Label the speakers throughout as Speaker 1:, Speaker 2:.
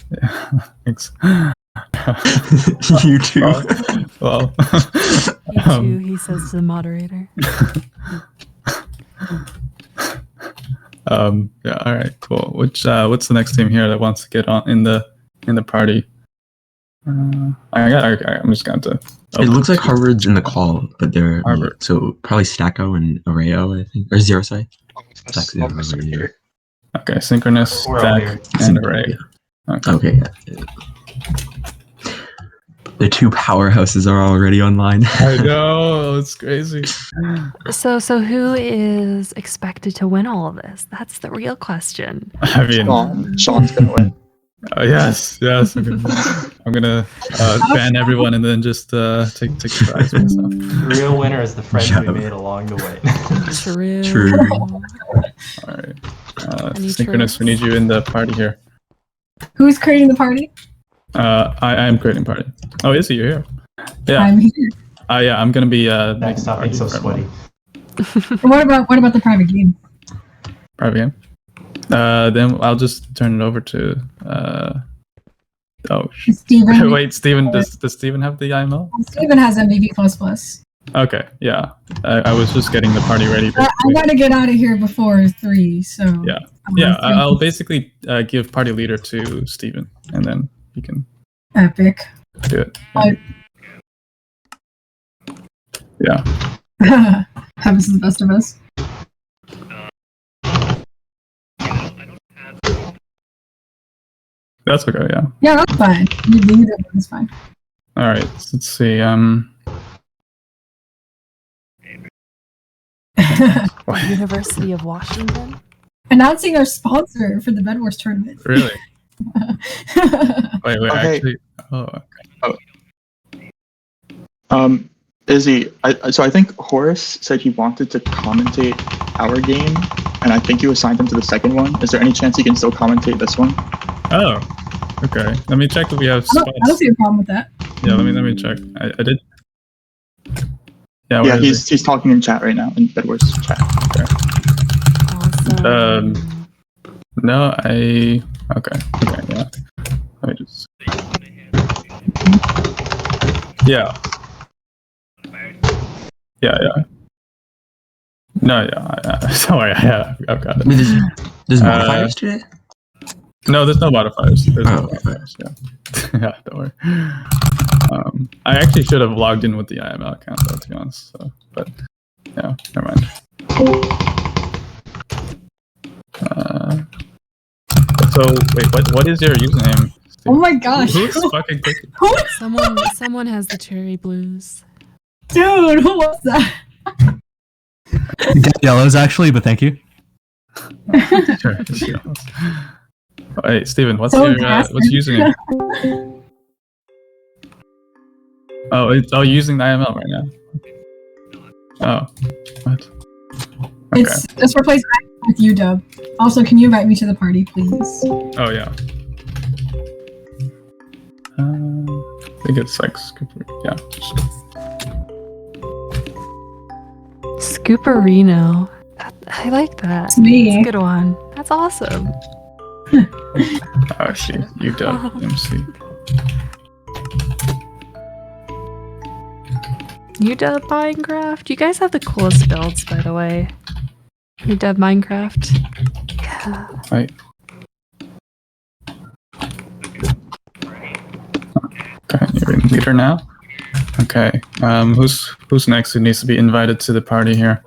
Speaker 1: Yeah, thanks.
Speaker 2: You too.
Speaker 1: Well,
Speaker 3: You too, he says to the moderator.
Speaker 1: Yeah. All right. Cool. What's the next team here that wants to get on in the party? I'm just going to.
Speaker 2: It looks like Harvard's in the call, but they're
Speaker 1: Harvard.
Speaker 2: So probably Stacko and Areo, I think, or Zero Side.
Speaker 1: Okay, Synchronous, Stack, and Array.
Speaker 2: Okay. Yeah. The two powerhouses are already online.
Speaker 1: I know, it's crazy.
Speaker 3: So who is expected to win all of this? That's the real question.
Speaker 1: I mean,
Speaker 4: Sean's gonna win.
Speaker 1: Yes. I'm gonna ban everyone and then just take the prize myself.
Speaker 5: The real winner is the friends we made along the way.
Speaker 3: True.
Speaker 1: All right. Synchronous, we need you in the party here.
Speaker 6: Who's creating the party?
Speaker 1: I am creating party. Oh, is he? You're here. Yeah.
Speaker 6: I'm here.
Speaker 1: Yeah, I'm gonna be
Speaker 5: Next topic, so sweaty.
Speaker 6: What about the private game?
Speaker 1: Private game. Then I'll just turn it over to.
Speaker 6: Steven.
Speaker 1: Wait, Steven. Does Steven have the IML?
Speaker 6: Steven has MVP++.
Speaker 1: Okay, yeah. I was just getting the party ready.
Speaker 6: I want to get out of here before 3, so.
Speaker 1: Yeah. I'll basically give party leader to Steven, and then he can.
Speaker 6: Epic.
Speaker 1: Do it. Yeah.
Speaker 6: Heaven's the best of us.
Speaker 1: That's okay, yeah.
Speaker 6: Yeah, that's fine. Either one's fine.
Speaker 1: All right, let's see.
Speaker 3: University of Washington?
Speaker 6: Announcing our sponsor for the Bedwars tournament.
Speaker 1: Really? Wait,
Speaker 4: Okay.
Speaker 1: actually.
Speaker 4: Izzy, so I think Horace said he wanted to commentate our game, and I think you assigned him to the second one. Is there any chance he can still commentate this one?
Speaker 1: Oh, okay. Let me check if we have spots.
Speaker 6: I don't see a problem with that.
Speaker 1: Yeah, let me check. I did.
Speaker 4: Yeah, he's talking in chat right now in Bedwars chat.
Speaker 1: Okay.
Speaker 3: Awesome.
Speaker 1: No, okay, yeah. Let me just. Yeah. No, sorry, I've got it.
Speaker 2: There's modifiers today?
Speaker 1: No, there's no modifiers. There's no
Speaker 2: okay.
Speaker 1: modifiers, yeah. Yeah, don't worry. I actually should have logged in with the IML account, though, to be honest. So, but, yeah, never mind. So, wait, what is your username?
Speaker 6: Oh my gosh.
Speaker 1: Who's fucking clicking?
Speaker 3: Someone has the cherry blues.
Speaker 6: Dude, who was that?
Speaker 7: Yellows, actually, but thank you.
Speaker 1: Sure. Hey, Steven, what's your username? Oh, using the IML right now. Oh, what? Okay.
Speaker 6: It's replaced with UW. Also, can you invite me to the party, please?
Speaker 1: Oh yeah. I think it's like yeah.
Speaker 3: Scooperino. I like that.
Speaker 6: It's me.
Speaker 3: That's a good one. That's awesome.
Speaker 1: Oh, she, UW, MC.
Speaker 3: UW Minecraft. You guys have the coolest builds, by the way. UW Minecraft. Yeah.
Speaker 1: Right. Okay, you're in leader now. Okay. Who's next? Who needs to be invited to the party here?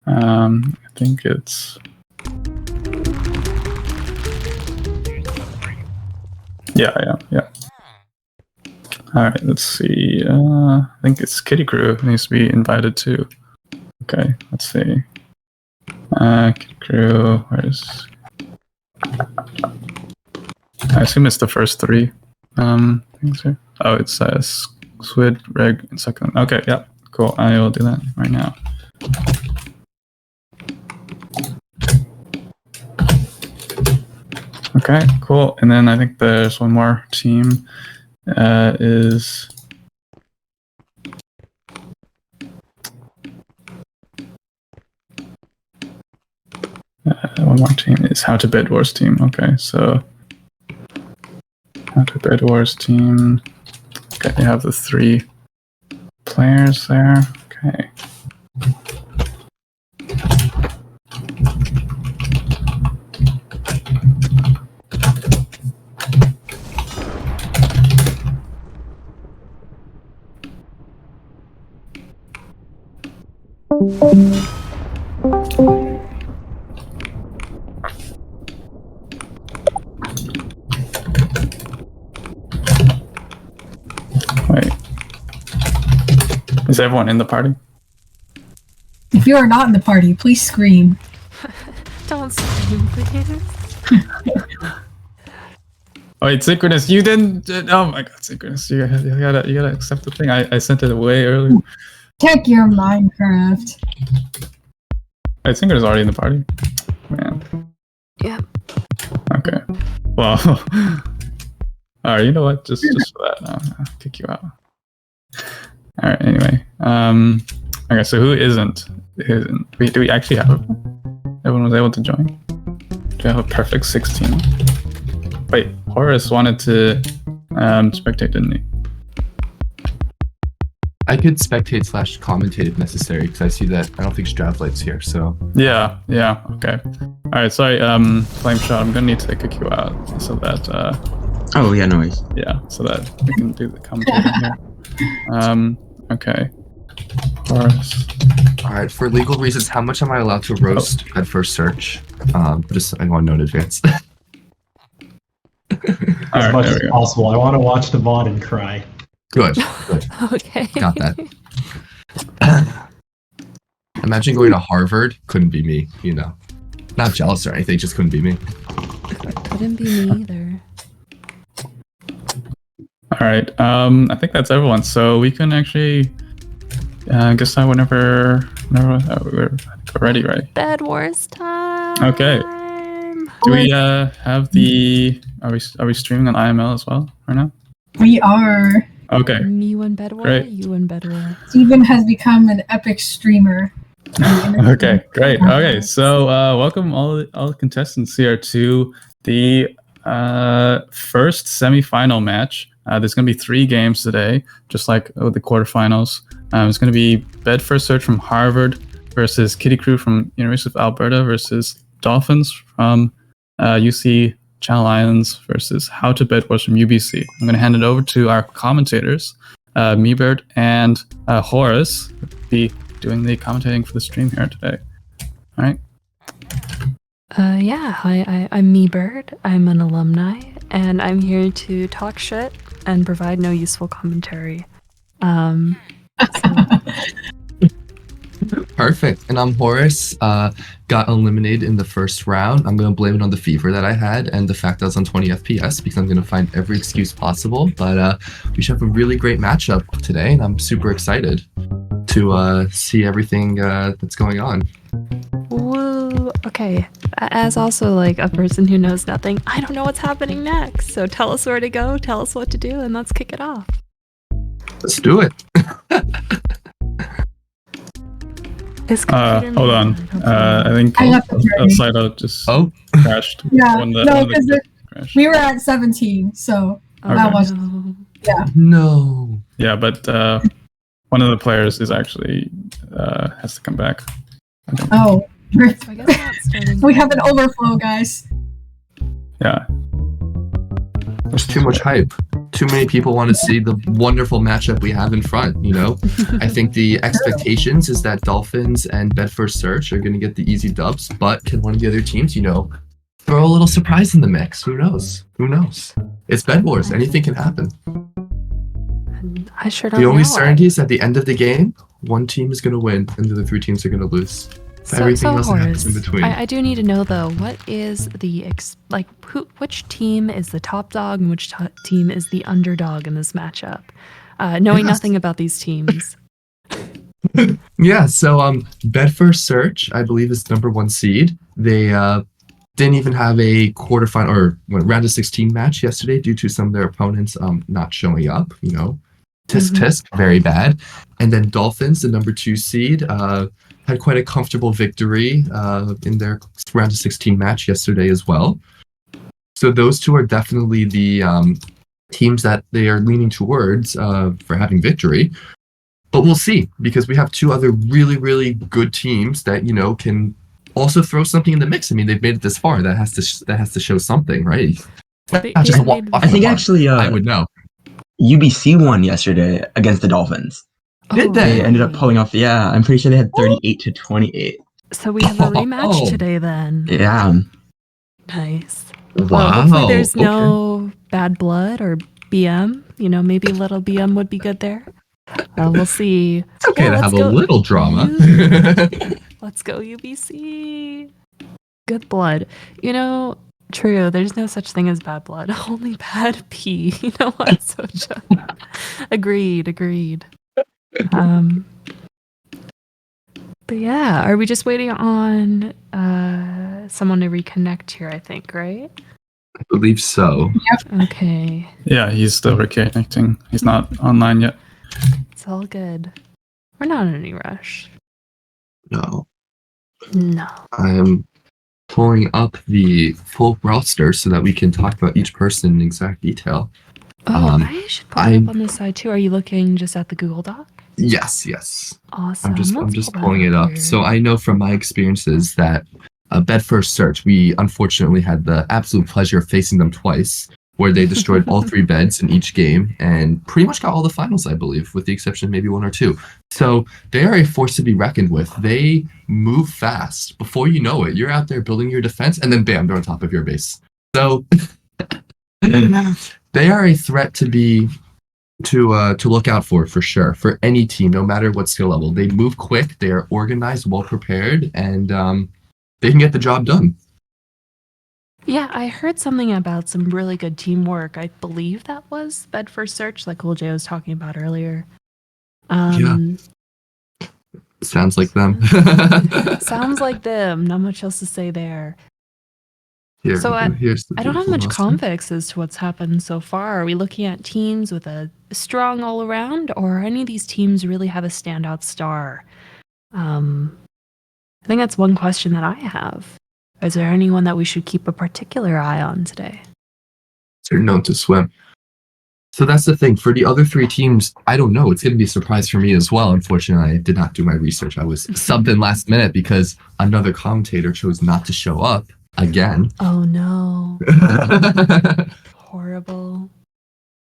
Speaker 1: I think it's. Yeah. All right, let's see. I think it's Kitty Crew who needs to be invited too. Okay, let's see. Kitty Crew, where's... I assume it's the first 3 things here. Oh, it's Squid, Reg, and Succulent. Okay, yeah, cool. I will do that right now. Okay, cool. And then I think there's one more team. Is one more team is How to Bedwars team. Okay, so Okay, Bedwars team. Okay, you have the 3 players there. Okay. Wait. Is everyone in the party?
Speaker 6: If you are not in the party, please scream.
Speaker 3: Don't scream, please.
Speaker 1: Oh, wait, Synchronous, you didn't. Oh my god, Synchronous, you gotta accept the thing. I sent it way earlier.
Speaker 6: Check your Minecraft.
Speaker 1: I think it's already in the party. Man.
Speaker 3: Yeah.
Speaker 1: Okay. Well. Alright, you know what? Just for that, I'll kick you out. Alright, anyway. Okay, so who isn't? Do we actually have everyone was able to join? Do we have a perfect 16? Wait, Horace wanted to spectate, didn't he?
Speaker 7: I could spectate / commentate if necessary, because I see that I don't think Stravlight's here, so.
Speaker 1: Yeah, okay. Alright, sorry, Flame Shot, I'm gonna need to kick you out so that
Speaker 2: Oh yeah, no worries.
Speaker 1: yeah, so that we can do the commentating here. Okay. Horace.
Speaker 7: Alright, for legal reasons, how much am I allowed to roast at first search? Just I want to know in advance.
Speaker 5: As
Speaker 1: Alright,
Speaker 5: much
Speaker 1: there
Speaker 5: as
Speaker 1: we go.
Speaker 5: possible. I want to watch the VOD and cry.
Speaker 7: Good.
Speaker 3: Okay.
Speaker 7: Got that. Imagine going to Harvard. Couldn't be me, you know. Not jealous or anything, just couldn't be me.
Speaker 3: Couldn't be me either.
Speaker 1: Alright, I think that's everyone. So we can actually decide whenever we're ready, right?
Speaker 3: Bedwars time.
Speaker 1: Okay. Do we have the are we streaming on IML as well right now?
Speaker 6: We are.
Speaker 1: Okay.
Speaker 3: You and Bedwar,
Speaker 1: Great.
Speaker 3: you and Bedwar.
Speaker 6: Steven has become an epic streamer.
Speaker 1: Okay, great. Okay, so welcome all the contestants here to the first semifinal match. There's going to be 3 games today, just like the quarterfinals. It's going to be Bedford Search from Harvard versus Kitty Crew from University of Alberta versus Dolphins from UC Channel Islands versus How to Bedwars from UBC. I'm going to hand it over to our commentators, Meebird and Horace, who will be doing the commentating for the stream here today. All right.
Speaker 3: Yeah, hi, I'm Meebird. I'm an alumni, and I'm here to talk shit and provide no useful commentary.
Speaker 7: Perfect. And I'm Horace. Got eliminated in the first round. I'm going to blame it on the fever that I had and the fact that I was on 20 FPS because I'm going to find every excuse possible. But we should have a really great matchup today, and I'm super excited to see everything that's going on.
Speaker 3: Woo. Okay, as also like a person who knows nothing, I don't know what's happening next. So tell us where to go, tell us what to do, and let's kick it off.
Speaker 7: Let's do it.
Speaker 1: Hold on. I think
Speaker 6: I left the party.
Speaker 1: Slido just crashed.
Speaker 6: Yeah,
Speaker 1: One of
Speaker 6: no,
Speaker 1: the
Speaker 6: because
Speaker 1: crashed.
Speaker 6: we were at 17, so
Speaker 1: Okay.
Speaker 6: that was
Speaker 3: No.
Speaker 7: No.
Speaker 1: Yeah, but one of the players is actually has to come back. I think.
Speaker 6: oh.
Speaker 3: So I guess not starting.
Speaker 6: We have an overflow, guys.
Speaker 1: Yeah.
Speaker 7: There's too much hype. Too many people want to see the wonderful matchup we have in front, you know? I think the expectations is that Dolphins and Bedford Search are going to get the easy dubs, but can one of the other teams, you know, throw a little surprise in the mix? Who knows? Who knows? It's Bedwars. Anything can happen.
Speaker 3: I sure don't
Speaker 7: The
Speaker 3: know.
Speaker 7: only certainty is at the end of the game, one team is going to win and the other 3 teams are going to lose. Everything else that happens in between.
Speaker 3: I do need to know though, what is the which team is the top dog and which team is the underdog in this matchup? Knowing nothing about these teams.
Speaker 7: Yeah, so Bedford Search, I believe, is the #1 seed. They didn't even have a quarterfinal or round of 16 match yesterday due to some of their opponents not showing up. You know, tisk, very bad. And then Dolphins, the #2 seed, had quite a comfortable victory in their round of 16 match yesterday as well. So those two are definitely the teams that they are leaning towards for having victory. But we'll see, because we have two other really, really good teams that, you know, can also throw something in the mix. I mean, they've made it this far. That has to show something, right? Not just walk off
Speaker 2: I think
Speaker 7: the park.
Speaker 2: actually
Speaker 7: I would know.
Speaker 2: UBC won yesterday against the Dolphins.
Speaker 7: Did they?
Speaker 2: They ended up pulling off. Yeah, I'm pretty sure they had 38-28.
Speaker 3: So we have a rematch today then.
Speaker 2: Yeah.
Speaker 3: Nice.
Speaker 7: Wow.
Speaker 3: Well, hopefully there's no bad blood or BM. You know, maybe a little BM would be good there. We'll see.
Speaker 7: It's okay to
Speaker 3: let's
Speaker 7: have a
Speaker 3: go-
Speaker 7: little drama.
Speaker 3: Let's go UBC. Good blood. You know, true. There's no such thing as bad blood. Only bad pee. You know what? So agreed. But yeah, are we just waiting on someone to reconnect here? I think, right?
Speaker 7: I believe so.
Speaker 3: Okay,
Speaker 1: Yeah, he's still reconnecting. He's not online yet.
Speaker 3: it's all good. We're not in any rush.
Speaker 7: No.
Speaker 3: No.
Speaker 7: I am pulling up the full roster so that we can talk about each person in exact detail.
Speaker 3: Oh, I should put it up on this side too. Are you looking just at the Google Doc?
Speaker 7: Yes.
Speaker 3: Awesome.
Speaker 7: I'm
Speaker 3: Let's
Speaker 7: just
Speaker 3: pull that
Speaker 7: pulling it up.
Speaker 3: here.
Speaker 7: So I know from my experiences that Bedfirst Search, we unfortunately had the absolute pleasure of facing them twice, where they destroyed all three beds in each game and pretty much got all the finals, I believe, with the exception of maybe one or two. So they are a force to be reckoned with. They move fast. Before you know it, you're out there building your defense, and then bam, they're on top of your base. So they are a threat to look out for sure, for any team, no matter what skill level. They move quick, they are organized, well prepared, and they can get the job done.
Speaker 3: Yeah, I heard something about some really good teamwork. I believe that was Bedfirst Search, like Cool J was talking about earlier.
Speaker 7: Sounds like them.
Speaker 3: Sounds like them. Not much else to say there.
Speaker 7: Here,
Speaker 3: So
Speaker 7: here's the
Speaker 3: I don't have
Speaker 7: beautiful
Speaker 3: much
Speaker 7: roster.
Speaker 3: context as to what's happened so far. Are we looking at teams with a strong all around, or any of these teams really have a standout star? I think that's one question that I have. Is there anyone that we should keep a particular eye on today?
Speaker 7: They're known to swim. So that's the thing. For the other three teams, I don't know. It's going to be a surprise for me as well. Unfortunately, I did not do my research. I was subbed in last minute because another commentator chose not to show up again.
Speaker 3: Oh no. Horrible.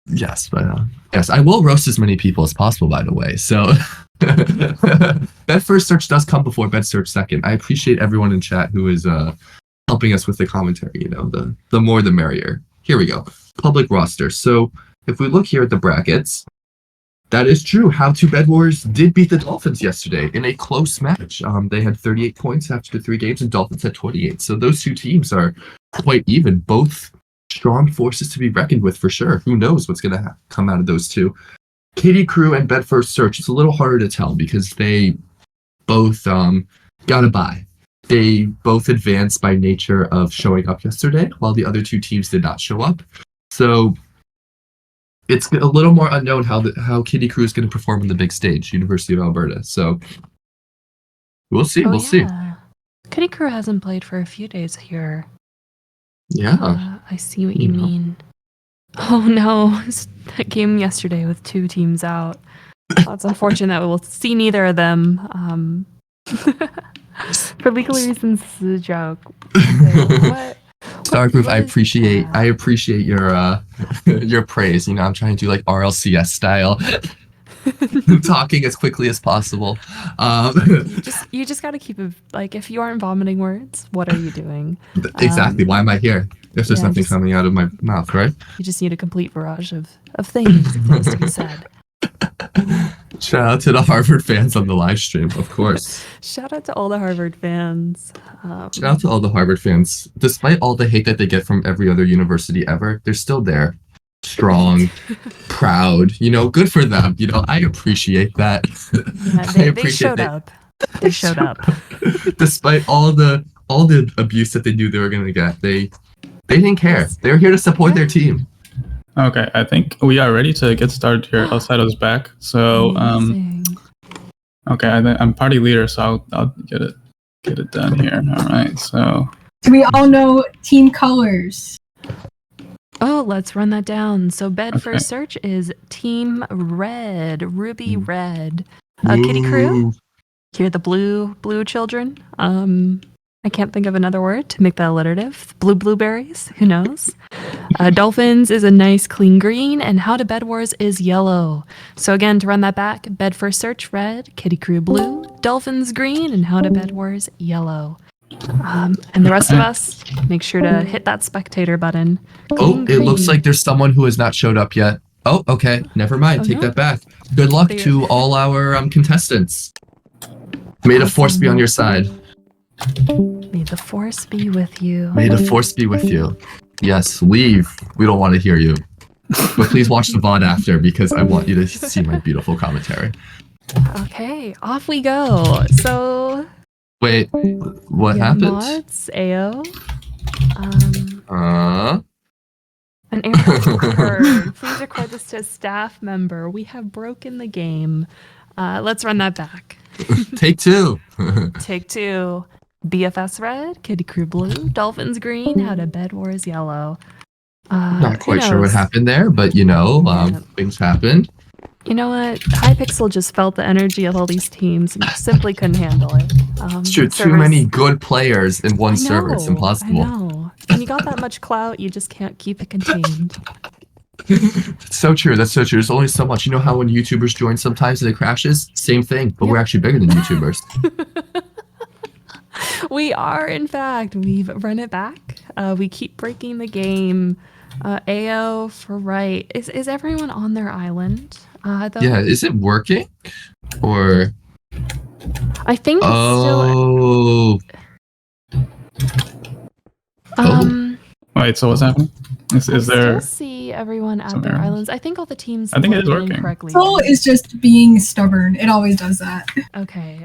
Speaker 7: Yes, but yes, I will roast as many people as possible, by the way. So Bedfirst Search does come before Bed Search second. I appreciate everyone in chat who is helping us with the commentary. You know, the more the merrier. Here we go. Public roster. So if we look here at the brackets, that is true. How to Bedwars did beat the Dolphins yesterday in a close match. They had 38 points after 3 games, and Dolphins had 28. So those two teams are quite even. Both strong forces to be reckoned with for sure. Who knows what's going to come out of those two? Katie Crew and Bedfirst Search. It's a little harder to tell because they both got a bye. They both advanced by nature of showing up yesterday, while the other two teams did not show up. So it's a little more unknown how Kitty Crew is going to perform on the big stage, University of Alberta. So we'll see.
Speaker 3: Oh,
Speaker 7: we'll see.
Speaker 3: Kitty Crew hasn't played for a few days here.
Speaker 7: Yeah.
Speaker 3: I see what you mean. Oh no, that game yesterday with 2 teams out. Well, it's unfortunate that we'll see neither of them. For legal reasons, this is a joke. What?
Speaker 7: Starproof, I appreciate
Speaker 3: that?
Speaker 7: your your praise. You know, I'm trying to do like RLCS style, talking as quickly as possible.
Speaker 3: You just got to keep it like, if you aren't vomiting words, what are you doing?
Speaker 7: Exactly. Why am I here? If there's nothing coming out of my mouth, right?
Speaker 3: You just need a complete barrage of things to be said.
Speaker 7: Shout out to the Harvard fans on the live stream, of course.
Speaker 3: Shout out to all the Harvard fans.
Speaker 7: Shout out to all the Harvard fans. Despite all the hate that they get from every other university ever, they're still there. Strong, proud, you know, good for them. You know, I appreciate that.
Speaker 3: Yeah, they showed up. They showed up.
Speaker 7: Despite all the abuse that they knew they were gonna get, they didn't care. They were here to support their team.
Speaker 1: Okay, I think we are ready to get started here. Elsaido's back. So,
Speaker 3: Amazing.
Speaker 1: okay, I'm party leader, so I'll get it done here. All right, so
Speaker 6: Do we all know team colors?
Speaker 3: Oh, let's run that down. So bed
Speaker 1: Okay.
Speaker 3: first search is Team Red, Ruby Red. Kitty Crew,
Speaker 7: Woo.
Speaker 3: you're the blue children. I can't think of another word to make that alliterative. Blueberries, who knows? Dolphins is a nice clean green, and How to Bedwars is yellow. So again, to run that back, bed first search red, Kitty Crew blue, Dolphins green, and How to Bedwars yellow. And the rest of us, make sure to hit that spectator button.
Speaker 7: Oh,
Speaker 3: Green,
Speaker 7: it looks
Speaker 3: green.
Speaker 7: like there's someone who has not showed up yet. Oh, okay. Never mind.
Speaker 3: Oh,
Speaker 7: Take
Speaker 3: no.
Speaker 7: that back. Good luck
Speaker 3: They-
Speaker 7: to all our contestants. May the force be on your side.
Speaker 3: May the force be with you.
Speaker 7: May the force be with you. Yes, leave. We don't want to hear you. But please watch the VOD after because I want you to see my beautiful commentary.
Speaker 3: Okay, off we go. So,
Speaker 7: Wait, what
Speaker 3: yeah,
Speaker 7: happened?
Speaker 3: mods, AO,
Speaker 7: Uh,
Speaker 3: an error occurred. Please record this to a staff member. We have broken the game. Let's run that back.
Speaker 7: take two.
Speaker 3: Take two. BFS red, Kitty Crew blue, Dolphins green, How to Bedwars yellow.
Speaker 7: Not
Speaker 3: who
Speaker 7: quite sure what
Speaker 3: knows?
Speaker 7: happened there, but
Speaker 3: Yeah.
Speaker 7: things happened.
Speaker 3: You know what? Hypixel just felt the energy of all these teams and simply couldn't handle it.
Speaker 7: It's true. Too
Speaker 3: servers-
Speaker 7: many good players in one
Speaker 3: I
Speaker 7: server. It's
Speaker 3: know,
Speaker 7: impossible.
Speaker 3: I know. When you got that much clout, you just can't keep it contained.
Speaker 7: That's so true. That's so true. There's only so much. You know how when YouTubers join sometimes and it crashes? Same thing, but we're
Speaker 3: Yep.
Speaker 7: actually bigger than YouTubers.
Speaker 3: We are, in fact. We've run it back. We keep breaking the game. AO for right. Is everyone on their island? Though?
Speaker 7: Yeah, is it working? Or
Speaker 3: I think it's
Speaker 7: oh,
Speaker 3: still.
Speaker 1: Wait, so what's happening? Is
Speaker 3: I
Speaker 1: there?
Speaker 3: still see everyone at
Speaker 1: some
Speaker 3: their
Speaker 1: errors?
Speaker 3: islands. I think all the teams
Speaker 1: I think it is
Speaker 3: logged in
Speaker 1: working.
Speaker 3: correctly.
Speaker 6: Soul is just being stubborn. It always does that.
Speaker 3: Okay.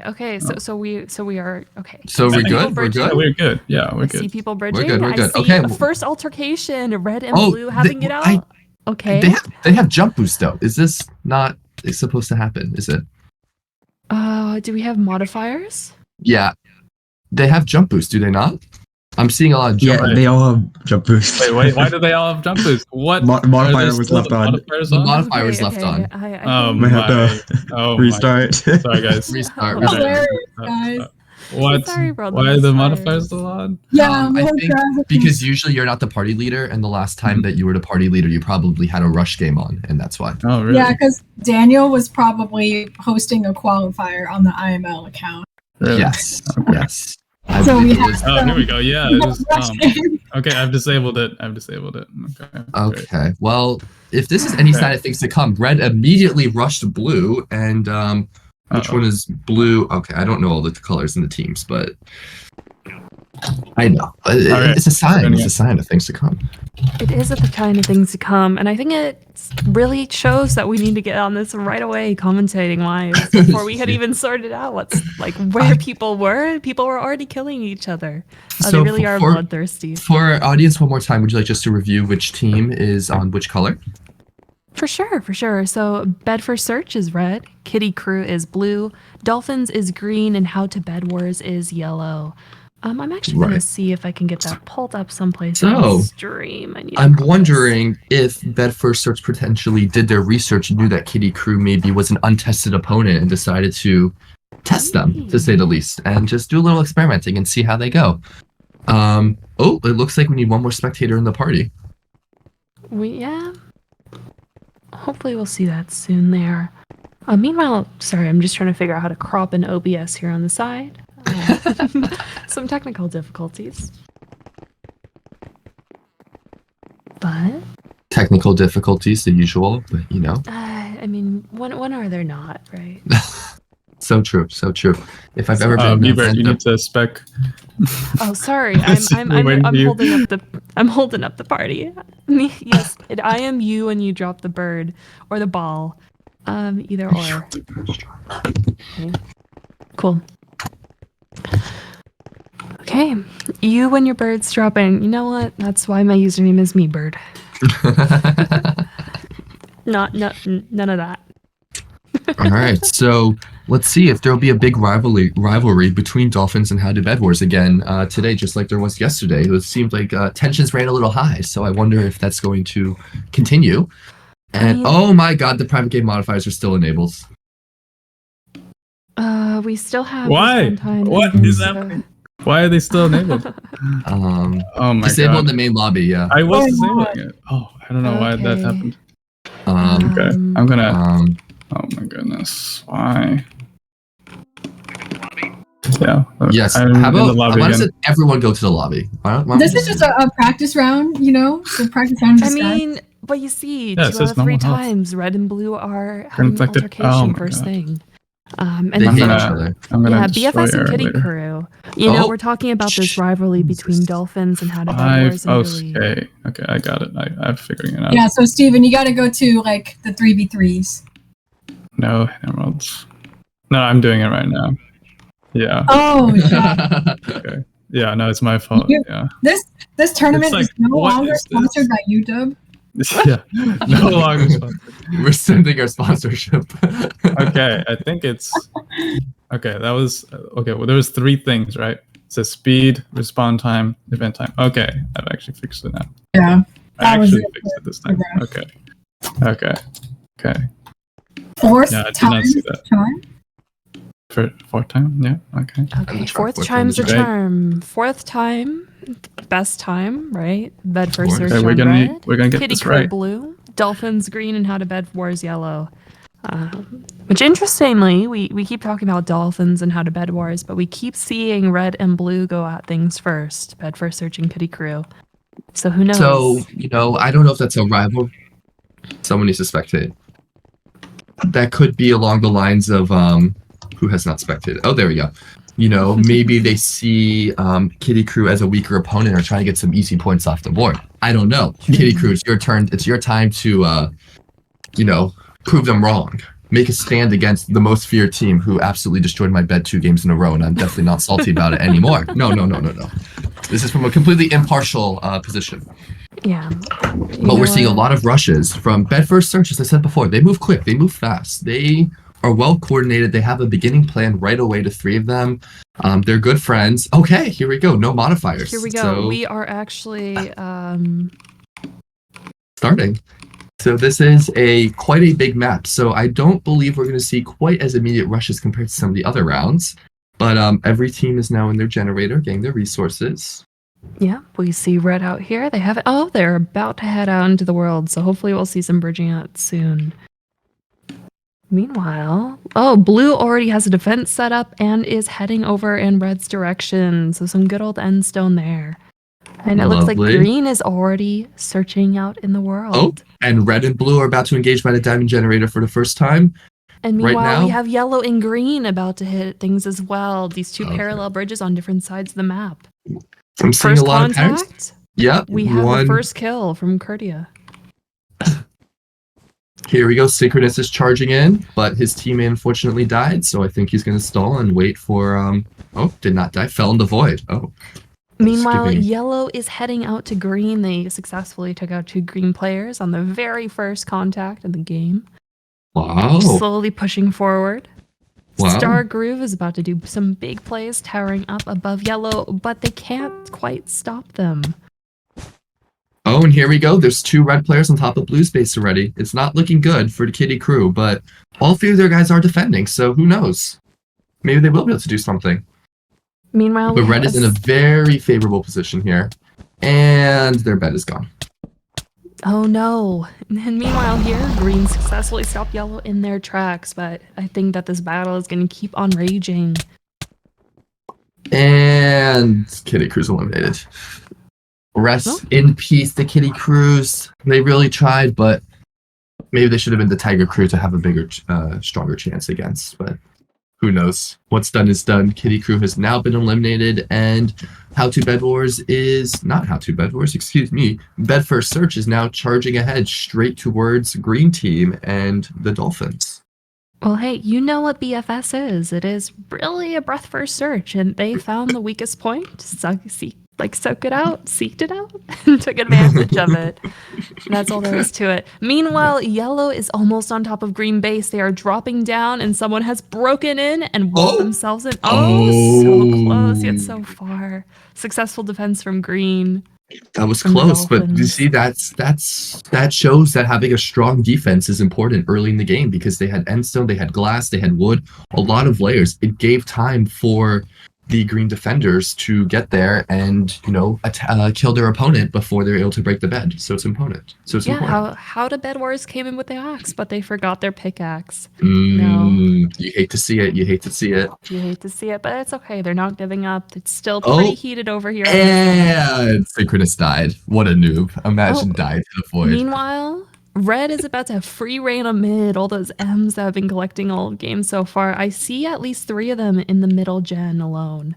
Speaker 3: So we are okay.
Speaker 7: So
Speaker 3: I
Speaker 7: we're
Speaker 3: see people
Speaker 7: good? We're
Speaker 3: bridging.
Speaker 1: Yeah,
Speaker 7: good?
Speaker 1: we're good. Yeah, we're
Speaker 3: I see
Speaker 1: good.
Speaker 3: people bridging.
Speaker 7: good, we're good.
Speaker 3: I see
Speaker 7: Okay.
Speaker 3: a first altercation, red and
Speaker 7: Oh,
Speaker 3: blue having
Speaker 7: they-
Speaker 3: it out. Okay.
Speaker 7: they have jump boost though. Is this not supposed to happen? Is it?
Speaker 3: Do we have modifiers?
Speaker 7: Yeah, they have jump boost. Do they not? I'm seeing a lot of jump.
Speaker 2: Yeah, they all have jump boost.
Speaker 1: Wait, why do they all have jump boost? What?
Speaker 2: Modifier
Speaker 1: Are there
Speaker 2: was
Speaker 1: still
Speaker 2: left
Speaker 1: the
Speaker 2: on.
Speaker 1: modifiers
Speaker 7: The
Speaker 1: on?
Speaker 7: modifier was left on.
Speaker 1: Oh
Speaker 2: Might have to
Speaker 1: Oh
Speaker 2: Restart.
Speaker 1: My. Sorry, guys.
Speaker 7: Restart.
Speaker 3: Oh,
Speaker 7: restart.
Speaker 6: Hilarious,
Speaker 1: Uh,
Speaker 6: guys.
Speaker 1: What?
Speaker 3: Sorry about
Speaker 1: Why
Speaker 3: the
Speaker 1: are the
Speaker 3: misfires.
Speaker 1: modifiers still on?
Speaker 6: Yeah,
Speaker 7: I
Speaker 6: more
Speaker 7: think
Speaker 6: traffic.
Speaker 7: because usually you're not the party leader, and the last time that you were the party leader, you probably had a rush game on, and that's why.
Speaker 1: Oh, really?
Speaker 6: Yeah, because Daniel was probably hosting a qualifier on the IML account.
Speaker 1: Really?
Speaker 7: Yes,
Speaker 1: Okay.
Speaker 7: yes. I
Speaker 6: So
Speaker 7: believe
Speaker 6: we
Speaker 7: it was-
Speaker 1: Oh, here we go. Yeah. It was,
Speaker 6: Rush game.
Speaker 1: okay, I've disabled it. Okay. Great.
Speaker 7: Okay. Well, if this is any sign of things to come, red immediately rushed blue, and which
Speaker 1: Uh-oh.
Speaker 7: one is blue? Okay, I don't know all the colors in the teams, but I know.
Speaker 1: right.
Speaker 7: It's a sign.
Speaker 1: Anyway.
Speaker 7: It's a sign of things to come.
Speaker 3: It is at the kind of things to come, and I think it really shows that we need to get on this right away, commentating wise, before we had even sorted out what's like where people were. People were already killing each other. They
Speaker 7: So
Speaker 3: really are
Speaker 7: for-
Speaker 3: bloodthirsty.
Speaker 7: For our audience, one more time, would you like just to review which team is on which color?
Speaker 3: For sure. So Bedford Search is red, Kitty Crew is blue, Dolphins is green, and How to Bedwars is yellow. I'm actually gonna
Speaker 7: Right.
Speaker 3: see if I can get that pulled up someplace
Speaker 7: So,
Speaker 3: on stream.
Speaker 7: I'm wondering if Bedford Search potentially did their research and knew that Kitty Crew maybe was an untested opponent and decided to test them, to say the least, and just do a little experimenting and see how they go. Oh, it looks like we need one more spectator in the party.
Speaker 3: Yeah. Hopefully we'll see that soon there. Meanwhile, sorry, I'm just trying to figure out how to crop an OBS here on the side. Some technical difficulties. But
Speaker 7: Technical difficulties, the usual, but you know.
Speaker 3: I mean, when are there not, right?
Speaker 7: So true, so true. If I've ever been
Speaker 1: Bieber, you need to spec.
Speaker 3: Oh, sorry.
Speaker 1: We're waiting for you.
Speaker 3: I'm holding up the party. Yes, I am you when you drop the bird or the ball. Either or. Okay. Cool. Okay, you when your bird's dropping. You know what? That's why my username is MeBird. None of that.
Speaker 7: All right, so let's see if there'll be a big rivalry between Dolphins and How to Bedwars again today, just like there was yesterday. It seemed like tensions ran a little high, so I wonder if that's going to continue. And oh my god, the private game modifiers are still enabled.
Speaker 3: We still have
Speaker 1: Why?
Speaker 3: Valentine
Speaker 1: What
Speaker 3: and
Speaker 1: is
Speaker 3: his,
Speaker 1: happening? Why are they still enabled? Oh my
Speaker 7: Disable
Speaker 1: god.
Speaker 7: in the main lobby, yeah.
Speaker 1: I was disabling it. Oh, I don't know why that
Speaker 3: Okay.
Speaker 1: happened. Okay, I'm gonna. Oh my goodness, why? Yeah.
Speaker 7: Yes.
Speaker 1: I'm
Speaker 7: How
Speaker 1: in the
Speaker 7: about
Speaker 1: lobby
Speaker 7: why does
Speaker 1: again.
Speaker 7: everyone go to the lobby? Why don't
Speaker 6: This
Speaker 7: we
Speaker 6: is just a practice round, you know? So practice round
Speaker 3: I
Speaker 6: is
Speaker 3: mean, but you see,
Speaker 1: Yeah, it
Speaker 3: 2
Speaker 1: says
Speaker 3: out of 3
Speaker 1: normal health.
Speaker 3: times, red and blue are having an
Speaker 1: infected.
Speaker 3: altercation
Speaker 1: Oh my
Speaker 3: first
Speaker 1: God.
Speaker 3: thing. And
Speaker 7: they
Speaker 1: I'm
Speaker 7: hate
Speaker 1: gonna-
Speaker 7: each other?
Speaker 1: I'm gonna
Speaker 3: yeah,
Speaker 1: destroy
Speaker 3: BFS and
Speaker 1: her
Speaker 3: Kitty
Speaker 1: later.
Speaker 3: Crew. You know,
Speaker 7: Oh.
Speaker 3: we're talking about this rivalry between Dolphins and How to
Speaker 1: Five.
Speaker 3: Bedwars and really.
Speaker 1: Okay, I got it. I'm figuring it out.
Speaker 6: Yeah, so Steven, you gotta go to like the 3v3s.
Speaker 1: No emeralds. No, I'm doing it right now. Yeah.
Speaker 6: Oh, shit.
Speaker 1: Okay. Yeah. No, it's my fault.
Speaker 6: You-
Speaker 1: Yeah.
Speaker 6: This tournament
Speaker 1: like,
Speaker 6: is no
Speaker 1: what
Speaker 6: longer
Speaker 1: is this?
Speaker 6: sponsored by UW.
Speaker 1: Yeah. No longer sponsored.
Speaker 7: We're sending our sponsorship.
Speaker 1: Okay, I think it's okay. That was okay. Well, there was 3 things, right? It says speed, respawn time, event time. Okay, I've actually fixed it now.
Speaker 6: Yeah.
Speaker 1: I
Speaker 6: That was
Speaker 1: actually
Speaker 6: it
Speaker 1: fixed it this time.
Speaker 6: for
Speaker 1: Okay.
Speaker 6: Fourth
Speaker 1: Yeah, I did
Speaker 6: time.
Speaker 1: not see that.
Speaker 6: Charm.
Speaker 1: For 4th time, yeah. Okay.
Speaker 3: Okay,
Speaker 7: charm,
Speaker 3: 4th
Speaker 7: fourth
Speaker 3: time's a
Speaker 7: time's
Speaker 1: right.
Speaker 3: charm. 4th time, best time, right? Bed first
Speaker 7: course.
Speaker 3: search
Speaker 1: Okay, we're
Speaker 3: on
Speaker 1: gonna
Speaker 3: red.
Speaker 1: we're gonna get
Speaker 3: Kitty
Speaker 1: this
Speaker 3: Crew
Speaker 1: right.
Speaker 3: blue. Dolphins green and How to Bed Wars yellow. Which interestingly, we keep talking about Dolphins and How to Bed Wars, but we keep seeing red and blue go at things first. Bed first search and Kitty Crew. So who knows?
Speaker 7: So, I don't know if that's a rival. Someone needs to spectate. That could be along the lines of who has not spectated. Oh, there we go. Maybe they see Kitty Crew as a weaker opponent or trying to get some easy points off the board. I don't know. Kitty Crew, it's your turn. It's your time to, prove them wrong. Make a stand against the most feared team who absolutely destroyed my bed 2 games in a row, and I'm definitely not salty about it anymore. No. This is from a completely impartial position.
Speaker 3: Yeah.
Speaker 7: But we're seeing a lot of rushes from bed first search, as I said before. They move quick. They move fast. They are well coordinated. They have a beginning plan right away to 3 of them. They're good friends. Okay, here we go. No modifiers.
Speaker 3: Here we go.
Speaker 7: So,
Speaker 3: We are actually
Speaker 7: starting. So this is quite a big map. So I don't believe we're going to see quite as immediate rushes compared to some of the other rounds. But every team is now in their generator, getting their resources.
Speaker 3: yeah, we see red out here. They have it. Oh, they're about to head out into the world. So hopefully we'll see some bridging out soon. Meanwhile, blue already has a defense set up and is heading over in red's direction. So some good old end stone there. And it looks like
Speaker 7: Lovely.
Speaker 3: green is already searching out in the world.
Speaker 7: Oh, and red and blue are about to engage by the diamond generator for the first time.
Speaker 3: And
Speaker 7: right
Speaker 3: meanwhile, we
Speaker 7: now-
Speaker 3: have yellow and green about to hit things as well. These 2
Speaker 7: Okay.
Speaker 3: parallel bridges on different sides of the map.
Speaker 7: I'm seeing
Speaker 3: First
Speaker 7: a lot of patterns.
Speaker 3: contact,
Speaker 7: Yep.
Speaker 3: we have
Speaker 7: one.
Speaker 3: the first kill from Curtia.
Speaker 7: Here we go. Synchronous is charging in, but his teammate unfortunately died, so I think he's going to stall and wait for. Did not die. Fell in the void. Oh.
Speaker 3: Meanwhile,
Speaker 7: Skipping.
Speaker 3: yellow is heading out to green. They successfully took out 2 green players on the very first contact of the game.
Speaker 7: Wow.
Speaker 3: Slowly pushing forward.
Speaker 7: Wow.
Speaker 3: Star Groove is about to do some big plays, towering up above yellow, but they can't quite stop them.
Speaker 7: Oh, and here we go. There's 2 red players on top of blue space already. It's not looking good for the Kitty Crew, but all 3 of their guys are defending, so who knows? Maybe they will be able to do something.
Speaker 3: Meanwhile,
Speaker 7: But
Speaker 3: we
Speaker 7: red
Speaker 3: have
Speaker 7: is in a very favorable position here, and their bed is gone.
Speaker 3: Oh no. And meanwhile here, green successfully stopped yellow in their tracks, but I think that this battle is going to keep on raging.
Speaker 7: And Kitty Crew's eliminated. Rest in peace, the Kitty Crews. They really tried, but maybe they should have been the Tiger Crew to have a bigger, stronger chance against. But who knows? What's done is done. Kitty Crew has now been eliminated, and How to Bed Wars is not How to Bed Wars. Excuse me. Bed First Search is now charging ahead straight towards Green Team and the Dolphins.
Speaker 3: Well, hey, you know what BFS is. It is really a breath first search, and they found the weakest point. like soak it out, seeked it out, and took advantage of it. And that's all there is to it. Meanwhile, yellow is almost on top of green base. They are dropping down, and someone has broken in and walled themselves in. So close, yet so far. Successful defense from green.
Speaker 7: That was
Speaker 3: From the
Speaker 7: close, but you
Speaker 3: Dolphins.
Speaker 7: see, that shows that having a strong defense is important early in the game because they had endstone, they had glass, they had wood, a lot of layers. It gave time for the green defenders to get there and kill their opponent before they're able to break the bed. So it's important.
Speaker 3: How the Bedwars came in with the axe, but they forgot their pickaxe.
Speaker 7: You hate to see it. You hate to see it.
Speaker 3: You hate to see it, but it's okay. They're not giving up. It's still pretty heated over here.
Speaker 7: And Synchronous died. What a noob. Imagine died to the void.
Speaker 3: Meanwhile, red is about to have free reign amid all those M's that have been collecting all games so far. I see at least 3 of them in the middle gen alone.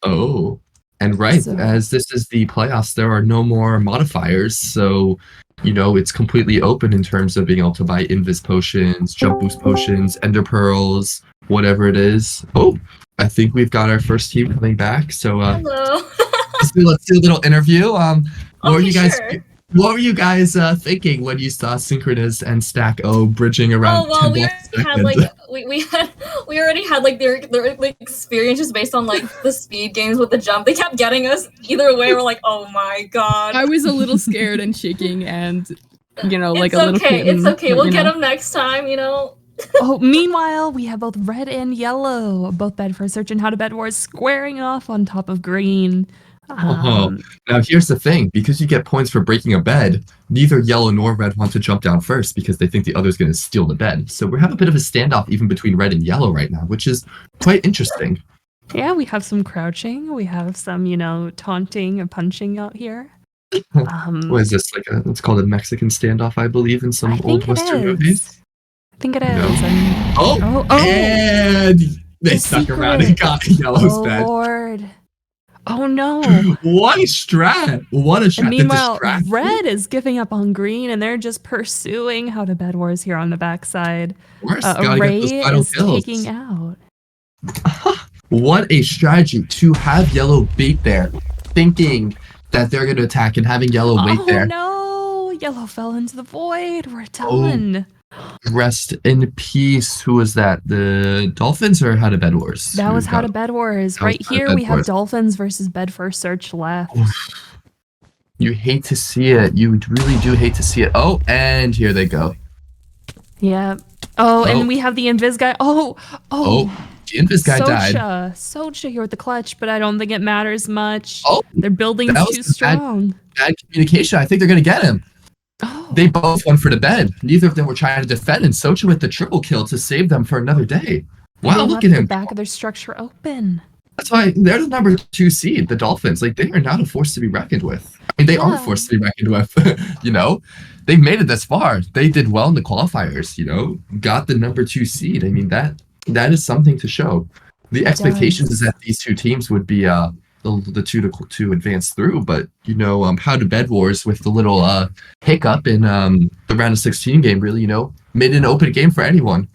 Speaker 7: Oh, and as this is the playoffs, there are no more modifiers. So, it's completely open in terms of being able to buy Invis potions, jump boost potions, ender pearls, whatever it is. Oh, I think we've got our first team coming back. So,
Speaker 8: hello.
Speaker 7: let's do a little interview. What were you guys?
Speaker 8: Sure.
Speaker 7: What were you guys thinking when you saw Synchronous and Stack O bridging around?
Speaker 8: Oh well, we already had like their like experiences based on like the speed games with the jump. They kept getting us either way. We're like, oh my god.
Speaker 9: I was a little scared and shaking, and like
Speaker 8: it's
Speaker 9: a little
Speaker 8: okay.
Speaker 9: kitten,
Speaker 8: It's okay. We'll get
Speaker 9: know.
Speaker 8: them next time.
Speaker 3: Meanwhile, we have both red and yellow, both Bedford Search and How to Bedwars squaring off on top of green.
Speaker 7: Now here's the thing, because you get points for breaking a bed, neither yellow nor red want to jump down first because they think the other's going to steal the bed. So we have a bit of a standoff even between red and yellow right now, which is quite interesting.
Speaker 3: Yeah, we have some crouching, we have some, taunting and punching out here.
Speaker 7: What is this, it's called a Mexican standoff, I believe, in some old Western movies?
Speaker 3: I think it is.
Speaker 7: No. And they stuck around and got yellow's bed.
Speaker 3: Lord. Oh no!
Speaker 7: What a strat! What a strat!
Speaker 3: And meanwhile, red is giving up on green, and they're just pursuing How to Bedwars here on the backside. Ray is taking out.
Speaker 7: What a strategy to have yellow bait there, thinking that they're going to attack and having yellow wait there.
Speaker 3: Oh no! Yellow fell into the void. We're done.
Speaker 7: Rest in peace. Who was that? The Dolphins or How to Bedwars?
Speaker 3: That was How to Bedwars. Right here we have Dolphins versus Bedford Search left.
Speaker 7: You hate to see it. You really do hate to see it. Oh, and here they go.
Speaker 3: Yeah. And we have the Invis guy.
Speaker 7: The Invis guy died.
Speaker 3: Socha here with the clutch, but I don't think it matters much.
Speaker 7: Oh,
Speaker 3: they're building too strong.
Speaker 7: Bad communication. I think they're going to get him. They both went for the bed. Neither of them were trying to defend, and Socha with the triple kill to save them for another day. Wow, look at him.
Speaker 3: The back of their structure open.
Speaker 7: That's why they're the number 2 seed, the Dolphins. Like, they are not a force to be reckoned with. I mean, they are a force to be reckoned with. They've made it this far. They did well in the qualifiers, got the number 2 seed. I mean, that is something to show. The expectations is that these two teams would be the two to advance through, but How to Bedwars with the little hiccup in the round of 16 game really made an open game for anyone.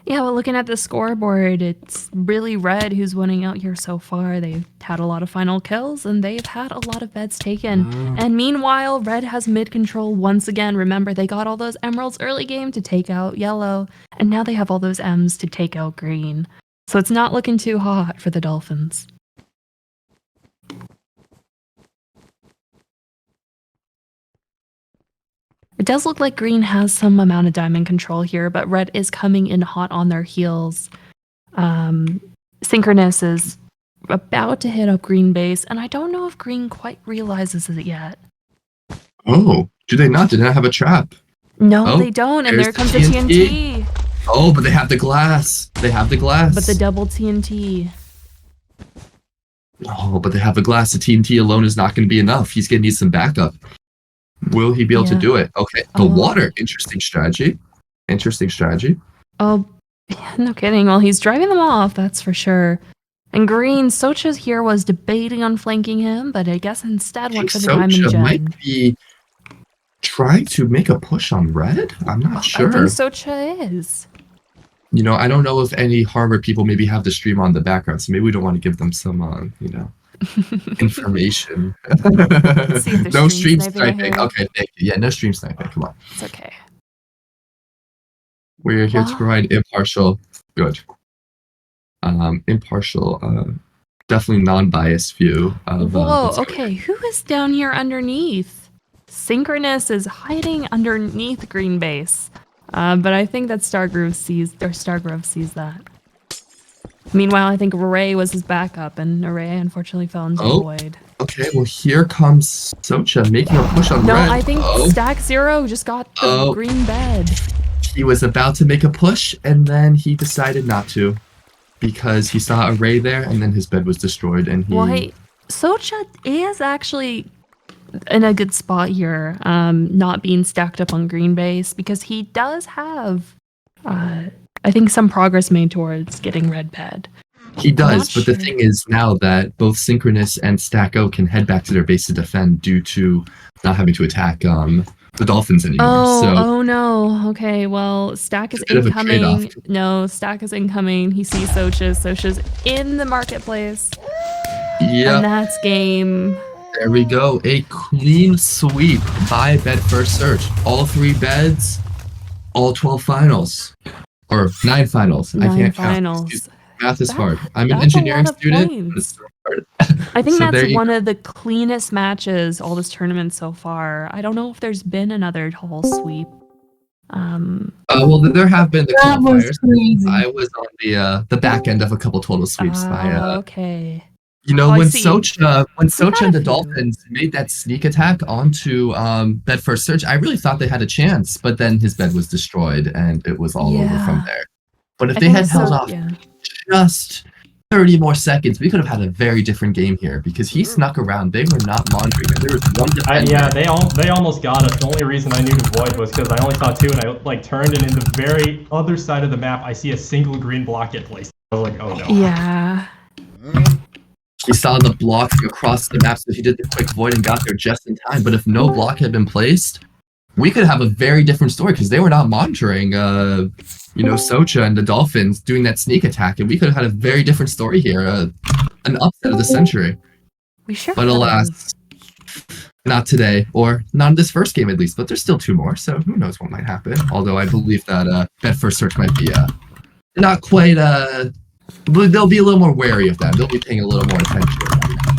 Speaker 3: Yeah, well, looking at the scoreboard, it's really red who's winning out here so far. They've had a lot of final kills, and they've had a lot of beds taken. And meanwhile, red has mid control once again. Remember, they got all those emeralds early game to take out yellow, and now they have all those M's to take out green. So it's not looking too hot for the Dolphins. It does look like green has some amount of diamond control here, but red is coming in hot on their heels. Synchronous is about to hit up green base, and I don't know if green quite realizes it yet.
Speaker 7: Oh, do they not? Did they not have a trap?
Speaker 3: No, they don't, and there comes the TNT.
Speaker 7: Oh, but they have the glass. They have the glass.
Speaker 3: But the double TNT.
Speaker 7: Oh, but they have the glass. The TNT alone is not going to be enough. He's going to need some backup. Will he be able to do it? Okay, the water. Interesting strategy.
Speaker 3: Oh, no kidding. Well, he's driving them off, that's for sure. And green, Socha here was debating on flanking him, but I guess instead went for the diamond gem.
Speaker 7: Might be trying to make a push on red? I'm not sure.
Speaker 3: I think Socha is.
Speaker 7: I don't know if any Harvard people maybe have the stream on the background, so maybe we don't want to give them some, information.
Speaker 3: see if there's
Speaker 7: No
Speaker 3: stream
Speaker 7: stream
Speaker 3: sniping, I
Speaker 7: sniping.
Speaker 3: hear.
Speaker 7: Okay, thank you. Yeah, no stream sniping. Come on.
Speaker 3: It's okay.
Speaker 7: We're here to
Speaker 3: Wow.
Speaker 7: provide impartial, good, impartial, definitely non-biased view of.
Speaker 3: Whoa,
Speaker 7: what's going
Speaker 3: okay, who is down here underneath? Synchronous is hiding underneath green base. But I think that Stargrove sees that. Meanwhile, I think Ray was his backup, and Ray unfortunately fell into the
Speaker 7: Oh.
Speaker 3: void.
Speaker 7: Okay, well here comes Socha making a push on
Speaker 3: No,
Speaker 7: red.
Speaker 3: I think
Speaker 7: Oh,
Speaker 3: Stack Zero just got the green bed.
Speaker 7: he was about to make a push, and then he decided not to, because he saw a Ray there, and then his bed was destroyed, and he.
Speaker 3: Well, hey, Socha is actually in a good spot here, not being stacked up on green base, because he does have, I think, some progress made towards getting red bed.
Speaker 7: He does,
Speaker 3: not
Speaker 7: but the
Speaker 3: sure.
Speaker 7: thing is now that both Synchronous and Stack O can head back to their base to defend due to not having to attack the Dolphins anymore.
Speaker 3: Oh no. Okay, well, Stack is
Speaker 7: It's a bit of a
Speaker 3: incoming.
Speaker 7: trade-off.
Speaker 3: No, Stack is incoming. He sees Socha. Socha's in the marketplace.
Speaker 7: Yeah,
Speaker 3: And that's game.
Speaker 7: there we go. A clean sweep by Bed First Search. All 3 beds, all 12 finals. Or 9 finals. I
Speaker 3: 9
Speaker 7: can't
Speaker 3: finals.
Speaker 7: count. Excuse me. Math is
Speaker 3: That-
Speaker 7: hard. I'm an
Speaker 3: that's a
Speaker 7: engineering
Speaker 3: lot of
Speaker 7: student.
Speaker 3: points.
Speaker 7: But it's so hard.
Speaker 3: I think
Speaker 7: So there
Speaker 3: that's
Speaker 7: you
Speaker 3: one of the cleanest matches all this tournament so far. I don't know if there's been another tall sweep.
Speaker 7: Well, there have been the
Speaker 6: That was
Speaker 7: qualifiers.
Speaker 6: crazy.
Speaker 7: I was on the back end of a couple total sweeps by
Speaker 3: Okay.
Speaker 7: you know,
Speaker 3: Oh, I
Speaker 7: when
Speaker 3: see.
Speaker 7: Socha
Speaker 3: got
Speaker 7: and
Speaker 3: a
Speaker 7: the
Speaker 3: few.
Speaker 7: Dolphins made that sneak attack onto Bed First Search, I really thought they had a chance, but then his bed was destroyed and it was all over from
Speaker 3: Yeah.
Speaker 7: there. But if
Speaker 3: I
Speaker 7: they
Speaker 3: think
Speaker 7: had held
Speaker 3: so-
Speaker 7: off
Speaker 3: yeah.
Speaker 7: just 30 more seconds, we could have had a very different game here because he snuck around. They were not monitoring him. There was one defender.
Speaker 5: Yeah, they almost got us. The only reason I knew to void was because I only saw 2, and I like turned, and in the very other side of the map, I see a single green block get placed. I was like, oh no.
Speaker 3: Yeah.
Speaker 7: He saw the block across the map, so he did the quick void and got there just in time. But if no block had been placed, we could have a very different story because they were not monitoring, Socha and the Dolphins doing that sneak attack, and we could have had a very different story here, an upset of the century.
Speaker 3: We sure
Speaker 7: But
Speaker 3: could
Speaker 7: alas, not today, or not in this first game at least. But there's still 2 more, so who knows what might happen. Although I believe that Bed First Search might be not quite. They'll be a little more wary of that. They'll be paying a little more attention.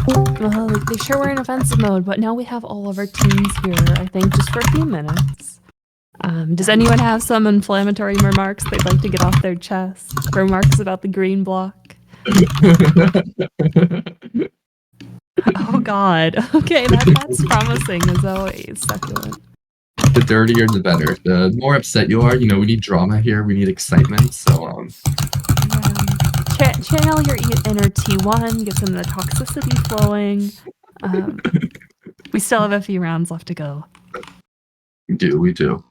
Speaker 3: Well, they sure were in offensive mode, but now we have all of our teams here, I think, just for a few minutes. Does anyone have some inflammatory remarks they'd like to get off their chest? Remarks about the green block? Oh god. Okay, that's promising as always. Succulent.
Speaker 7: The dirtier, the better. The more upset you are, we need drama here. We need excitement. So,
Speaker 3: Channel your inner T1, get some of the toxicity flowing. We still have a few rounds left to go.
Speaker 7: we do.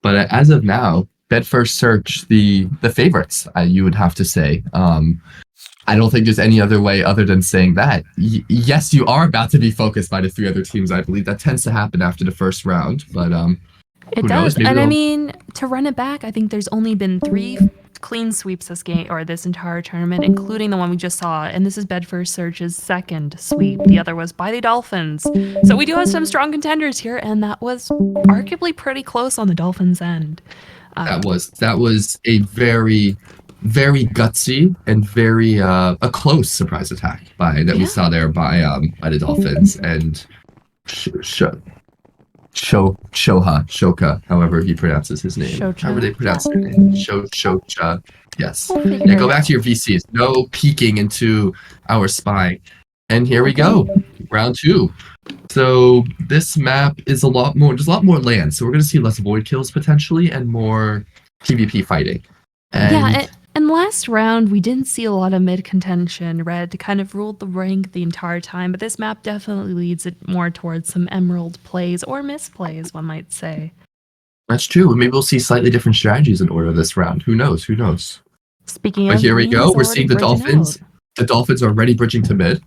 Speaker 7: But as of now, Bed First Search, the favorites, you would have to say. I don't think there's any other way other than saying that. Yes, you are about to be focused by the 3 other teams, I believe. That tends to happen after the first round, but
Speaker 3: It
Speaker 7: who
Speaker 3: does.
Speaker 7: knows? Maybe
Speaker 3: And I
Speaker 7: they'll-
Speaker 3: mean, to run it back, I think there's only been 3 clean sweeps this game or this entire tournament, including the one we just saw. And this is Bed First Search's second sweep. The other was by the Dolphins. So we do have some strong contenders here, and that was arguably pretty close on the Dolphins' end.
Speaker 7: that was a very, very gutsy and very a close surprise attack we saw there by the Dolphins and Shoka, however he pronounces his name.
Speaker 3: Shocha.
Speaker 7: However they pronounce their name. Shocha. Yes.
Speaker 3: We'll figure
Speaker 7: Yeah,
Speaker 3: it
Speaker 7: go
Speaker 3: out.
Speaker 7: back to your VCs. No peeking into our spy. And here we go. Round 2. So this map is there's a lot more land. So we're gonna see less void kills potentially and more PvP fighting. And
Speaker 3: And last round, we didn't see a lot of mid contention. Red kind of ruled the rank the entire time, but this map definitely leads it more towards some emerald plays or misplays, one might say.
Speaker 7: that's true. Maybe we'll see slightly different strategies in order this round. Who knows?
Speaker 3: Speaking
Speaker 7: But
Speaker 3: of,
Speaker 7: here we
Speaker 3: Green
Speaker 7: go.
Speaker 3: is
Speaker 7: We're
Speaker 3: already
Speaker 7: seeing the
Speaker 3: bridging
Speaker 7: Dolphins.
Speaker 3: out.
Speaker 7: The Dolphins are already bridging to mid.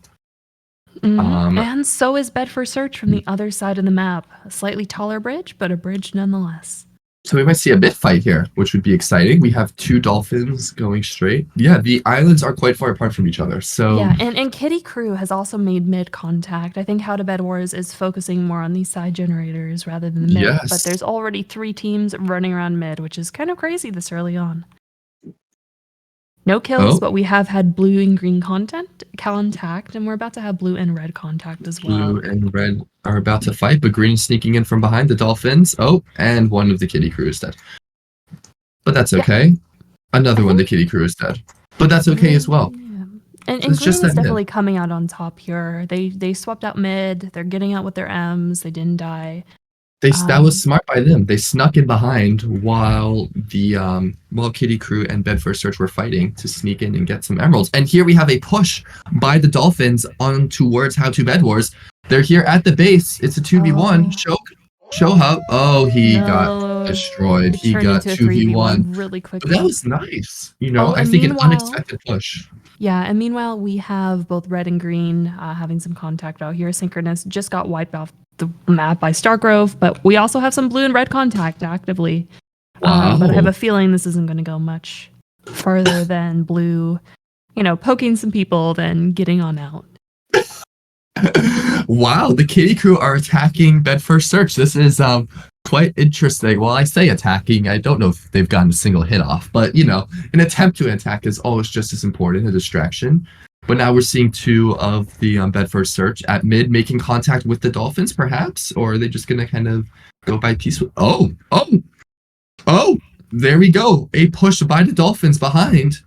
Speaker 3: And so is Bed for Search from the other side of the map. A slightly taller bridge, but a bridge nonetheless.
Speaker 7: So we might see a mid fight here, which would be exciting. We have 2 Dolphins going straight. Yeah, the islands are quite far apart from each other. So
Speaker 3: Yeah, and Kitty Crew has also made mid contact. I think How to Bedwars is focusing more on these side generators rather than the mid.
Speaker 7: Yes.
Speaker 3: But there's already 3 teams running around mid, which is kind of crazy this early on. No kills,
Speaker 7: Oh.
Speaker 3: but we have had blue and green contact, and we're about to have blue and red contact as well.
Speaker 7: Blue and red are about to fight, but green is sneaking in from behind the Dolphins. Oh, and one of the Kitty Crew is dead. But that's okay. Another one, the Kitty Crew is dead. But that's okay as well.
Speaker 3: Yeah. And
Speaker 7: It's
Speaker 3: green
Speaker 7: just
Speaker 3: is
Speaker 7: that mid.
Speaker 3: definitely coming out on top here. They swapped out mid. They're getting out with their M's. They didn't die.
Speaker 7: That was smart by them. They snuck in behind while Kitty Crew and Bedford Search were fighting to sneak in and get some emeralds. And here we have a push by the Dolphins on towards How to Bedwars. They're here at the base. It's a 2v1. Show Hub. Oh, he got destroyed. He
Speaker 3: turned
Speaker 7: got
Speaker 3: into a
Speaker 7: 2v1
Speaker 3: really
Speaker 7: But
Speaker 3: quickly.
Speaker 7: that was nice. You know, I
Speaker 3: and
Speaker 7: think an
Speaker 3: meanwhile-
Speaker 7: unexpected push.
Speaker 3: Yeah, and meanwhile, we have both red and green having some contact out here. Synchronous just got wiped off the map by Stargrove, but we also have some blue and red contact actively.
Speaker 7: Wow.
Speaker 3: But I have a feeling this isn't going to go much further than blue, poking some people, then getting on out.
Speaker 7: Wow, the Kitty Crew are attacking Bedford Search. This is quite interesting. Well, I say attacking. I don't know if they've gotten a single hit off, but an attempt to attack is always just as important, a distraction. But now we're seeing 2 of the Bedford Search at mid making contact with the Dolphins, perhaps? Or are they just going to kind of go by peaceful? Oh, there we go. A push by the Dolphins behind.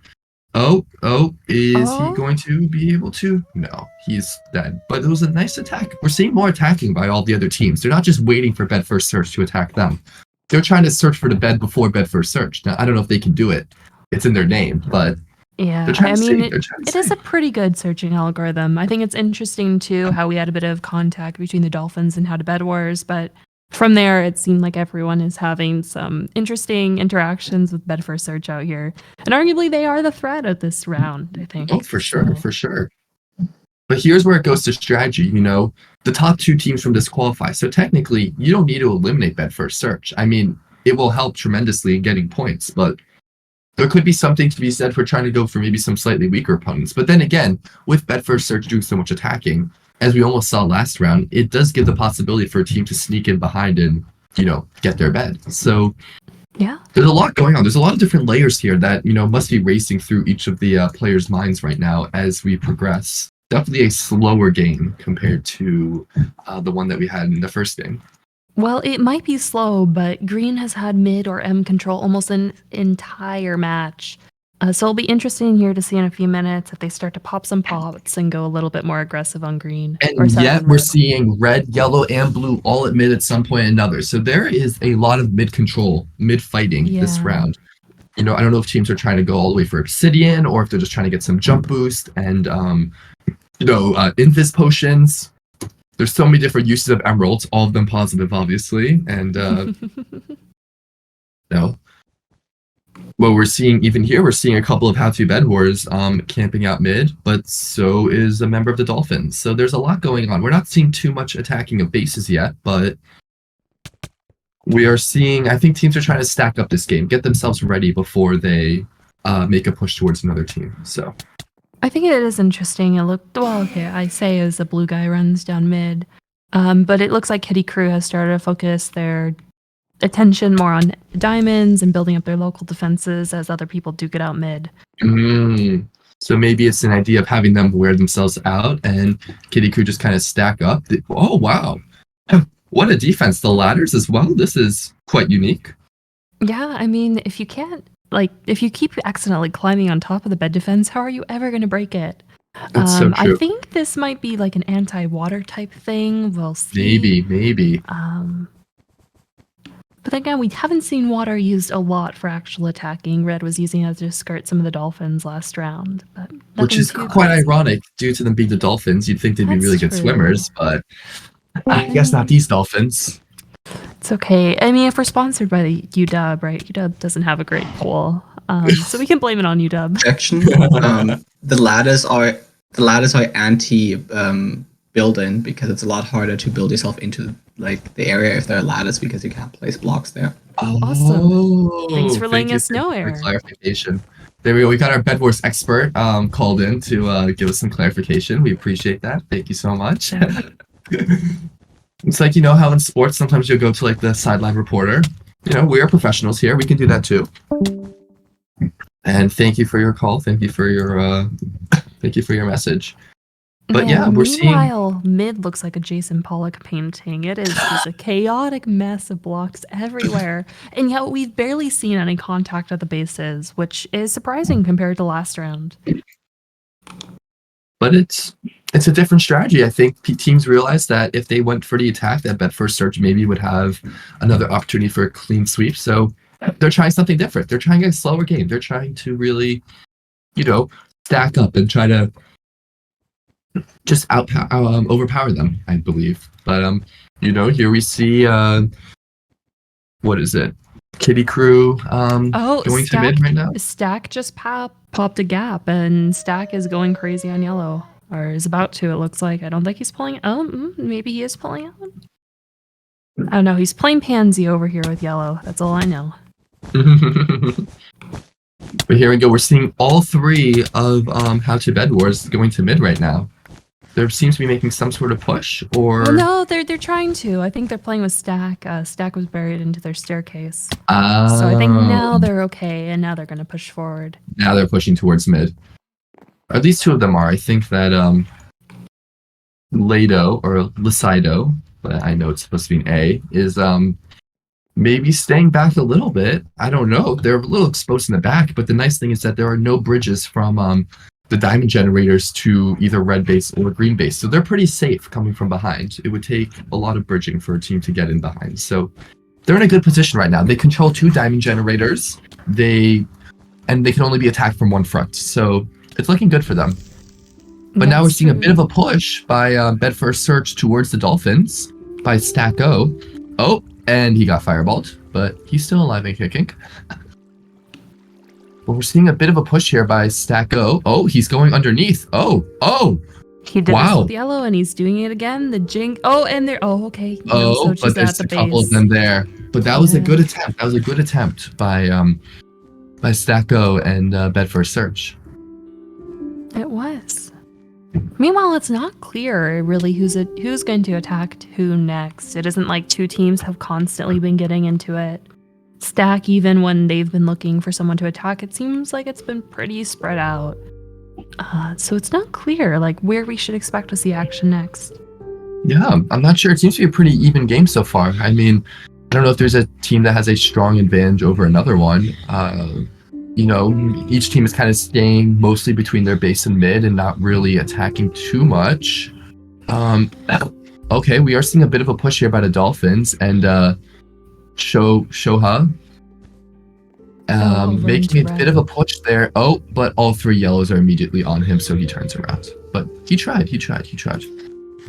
Speaker 7: Is he going to be able to? No, he's dead. But it was a nice attack. We're seeing more attacking by all the other teams. They're not just waiting for Bedford Search to attack them. They're trying to search for the bed before Bedford Search. Now, I don't know if they can do it. It's in their name, but
Speaker 3: Yeah,
Speaker 7: they're trying
Speaker 3: I
Speaker 7: to
Speaker 3: mean,
Speaker 7: see.
Speaker 3: it is a pretty good searching algorithm. I think it's interesting, too, how we had a bit of contact between the Dolphins and How to Bedwars, but from there, it seemed like everyone is having some interesting interactions with Bedford Search out here. And arguably, they are the threat of this round, I think.
Speaker 7: Oh, for sure. But here's where it goes to strategy. The top 2 teams from this qualify. So technically, you don't need to eliminate Bedford Search. I mean, it will help tremendously in getting points, but there could be something to be said for trying to go for maybe some slightly weaker opponents. But then again, with Bedford Search doing so much attacking, as we almost saw last round, it does give the possibility for a team to sneak in behind and, get their bed. So
Speaker 3: Yeah.
Speaker 7: there's a lot going on. There's a lot of different layers here that, must be racing through each of the players' minds right now as we progress. Definitely a slower game compared to the one that we had in the first game.
Speaker 3: Well, it might be slow, but Green has had mid or M control almost an entire match. So it'll be interesting here to see in a few minutes if they start to pop some pots and go a little bit more aggressive on green.
Speaker 7: And yet we're seeing red, yellow, and blue all at mid at some point or another. So there is a lot of mid control, mid fighting this round. I don't know if teams are trying to go all the way for Obsidian or if they're just trying to get some jump boost and, invis potions. There's so many different uses of emeralds, all of them positive, obviously. And, what we're seeing even here, we're seeing a couple of How to Bedwars camping out mid, but so is a member of the Dolphins. So there's a lot going on. We're not seeing too much attacking of bases yet, but we are seeing, I think teams are trying to stack up this game, get themselves ready before they make a push towards another team. So
Speaker 3: I think it is interesting. It looked, I say as a blue guy runs down mid, but it looks like Kitty Crew has started to focus their attention more on diamonds and building up their local defenses as other people duke it out mid.
Speaker 7: So maybe it's an idea of having them wear themselves out and Kitty Crew just kind of stack up. Oh, wow. What a defense. The ladders as well. This is quite unique.
Speaker 3: Yeah, I mean, if you can't, if you keep accidentally climbing on top of the bed defense, how are you ever going to break it?
Speaker 7: That's so true.
Speaker 3: I think this might be like an anti-water type thing. We'll see.
Speaker 7: Maybe.
Speaker 3: But again, we haven't seen water used a lot for actual attacking. Red was using it to skirt some of the Dolphins last round. But
Speaker 7: which is quite ironic due to them being the Dolphins. You'd think they'd be really good swimmers, but I guess not these Dolphins.
Speaker 3: It's okay. I mean, if we're sponsored by the UW, right? UW doesn't have a great pool. So we can blame it on UW.
Speaker 10: Objection. The ladders are anti build-in because it's a lot harder to build yourself into the area if there are ladders because you can't place blocks there.
Speaker 3: Awesome. Thanks for
Speaker 7: thank
Speaker 3: letting
Speaker 7: you
Speaker 3: us know,
Speaker 7: for
Speaker 3: Aaron.
Speaker 7: clarification. There we go. We got our Bedwars expert called in to give us some clarification. We appreciate that. Thank you so much. It's like, how in sports sometimes you'll go to like the sideline reporter. We are professionals here. We can do that too. And thank you for your call. Thank you for your message. But yeah, we're seeing.
Speaker 3: Meanwhile, mid looks like a Jason Pollock painting. It is just a chaotic mess of blocks everywhere. And yet we've barely seen any contact at the bases, which is surprising compared to last round.
Speaker 7: But it's a different strategy. I think teams realized that if they went for the attack, that bet first search maybe would have another opportunity for a clean sweep. So they're trying something different. They're trying a slower game. They're trying to really, stack up and try to just overpower them, I believe. But here we see what is it? Kitty Crew going to mid right now.
Speaker 3: Stack just popped a gap, and Stack is going crazy on yellow, or is about to. It looks like. I don't think he's pulling. Maybe he is pulling out. I don't know. He's playing pansy over here with yellow. That's all I know.
Speaker 7: But here we go. We're seeing all three of How to Bedwars going to mid right now. There seems to be making some sort of push, or
Speaker 3: well, no, they're trying to. I think they're playing with Stack. Stack was buried into their staircase. So I think now they're okay, and now they're going to push forward.
Speaker 7: Now they're pushing towards mid. Or at least two of them are. I think that Lado or Lisido, but I know it's supposed to be an A, is maybe staying back a little bit. I don't know. They're a little exposed in the back, but the nice thing is that there are no bridges from the diamond generators to either red base or green base. So they're pretty safe coming from behind. It would take a lot of bridging for a team to get in behind. So they're in a good position right now. They control 2 diamond generators. They can only be attacked from one front. So it's looking good for them. But now we're seeing a bit of a push by Bet First Search towards the Dolphins by Stack O. Oh, and he got fireballed, but he's still alive and kicking. Well, we're seeing a bit of a push here by Stack O. Oh, he's going underneath. Oh.
Speaker 3: He did this with yellow, and he's doing it again. The jink. Oh, and they're. Oh, okay.
Speaker 7: So but there's a couple of them there. But that was a good attempt. That was a good attempt by Stack O and Bet First Search.
Speaker 3: It was. Meanwhile, it's not clear really who's going to attack who next. It isn't like 2 teams have constantly been getting into it. Stack, even when they've been looking for someone to attack, it seems like it's been pretty spread out. So it's not clear like where we should expect to see action next.
Speaker 7: Yeah, I'm not sure. It seems to be a pretty even game so far. I mean, I don't know if there's a team that has a strong advantage over another one. Each team is kind of staying mostly between their base and mid and not really attacking too much. Okay, we are seeing a bit of a push here by the Dolphins and Shoha making a bit of a push there. Oh, but all 3 yellows are immediately on him, so he turns around. But he tried.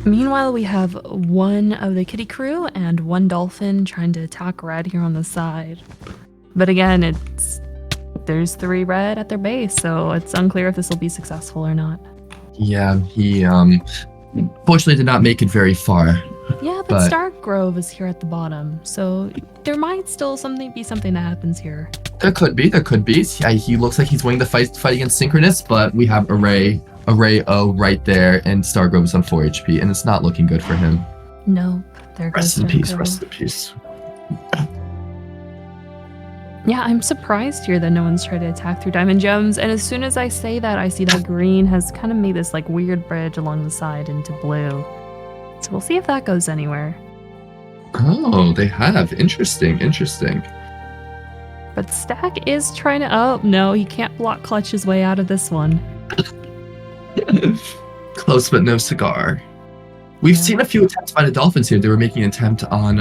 Speaker 3: Meanwhile, we have one of the Kitty Crew and one Dolphin trying to attack red here on the side. But again, there's 3 red at their base, so it's unclear if this will be successful or not.
Speaker 7: Yeah, he fortunately did not make it very far.
Speaker 3: Yeah, but Stark Grove is here at the bottom, so there might still be something that happens here.
Speaker 7: There could be. Yeah, he looks like he's winning the fight against Synchronous, but we have Array O right there, and Stargrove is on 4 HP, and it's not looking good for him.
Speaker 3: Nope. There goes
Speaker 7: Rest in peace.
Speaker 3: Yeah, I'm surprised here that no one's tried to attack through Diamond Gems, and as soon as I say that, I see that green has kind of made this like weird bridge along the side into blue. So we'll see if that goes anywhere.
Speaker 7: Oh, they have. Interesting.
Speaker 3: But Stack is trying to... Oh, no, he can't block clutch his way out of this one.
Speaker 7: Close but no cigar. We've seen a few attempts by the Dolphins here. They were making an attempt on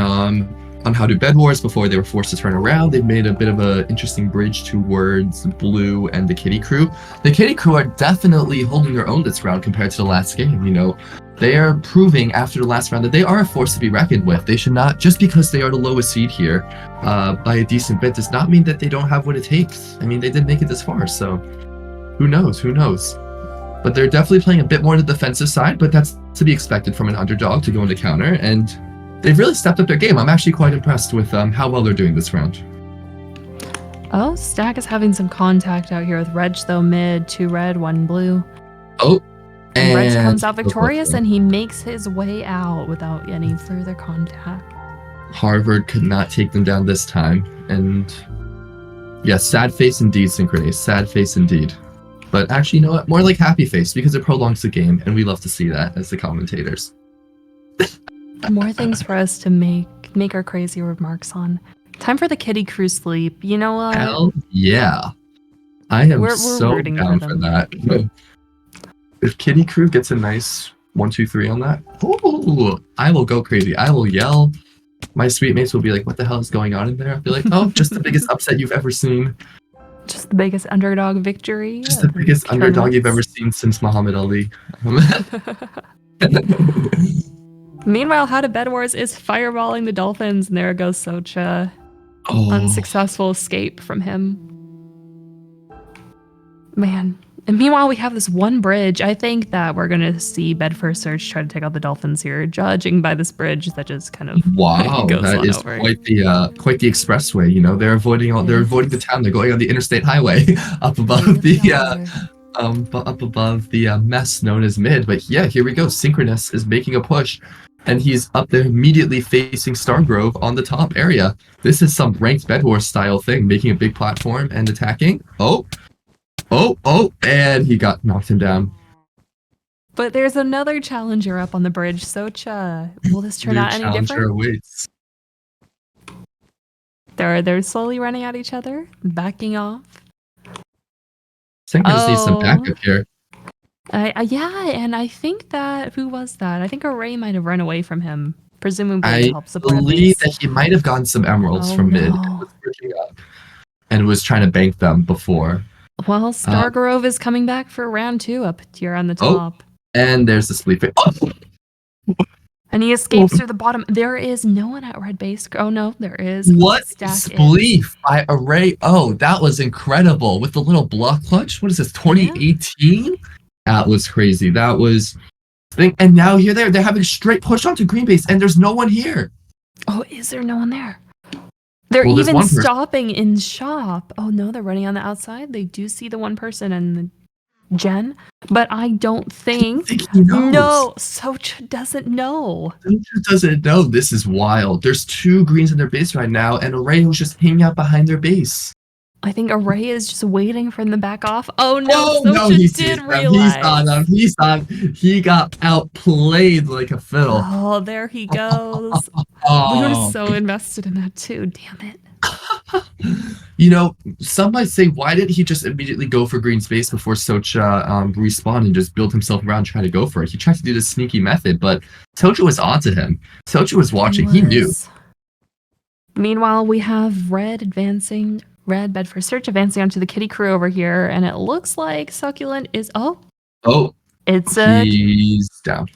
Speaker 7: How to Bedwars before they were forced to turn around. They've made a bit of an interesting bridge towards Blue and the Kitty Crew. The Kitty Crew are definitely holding their own this round compared to the last game. They are proving after the last round that they are a force to be reckoned with. They should not, just because they are the lowest seed here by a decent bit, does not mean that they don't have what it takes. I mean, they did make it this far, so who knows? But they're definitely playing a bit more on the defensive side, but that's to be expected from an underdog to go into counter, and they've really stepped up their game. I'm actually quite impressed with how well they're doing this round.
Speaker 3: Oh, Stack is having some contact out here with Reg, though, mid. 2 red, 1 blue.
Speaker 7: Oh,
Speaker 3: and Reg comes out victorious, and he makes his way out without any further contact.
Speaker 7: Harvard could not take them down this time. And yeah, sad face indeed, Synchronous. Sad face indeed. But actually, you know what? More like happy face, because it prolongs the game, and we love to see that as the commentators.
Speaker 3: More things for us to make our crazy remarks on. Time for the Kitty Crew sleep. You know what?
Speaker 7: Hell yeah. I am
Speaker 3: We're
Speaker 7: so down for that. If Kitty Crew gets a nice 1, 2, 3 on that, ooh, I will go crazy. I will yell. My sweet mates will be like, what the hell is going on in there? I'll be like, oh, just the biggest upset you've ever seen.
Speaker 3: Just the biggest underdog victory.
Speaker 7: Just the biggest underdog you've ever seen since Muhammad Ali.
Speaker 3: Meanwhile, How to Bedwars is fireballing the Dolphins, and there goes Socha.
Speaker 7: Oh.
Speaker 3: Unsuccessful escape from him. Man. And meanwhile, we have this one bridge. I think that we're going to see Bedford Search try to take out the Dolphins here, judging by this bridge that just kind of
Speaker 7: wow,
Speaker 3: goes
Speaker 7: that
Speaker 3: on
Speaker 7: is
Speaker 3: over.
Speaker 7: quite the expressway. You know, they're avoiding the town. They're going on the interstate highway up above the mess known as mid. But yeah, here we go. Synchronous is making a push, and he's up there immediately facing Stargrove on the top area. This is some ranked Bedwars style thing, making a big platform and attacking. Oh, and he knocked him down.
Speaker 3: But there's another challenger up on the bridge, Socha. Will this turn out any different?
Speaker 7: Awaits.
Speaker 3: They're slowly running at each other, backing off.
Speaker 7: Synchronous needs some backup here.
Speaker 3: Yeah, and I think who was that? I think Array might have run away from him, presumably to help support.
Speaker 7: I believe that he might have gotten some emeralds from mid and was trying to bank them before.
Speaker 3: Well, Stargrove is coming back for round 2 up here on the top.
Speaker 7: And there's the split.
Speaker 3: And he escapes through the bottom. There is no one at red base. Oh, no, there is.
Speaker 7: What? Spleef by Array. Oh, that was incredible. With the little block clutch. What is this, 2018? Yeah. That was crazy. That was... And now here they're having a straight push onto green base, and there's no one here.
Speaker 3: Oh, is there no one there? They're even stopping in shop. Oh no, they're running on the outside. They do see the one person and the Jen, but I don't think
Speaker 7: he knows.
Speaker 3: No, Socha doesn't know.
Speaker 7: Socha doesn't know. This is wild. There's 2 greens in their base right now, and Array was just hanging out behind their base.
Speaker 3: I think Array is just waiting for them to back off. Oh no,
Speaker 7: he
Speaker 3: did realize.
Speaker 7: He's on. He got outplayed like a fiddle.
Speaker 3: Oh, there he goes. We were so invested in that too. Damn it.
Speaker 7: You know, some might say, why didn't he just immediately go for green space before Socha respawned and just build himself around trying to go for it? He tried to do this sneaky method, but Socha was onto him. Socha was watching. He knew.
Speaker 3: Meanwhile, we have Red Bedford Search advancing onto the Kitty Crew over here, and it looks like Succulent is he's down.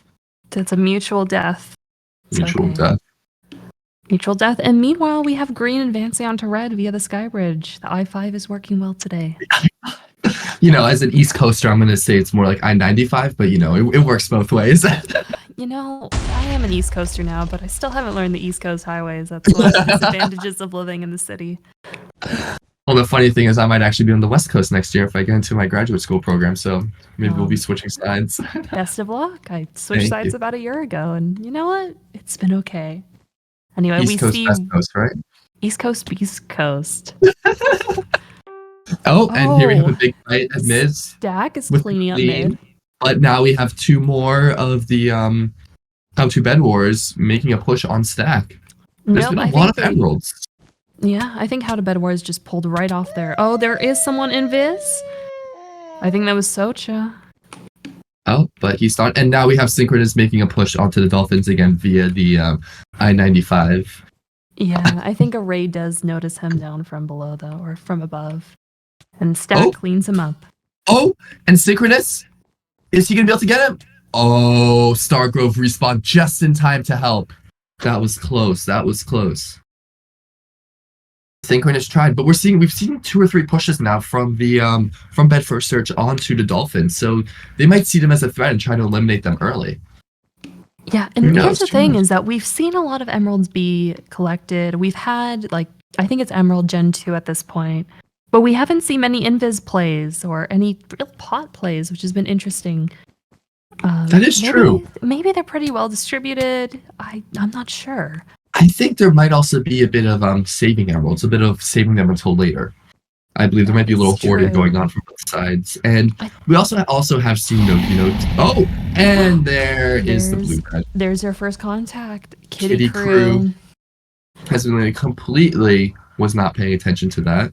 Speaker 3: It's a mutual death. Mutual death. And meanwhile, we have Green advancing onto Red via the Sky Bridge. The I-5 is working well today.
Speaker 7: You know, as an East Coaster, I'm going to say it's more like I-95, but you know, it works both ways.
Speaker 3: You know, I am an East Coaster now, but I still haven't learned the East Coast highways. That's one of the disadvantages of living in the city.
Speaker 7: Well, the funny thing is I might actually be on the West Coast next year if I get into my graduate school program, so maybe we'll be switching sides.
Speaker 3: Best of luck. I switched sides about a year ago, and you know what? It's been okay. Anyway,
Speaker 7: East Coast, West Coast, right?
Speaker 3: East Coast, East Coast.
Speaker 7: And here we have a big fight at mid.
Speaker 3: Stack is cleaning up mid.
Speaker 7: But now we have 2 more of the How to Bedwars making a push on Stack. There's been a lot of emeralds.
Speaker 3: Yeah, I think How to Bedwars just pulled right off there. Oh, there is someone in Viz. I think that was Socha.
Speaker 7: Oh, but he's not. And now we have Synchronous making a push onto the Dolphins again via the I-95.
Speaker 3: Yeah, I think Array does notice him down from below, though, or from above. And Stack cleans him up.
Speaker 7: Oh, and Synchronous? Is he going to be able to get him? Oh, Stargrove respawned just in time to help. That was close. Synchronous tried, but we've seen 2 or 3 pushes now from the from Bedford Search onto the Dolphins, so they might see them as a threat and try to eliminate them early.
Speaker 3: Yeah, and here's the thing is that we've seen a lot of emeralds be collected. We've had, like, I think it's Emerald Gen 2 at this point. But we haven't seen many invis plays or any real pot plays, which has been interesting.
Speaker 7: That is true.
Speaker 3: Maybe they're pretty well distributed. I'm not sure.
Speaker 7: I think there might also be a bit of saving emeralds, a bit of saving them until later. I believe there might be a little hoarding going on from both sides. And we also have seen oh, and there's the blue red.
Speaker 3: There's your first contact. Kitty Crew
Speaker 7: has been completely was not paying attention to that.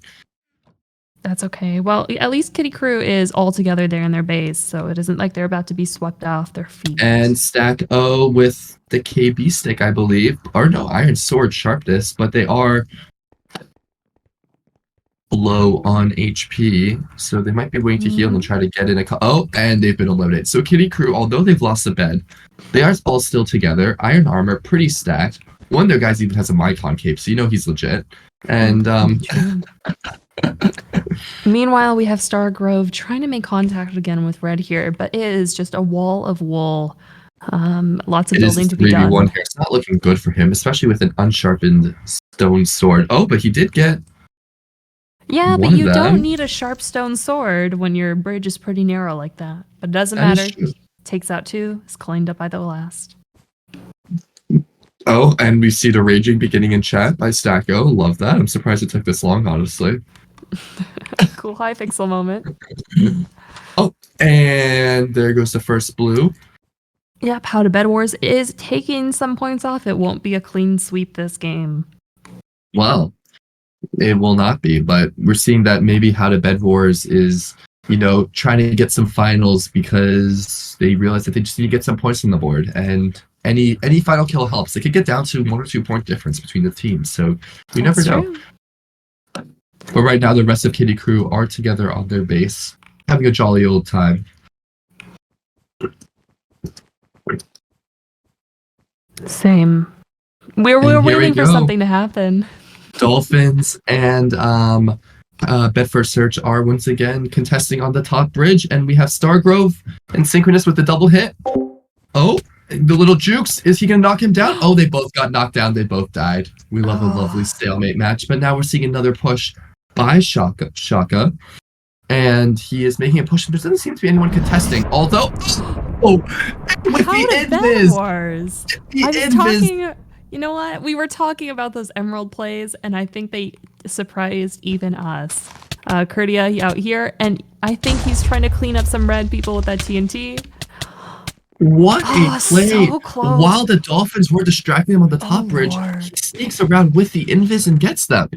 Speaker 3: That's okay. Well, at least Kitty Crew is all together there in their base, so it isn't like they're about to be swept off their feet.
Speaker 7: And Stack O with the KB stick, I believe. Or no, Iron Sword Sharpness, but they are low on HP, so they might be waiting to heal and try to get in and they've been eliminated. So Kitty Crew, although they've lost a bed, they are all still together. Iron Armor, pretty stacked. One of their guys even has a Mycon cape, so you know he's legit. And
Speaker 3: meanwhile, we have Star Grove trying to make contact again with Red here, but it is just a wall of wool. Lots of building to be done.
Speaker 7: Here. It's not looking good for him, especially with an unsharpened stone sword. Oh, but he did get.
Speaker 3: Yeah, but you don't need a sharp stone sword when your bridge is pretty narrow like that. But it doesn't matter. Takes out 2. Is cleaned up by the last.
Speaker 7: Oh, and we see the raging beginning in chat by Stacko. Love that. I'm surprised it took this long, honestly.
Speaker 3: Cool Hypixel moment.
Speaker 7: Oh, and there goes the first blue.
Speaker 3: Yep, How to Bedwars is taking some points off. It won't be a clean sweep this game.
Speaker 7: Well, it will not be, but we're seeing that maybe How to Bedwars is, trying to get some finals because they realize that they just need to get some points on the board, and any final kill helps. It could get down to 1 or 2 point difference between the teams, so you never know. But right now, the rest of Kitty Crew are together on their base, having a jolly old time.
Speaker 3: Same. We're waiting for something to happen.
Speaker 7: Dolphins and Bedford Search are once again contesting on the top bridge, and we have Stargrove and Synchronous with the double hit. Oh, the little Jukes, is he going to knock him down? Oh, they both got knocked down. They both died. We love a lovely stalemate match, but now we're seeing another push by Shaka, and he is making a push. There doesn't seem to be anyone contesting, although, with the invis.
Speaker 3: You know what? We were talking about those emerald plays, and I think they surprised even us. Kurtia out here, and I think he's trying to clean up some red people with that TNT.
Speaker 7: What a play!
Speaker 3: So close.
Speaker 7: While the Dolphins were distracting him on the top bridge, he sneaks around with the invis and gets them.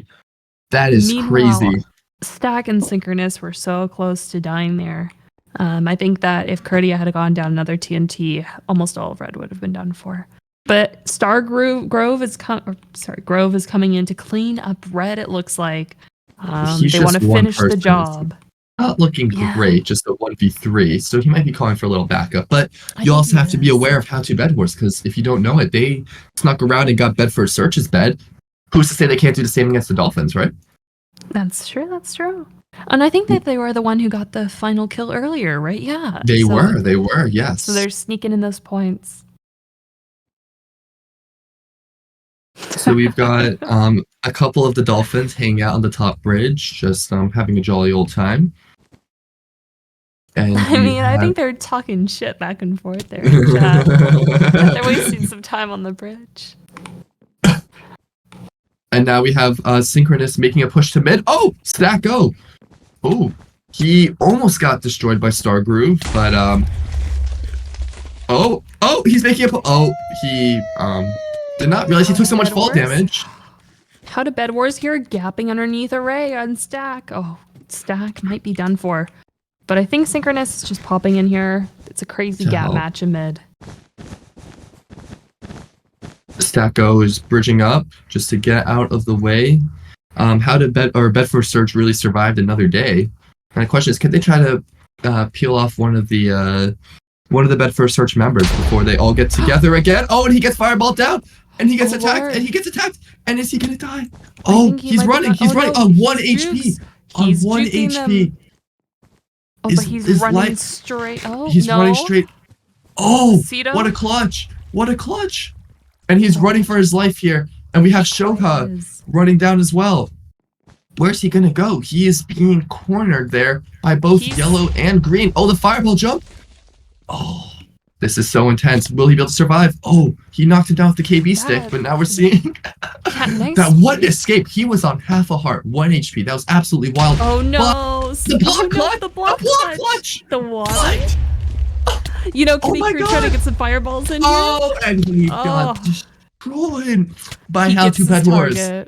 Speaker 7: That is crazy.
Speaker 3: Stack and Synchronous were so close to dying there. I think that if Kurtia had gone down another TNT, almost all of red would have been done for. But Grove is coming in to clean up red, it looks like. They want to finish the job.
Speaker 7: Not looking great, just a 1v3, so he might be calling for a little backup. But you also have to be aware of How to Bedwars, because if you don't know it, they snuck around and got Bedford Search's bed. Who's to say they can't do the same against the Dolphins, right?
Speaker 3: That's true. And I think that they were the one who got the final kill earlier, right? Yeah.
Speaker 7: They were, yes.
Speaker 3: So they're sneaking in those points.
Speaker 7: So we've got a couple of the Dolphins hanging out on the top bridge, just having a jolly old time. And
Speaker 3: I think they're talking shit back and forth there in chat. They're wasting some time on the bridge.
Speaker 7: And now we have Synchronous making a push to mid. Oh, Stack O. Oh, he almost got destroyed by Star Groove, but he's making a he did not realize he took so much fall damage.
Speaker 3: How to Bedwars here, gapping underneath Array on Stack. Oh, Stack might be done for. But I think Synchronous is just popping in here. It's a crazy gap match in mid.
Speaker 7: Stacko is bridging up just to get out of the way. How did Bedford Search really survived another day? And the question is, can they try to peel off one of the Bedford Search members before they all get together again? Oh, and he gets fireballed down, and he gets attacked, and he gets attacked, and is he gonna die? Oh, he's running. He's running on 1 HP. On 1 HP.
Speaker 3: Oh, but he's running straight. Oh,
Speaker 7: he's running straight. Oh,
Speaker 3: Cito?
Speaker 7: what a clutch! what a clutch! And he's running for his life here. And we have Shoha running down as well. Where's he gonna go? He is being cornered there by both yellow and green. Oh, the fireball jump! Oh, this is so intense. Will he be able to survive? Oh, he knocked him down with the KB stick, but now we're seeing that one escape. He was on half a heart, 1 HP. That was absolutely wild.
Speaker 3: Oh no!
Speaker 7: The block clutch!
Speaker 3: The block clutch! The water.
Speaker 7: What?
Speaker 3: You know, Kitty Crew trying to get some fireballs in here.
Speaker 7: Oh, and he got destroyed by How to
Speaker 3: Bedwars.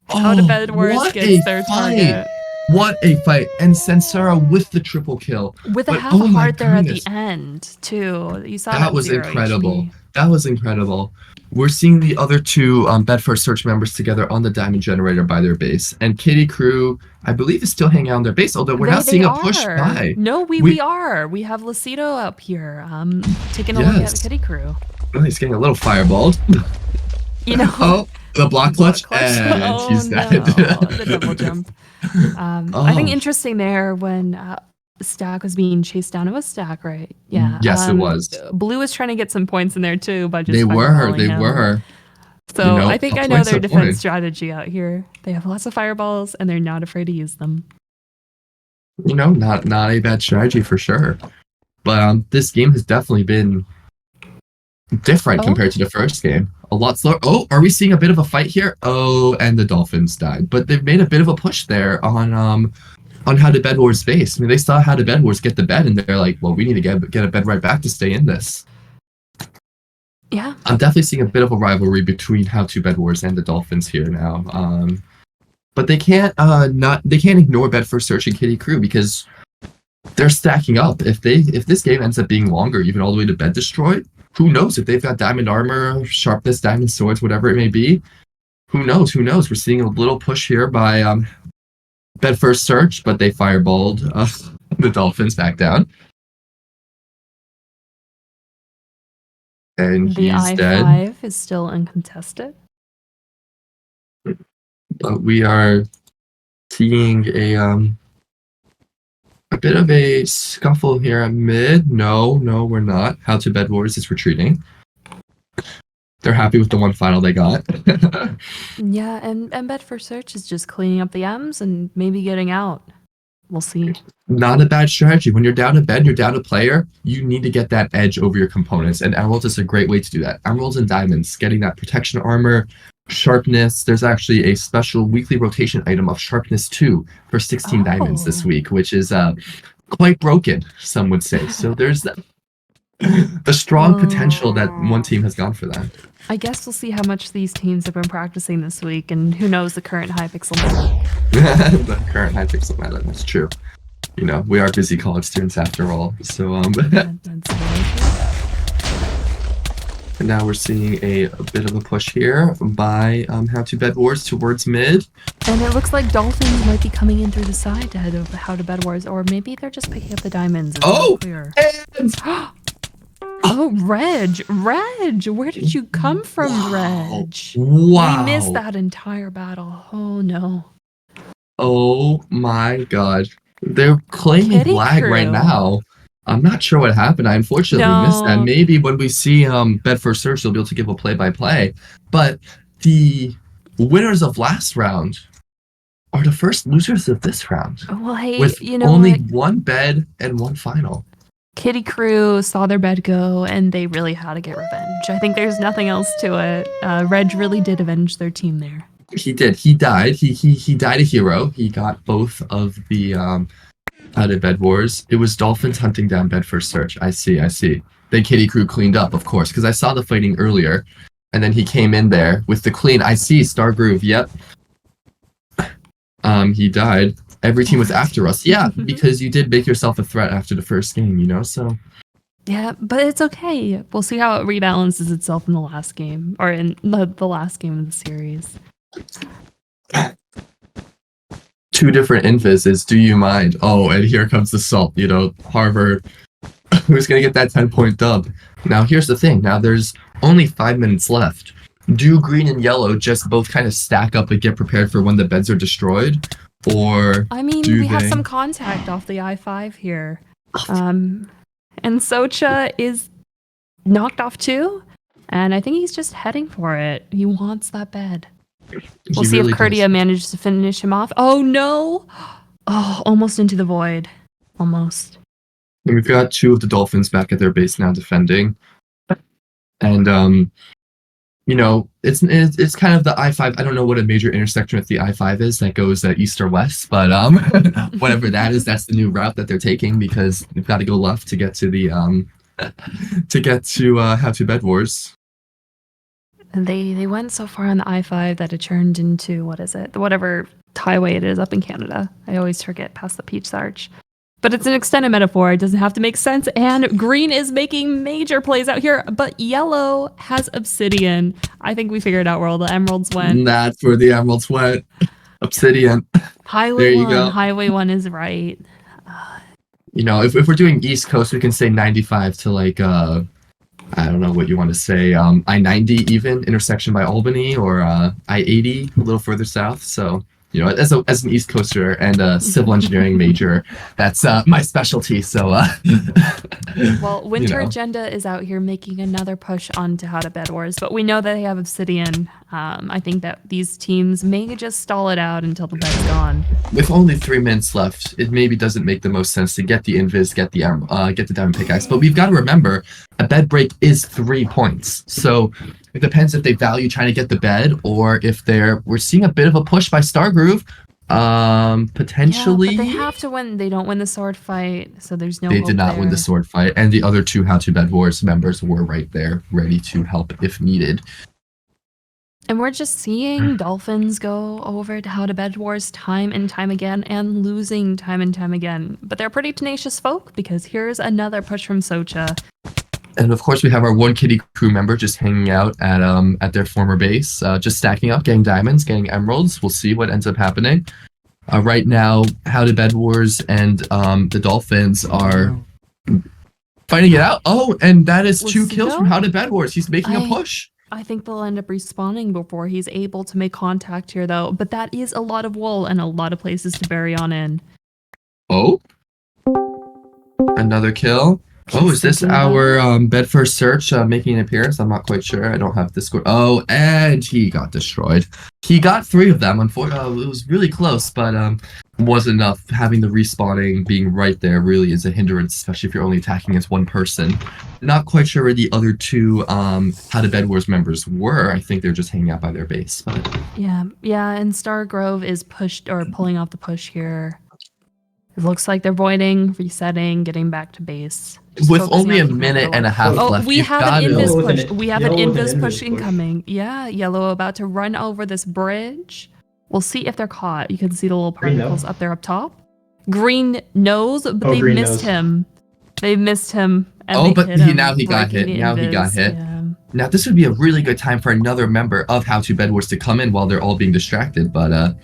Speaker 3: How to Bedwars gets their target.
Speaker 7: What a fight. And Sensara with the triple kill.
Speaker 3: With a half a heart there at the end, too. You saw that
Speaker 7: was
Speaker 3: 0
Speaker 7: incredible.
Speaker 3: HP.
Speaker 7: That was incredible. We're seeing the other two Bedford Search members together on the Diamond Generator by their base. And Kitty Crew, I believe, is still hanging out on their base, although we're not seeing a push by.
Speaker 3: No, we are. We have Lucido up here taking a look at the Kitty Crew.
Speaker 7: Oh, he's getting a little fireballed.
Speaker 3: You know.
Speaker 7: Oh, the block clutch. And he's dead.
Speaker 3: The double jump. I think interesting there when Stack was being chased down. It was Stack, right? Yeah.
Speaker 7: Yes, it was.
Speaker 3: Blue was trying to get some points in there too, by just
Speaker 7: They were.
Speaker 3: So I think I know their defense strategy out here. They have lots of fireballs and they're not afraid to use them.
Speaker 7: You know, not a bad strategy for sure. But this game has definitely been different compared to the first game. A lot slower. Oh, are we seeing a bit of a fight here? Oh, and the Dolphins died. But they've made a bit of a push there on How to Bedwars base. I mean, they saw How to Bedwars get the bed, and they're like, well, we need to get a bed right back to stay in this.
Speaker 3: Yeah.
Speaker 7: I'm definitely seeing a bit of a rivalry between How to Bedwars and the Dolphins here now. But they can't ignore Bedford Search and Kitty Crew because they're stacking up. If this game ends up being longer, even all the way to Bed Destroyed, who knows if they've got diamond armor, sharpness, diamond swords, whatever it may be. Who knows? We're seeing a little push here by Bedford Search, but they fireballed the Dolphins back down. And
Speaker 3: the
Speaker 7: he's dead.
Speaker 3: I-5 is still uncontested.
Speaker 7: But we are seeing a bit of a scuffle here at mid. No, we're not. How to Bedwars is retreating. They're happy with the one final they got.
Speaker 3: Yeah, and Bedford Search is just cleaning up the M's and maybe getting out. We'll see.
Speaker 7: Not a bad strategy. When you're down a bed, you're down a player, you need to get that edge over your components. And Emeralds is a great way to do that. Emeralds and Diamonds, getting that protection armor, sharpness. There's actually a special weekly rotation item of sharpness 2 for 16 diamonds this week, which is quite broken, some would say. So there's the strong potential that one team has gone for that.
Speaker 3: I guess we'll see how much these teams have been practicing this week, and who knows the current Hypixel meta.
Speaker 7: The current Hypixel meta, that's true. You know, we are busy college students after all. So and now we're seeing a bit of a push here by How to Bedwars towards mid.
Speaker 3: And it looks like Dolphins might be coming in through the side ahead of How to Bedwars, or maybe they're just picking up the diamonds.
Speaker 7: And
Speaker 3: oh, Reg, where did you come from, Reg?
Speaker 7: Wow.
Speaker 3: We missed that entire battle. Oh no.
Speaker 7: Oh my god. They're claiming
Speaker 3: Kitty
Speaker 7: lag
Speaker 3: Crew.
Speaker 7: right now. I'm not sure what happened. I unfortunately missed that. Maybe when we see Bedford Search, they'll be able to give a play-by-play. But the winners of last round are the first losers of this round.
Speaker 3: Well, hey,
Speaker 7: with
Speaker 3: you know
Speaker 7: only
Speaker 3: what?
Speaker 7: one bed and one final.
Speaker 3: Kitty Crew saw their bed go, and they really had to get revenge. I think there's nothing else to it. Reg really did avenge their team there.
Speaker 7: He did. He died. He died a hero. He got both of the How to Bedwars. It was Dolphins hunting down Bedford Search. I see. Then Kitty Crew cleaned up, of course, because I saw the fighting earlier. And then he came in there with the clean. I see Star Groove. Yep. He died. Every team was after us. Yeah, because you did make yourself a threat after the first game, you know, so.
Speaker 3: Yeah, but it's okay. We'll see how it rebalances itself in the last game, or in the last game of the series.
Speaker 7: Two different invises. Do you mind? Oh, and here comes the salt, you know, Harvard. Who's going to get that 10-point dub? Now, here's the thing. Now, there's only 5 minutes left. Do green and yellow just both kind of stack up and get prepared for when the beds are destroyed? Or
Speaker 3: I mean, we have some contact off the I-5 here. And Socha is knocked off too. And I think he's just heading for it. He wants that bed. We'll
Speaker 7: He
Speaker 3: see
Speaker 7: really
Speaker 3: if Kurtia manages to finish him off. Oh, no. Oh, almost into the void. Almost.
Speaker 7: And we've got 2 of the Dolphins back at their base now defending. And, you know, it's kind of the I-5. I don't know what a major intersection with the I-5 is that goes east or west, but whatever that is, that's the new route that they're taking because we've got to go left to get to the How to Bedwars.
Speaker 3: They went so far on the I-5 that it turned into, what is it? Whatever highway it is up in Canada. I always forget past the Peach Arch. But it's an extended metaphor. It doesn't have to make sense. And green is making major plays out here, but yellow has obsidian. I think we figured out where all the emeralds went.
Speaker 7: That's where the emeralds went. Obsidian.
Speaker 3: Highway
Speaker 7: There you
Speaker 3: 1.
Speaker 7: go.
Speaker 3: Highway 1 is right.
Speaker 7: You know, if we're doing East Coast, we can say 95 to like, I don't know what you want to say, I-90 even, intersection by Albany, or I-80 a little further south. So, you know, as an East Coaster and a civil engineering major, that's my specialty. So,
Speaker 3: Well, Winter Agenda is out here making another push onto How to Bedwars, but we know that they have Obsidian. I think that these teams may just stall it out until the bed's gone.
Speaker 7: with only 3 minutes left, it maybe doesn't make the most sense to get the Invis, get the Diamond Pickaxe. But we've got to remember, a bed break is 3 points. So it depends if they value trying to get the bed or if we're seeing a bit of a push by Stargroove. Potentially.
Speaker 3: Yeah, but they have to win. They don't win the sword fight, so there's no
Speaker 7: They
Speaker 3: hope
Speaker 7: did not win the
Speaker 3: there.
Speaker 7: sword fight, and the other 2 How to Bed Wars members were right there, ready to help if needed.
Speaker 3: And we're just seeing Dolphins go over to How to Bed Wars time and time again and losing time and time again. But they're pretty tenacious folk because here's another push from Socha.
Speaker 7: And of course, we have our 1 Kitty Crew member just hanging out at their former base, just stacking up, getting diamonds, getting emeralds. We'll see what ends up happening. Right now, How to Bed Wars and the Dolphins are fighting it out. Oh, and that is 2 kills from How to Bed Wars. He's making a push.
Speaker 3: I think they'll end up respawning before he's able to make contact here, though. But that is a lot of wool and a lot of places to bury on in.
Speaker 7: Oh, another kill. Oh, is this our Bed First Search making an appearance? I'm not quite sure. I don't have the score. Oh, and he got destroyed. He got 3 of them. Unfortunately, it was really close, but wasn't enough. Having the respawning being right there really is a hindrance, especially if you're only attacking as 1 person. Not quite sure where the other 2 How to Bed Wars members were. I think they're just hanging out by their base. But
Speaker 3: Yeah, and Stargrove is pushed or pulling off the push here. It looks like they're voiding, resetting, getting back to base. Just
Speaker 7: with
Speaker 3: focusing
Speaker 7: only
Speaker 3: on
Speaker 7: a
Speaker 3: keeping
Speaker 7: minute
Speaker 3: everyone-
Speaker 7: and a half left,
Speaker 3: we
Speaker 7: you've
Speaker 3: have
Speaker 7: got
Speaker 3: an
Speaker 7: to-
Speaker 3: invis
Speaker 5: Yellow with
Speaker 3: push.
Speaker 5: an-
Speaker 3: We have an
Speaker 5: yellow with
Speaker 3: invis
Speaker 5: an
Speaker 3: push
Speaker 5: invis push.
Speaker 3: incoming. Yeah, yellow about to run over this bridge. We'll see if they're caught. You can see the little
Speaker 5: Green
Speaker 3: particles
Speaker 5: knows.
Speaker 3: up there up top. Green knows, but
Speaker 5: Oh,
Speaker 3: they
Speaker 5: green
Speaker 3: missed
Speaker 5: knows.
Speaker 3: him. They missed him. And
Speaker 7: Oh,
Speaker 3: they
Speaker 7: but
Speaker 3: hit him,
Speaker 7: now he got
Speaker 3: breaking
Speaker 7: hit.
Speaker 3: the
Speaker 7: Now he got
Speaker 3: invis.
Speaker 7: hit.
Speaker 3: Yeah.
Speaker 7: Now, this would be a really good time for another member of How to Bed Wars to come in while they're all being distracted, but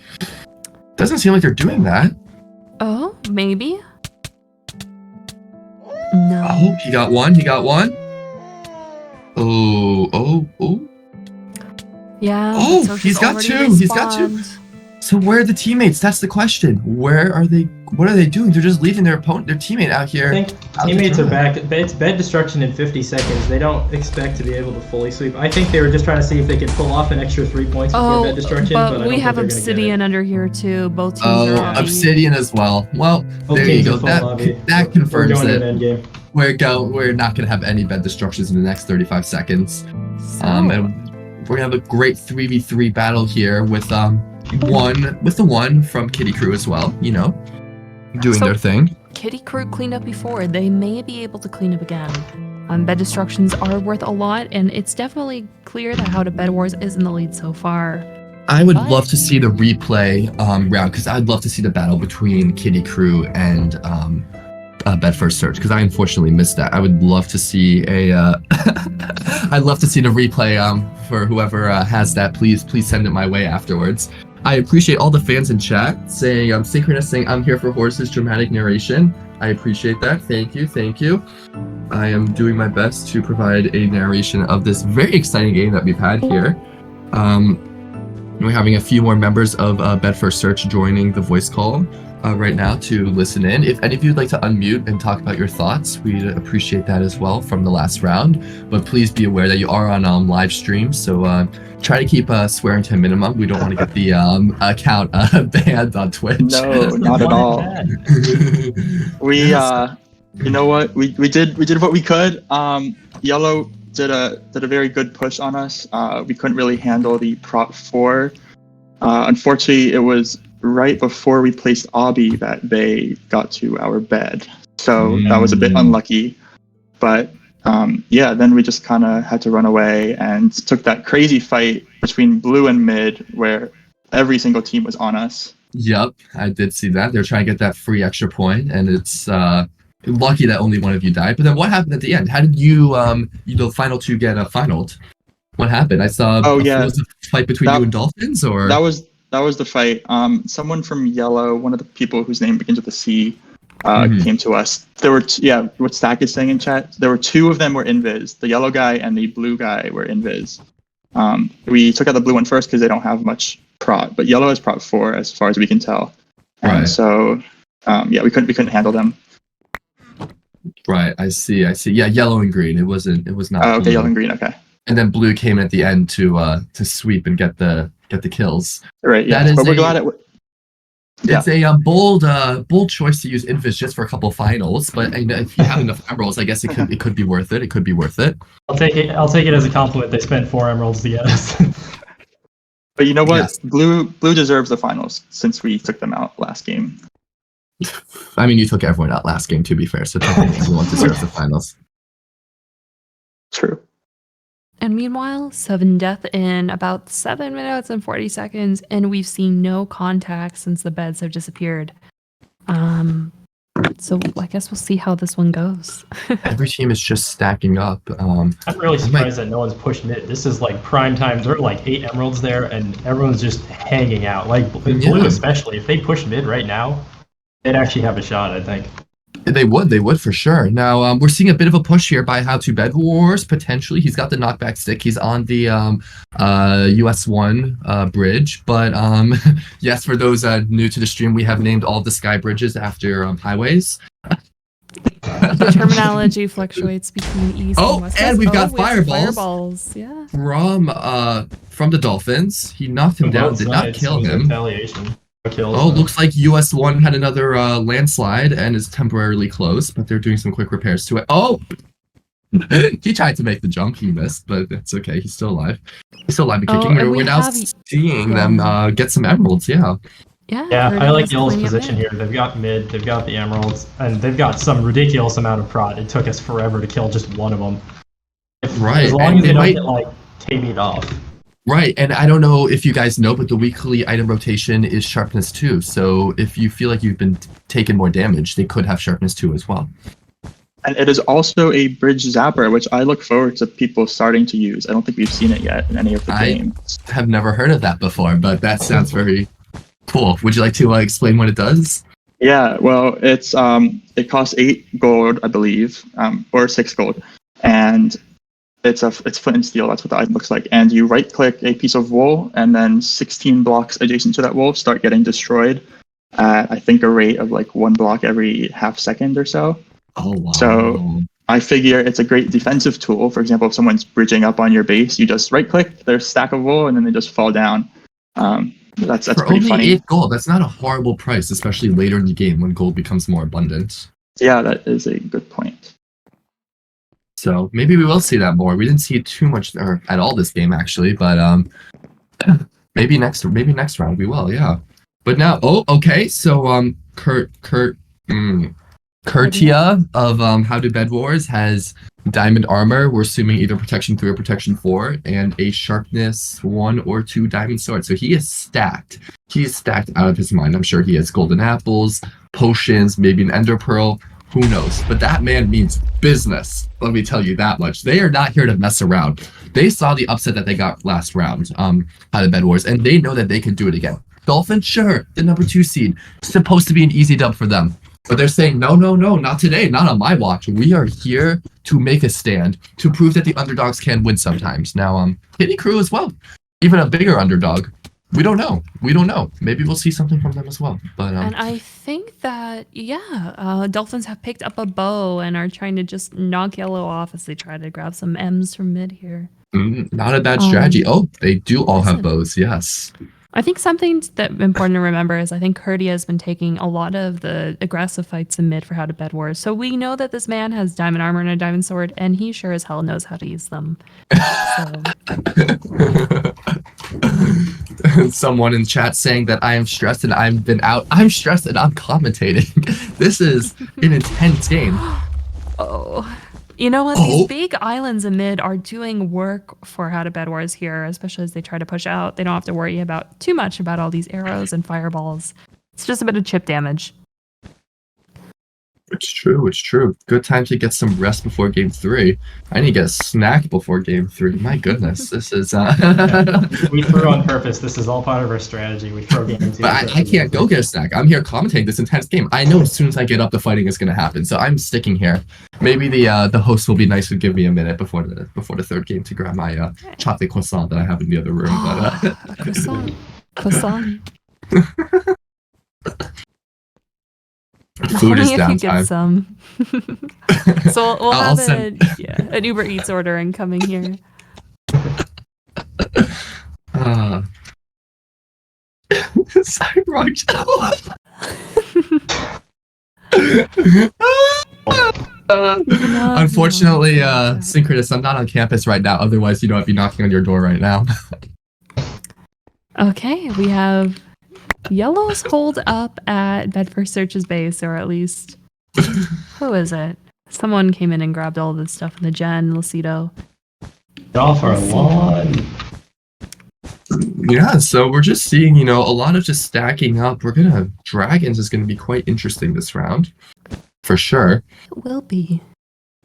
Speaker 7: doesn't seem like they're doing that.
Speaker 3: Oh, maybe. No.
Speaker 7: Oh, he got one. He got one. Oh.
Speaker 3: Yeah.
Speaker 7: Oh,
Speaker 3: but Socha's
Speaker 7: he's got
Speaker 3: already
Speaker 7: 2. He's got 2.
Speaker 3: respawned.
Speaker 7: So where are the teammates? That's the question. Where are they? What are they doing? They're just leaving their teammate out here.
Speaker 5: I think teammates are back. It's bed destruction in 50 seconds. They don't expect to be able to fully sweep. I think they were just trying to see if they could pull off an extra 3 points before bed destruction. But I
Speaker 3: but
Speaker 5: don't
Speaker 3: we
Speaker 5: think
Speaker 3: have
Speaker 5: they're gonna get it.
Speaker 3: Obsidian under here too. Both teams
Speaker 7: Oh,
Speaker 3: are already-
Speaker 7: Obsidian as well. Well,
Speaker 5: Both
Speaker 7: there you
Speaker 5: teams
Speaker 7: go.
Speaker 5: are full lobby.
Speaker 7: That
Speaker 5: We're
Speaker 7: confirms
Speaker 5: going to
Speaker 7: it.
Speaker 5: an endgame.
Speaker 7: We're not gonna have any bed destructions in the next 35 seconds.
Speaker 3: So,
Speaker 7: And we're gonna have a great 3v3 battle here with the one from Kitty Crew as well, you know, doing
Speaker 3: So-
Speaker 7: their thing.
Speaker 3: Kitty Crew cleaned up before. They may be able to clean up again. Bed destructions are worth a lot, and it's definitely clear that How to Bed Wars is in the lead so far.
Speaker 7: I would
Speaker 3: But-
Speaker 7: love to see the replay round because I'd love to see the battle between Kitty Crew and Bed First Search because I unfortunately missed that. I would love to see I'd love to see the replay for whoever has that. Please send it my way afterwards. I appreciate all the fans in chat saying Synchronous saying I'm here for Horse's dramatic narration. I appreciate that. Thank you. I am doing my best to provide a narration of this very exciting game that we've had here. We're having a few more members of Bed First Search joining the voice call. right now to listen in. If any of you would like to unmute and talk about your thoughts, we'd appreciate that as well from the last round. But please be aware that you are on live stream, so try to keep swearing to a minimum. We don't want to get the account banned on Twitch.
Speaker 4: No, not at all. We you know what? We did what we could. Yellow did a very good push on us. We couldn't really handle the prop 4. Unfortunately, it was right before we placed Obby that they got to our bed. So that was a bit unlucky. But yeah, then we just kind of had to run away and took that crazy fight between blue and mid where every single team was on us.
Speaker 7: Yep, I did see that. They're trying to get that free extra point, and it's lucky that only one of you died. But then what happened at the end? How did you, the final 2 get finaled? What happened? I saw.
Speaker 4: Oh yeah,
Speaker 7: was it a fight between you and Dolphins, or
Speaker 4: that was the fight. Someone from Yellow, one of the people whose name begins with a C, came to us. There were what Stack is saying in chat. There were 2 of them were invis. The yellow guy and the blue guy were invis. We took out the blue one first because they don't have much prot, but yellow has prot 4 as far as we can tell. And
Speaker 7: right.
Speaker 4: So yeah, we couldn't handle them.
Speaker 7: Right, I see. Yeah, yellow and green. It was not.
Speaker 4: Oh, okay, yellow and green. Okay.
Speaker 7: And then blue came at the end to sweep and get the kills.
Speaker 4: Right. Yeah. But we're glad it.
Speaker 7: It's a bold choice to use Invis just for a couple finals, but if you have enough emeralds, I guess it could be worth it. It could be worth it.
Speaker 5: I'll take it as a compliment. They spent 4 emeralds to get us.
Speaker 4: But you know what?
Speaker 7: Yes.
Speaker 4: Blue deserves the finals since we took them out last game.
Speaker 7: I mean, you took everyone out last game, to be fair, so technically everyone deserves the finals.
Speaker 4: True.
Speaker 3: And meanwhile, sudden death in about 7 minutes and 40 seconds, and we've seen no contact since the beds have disappeared. So I guess we'll see how this one goes.
Speaker 7: Every team is just stacking up.
Speaker 5: I'm really surprised that no one's pushed mid. This is like prime time. There are like 8 emeralds there, and everyone's just hanging out. Like blue especially. If they push mid right now, they'd actually have a shot, I think.
Speaker 7: They would for sure. Now we're seeing a bit of a push here by How to Bedwars potentially. He's got the knockback stick. He's on the US1 bridge. But yes, for those new to the stream, we have named all the sky bridges after highways.
Speaker 3: The terminology fluctuates between east and west.
Speaker 7: And we've got
Speaker 3: fireballs. Yeah.
Speaker 7: From the Dolphins. He knocked him down. Did not kill him.
Speaker 5: Retaliation.
Speaker 7: Looks like US1 had another landslide and is temporarily closed, but they're doing some quick repairs to it. Oh! He tried to make the jump, he missed, but it's okay, he's still alive. He's still alive and kicking. We're now seeing them get some emeralds, yeah.
Speaker 5: Yeah, I like Yellow's position here. They've got mid, they've got the emeralds, and they've got some ridiculous amount of prod. It took us forever to kill just one of them. As long as they don't get, like, KB'd off.
Speaker 7: Right, and I don't know if you guys know, but the weekly item rotation is sharpness 2. So if you feel like you've been taking more damage, they could have sharpness 2 as well.
Speaker 4: And it is also a bridge zapper, which I look forward to people starting to use. I don't think we've seen it yet in any of the games.
Speaker 7: I have never heard of that before, but that sounds very cool. Would you like to explain what it does?
Speaker 4: Yeah, well, it's it costs 8 gold, I believe, or 6 gold, and it's flint and steel. That's what the item looks like. And you right-click a piece of wool, and then 16 blocks adjacent to that wool start getting destroyed at, I think, a rate of like 1 block every half second or so.
Speaker 7: Oh, wow.
Speaker 4: So I figure it's a great defensive tool. For example, if someone's bridging up on your base, you just right-click their stack of wool, and then they just fall down. That's
Speaker 7: For
Speaker 4: pretty
Speaker 7: only
Speaker 4: funny.
Speaker 7: 8 gold, that's not a horrible price, especially later in the game when gold becomes more abundant.
Speaker 4: Yeah, that is a good point.
Speaker 7: So maybe we will see that more. We didn't see it too much or at all this game actually, but maybe next round we will, yeah. But now, okay. So Kurtia of How to Bedwars has diamond armor. We're assuming either protection 3 or protection 4, and a sharpness 1 or 2 diamond sword. So he is stacked. He is stacked out of his mind. I'm sure he has golden apples, potions, maybe an ender pearl. Who knows? But that man means business. Let me tell you that much. They are not here to mess around. They saw the upset that they got last round, How to Bedwars, and they know that they can do it again. Dolphins, sure, the number 2 seed, supposed to be an easy dub for them. But they're saying, no, not today, not on my watch. We are here to make a stand, to prove that the underdogs can win sometimes. Now, Kitty Crew as well, even a bigger underdog. we don't know. We don't know. Maybe we'll see something from them as well. But
Speaker 3: And I think that, Dolphins have picked up a bow and are trying to just knock yellow off as they try to grab some M's from mid here.
Speaker 7: not a bad strategy. They do all have bows. Yes.
Speaker 3: I think something that important to remember is I think Curdy has been taking a lot of the aggressive fights in mid for How to Bedwars. So we know that this man has diamond armor and a diamond sword, and he sure as hell knows how to use them. So.
Speaker 7: Someone in chat saying that I am stressed and I've been out. I'm stressed and I'm commentating. This is an intense game.
Speaker 3: Oh. You know what? These big islands in mid are doing work for How to Bedwars here, especially as they try to push out. They don't have to worry about too much about all these arrows and fireballs. It's just a bit of chip damage.
Speaker 7: It's true. It's true. Good time to get some rest before game 3. I need to get a snack before game 3. My goodness, this is.
Speaker 5: We threw on purpose. This is all part of our strategy. We throw game 2.
Speaker 7: But I can't go get a snack. I'm here commentating this intense game. I know as soon as I get up, the fighting is going to happen. So I'm sticking here. Maybe the host will be nice to give me a minute before the third game to grab my chocolate croissant that I have in the other room.
Speaker 3: A croissant.
Speaker 7: Food is
Speaker 3: Only if you get
Speaker 7: downtime.
Speaker 3: some. So we'll have an Uber Eats order incoming here.
Speaker 7: Unfortunately, Synchronous, I'm not on campus right now. Otherwise, I'd be knocking on your door right now.
Speaker 3: Okay, we have Yellow's hold up at Bedford Search's base, or at least who is it? Someone came in and grabbed all this stuff in the gen, Lucido.
Speaker 5: Off our lawn.
Speaker 7: Yeah, so we're just seeing, a lot of just stacking up. Dragons is gonna be quite interesting this round, for sure.
Speaker 3: It will be.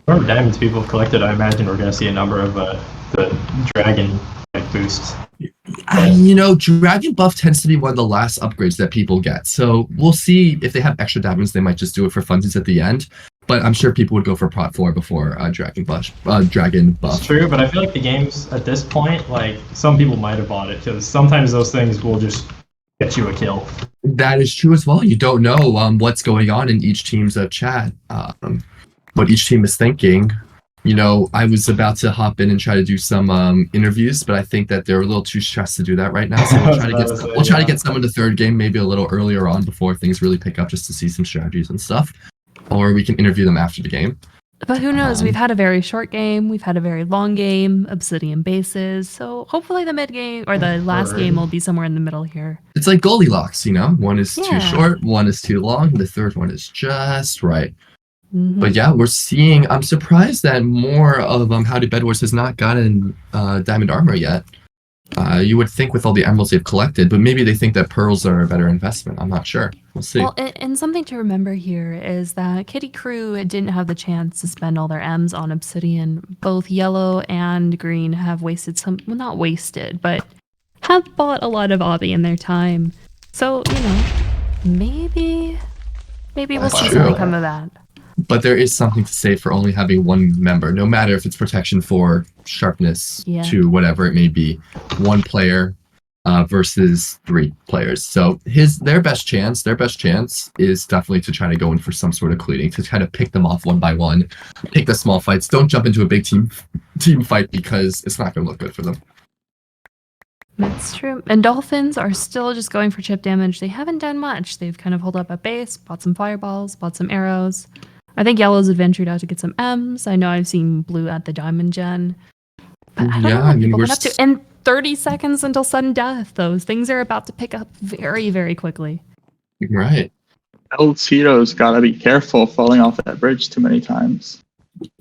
Speaker 5: Whatever diamonds people have collected, I imagine we're gonna see a number of the dragon boosts.
Speaker 7: Dragon buff tends to be one of the last upgrades that people get. So we'll see if they have extra diamonds, they might just do it for funsies at the end. But I'm sure people would go for Prot 4 before Dragon buff.
Speaker 5: It's true, but I feel like the games at this point, like some people might have bought it because sometimes those things will just get you a kill.
Speaker 7: That is true as well. You don't know what's going on in each team's chat, what each team is thinking. I was about to hop in and try to do some interviews, but I think that they're a little too stressed to do that right now. So we'll try to get some in the third game, maybe a little earlier on before things really pick up, just to see some strategies and stuff. Or we can interview them after the game.
Speaker 3: But who knows? We've had a very short game. We've had a very long game. Obsidian bases. So hopefully the mid game or the last game will be somewhere in the middle here.
Speaker 7: It's like Goldilocks, one is too short, one is too long, the third one is just right.
Speaker 3: Mm-hmm.
Speaker 7: But yeah, we're seeing. I'm surprised that more of How to Bedwars has not gotten diamond armor yet. You would think with all the emeralds they've collected, but maybe they think that pearls are a better investment. I'm not sure. We'll see.
Speaker 3: Well, and something to remember here is that Kitty Crew didn't have the chance to spend all their M's on obsidian. Both yellow and green have wasted not wasted, but have bought a lot of obby in their time. So, maybe we'll see something come of that.
Speaker 7: But there is something to say for only having one member, no matter if it's protection 4, sharpness 2, whatever it may be. One player versus 3 players. So their best chance is definitely to try to go in for some sort of cleaning, to kind of pick them off one by one, pick the small fights. Don't jump into a big team fight because it's not going to look good for them.
Speaker 3: That's true. And Dolphins are still just going for chip damage. They haven't done much. They've kind of held up at base, bought some fireballs, bought some arrows. I think Yellow's adventured out to get some M's. I know I've seen Blue at the Diamond Gen. But I don't know what people get up to. And 30 seconds until sudden death. Those things are about to pick up very, very quickly.
Speaker 7: Right.
Speaker 4: El Tito's got to be careful falling off that bridge too many times.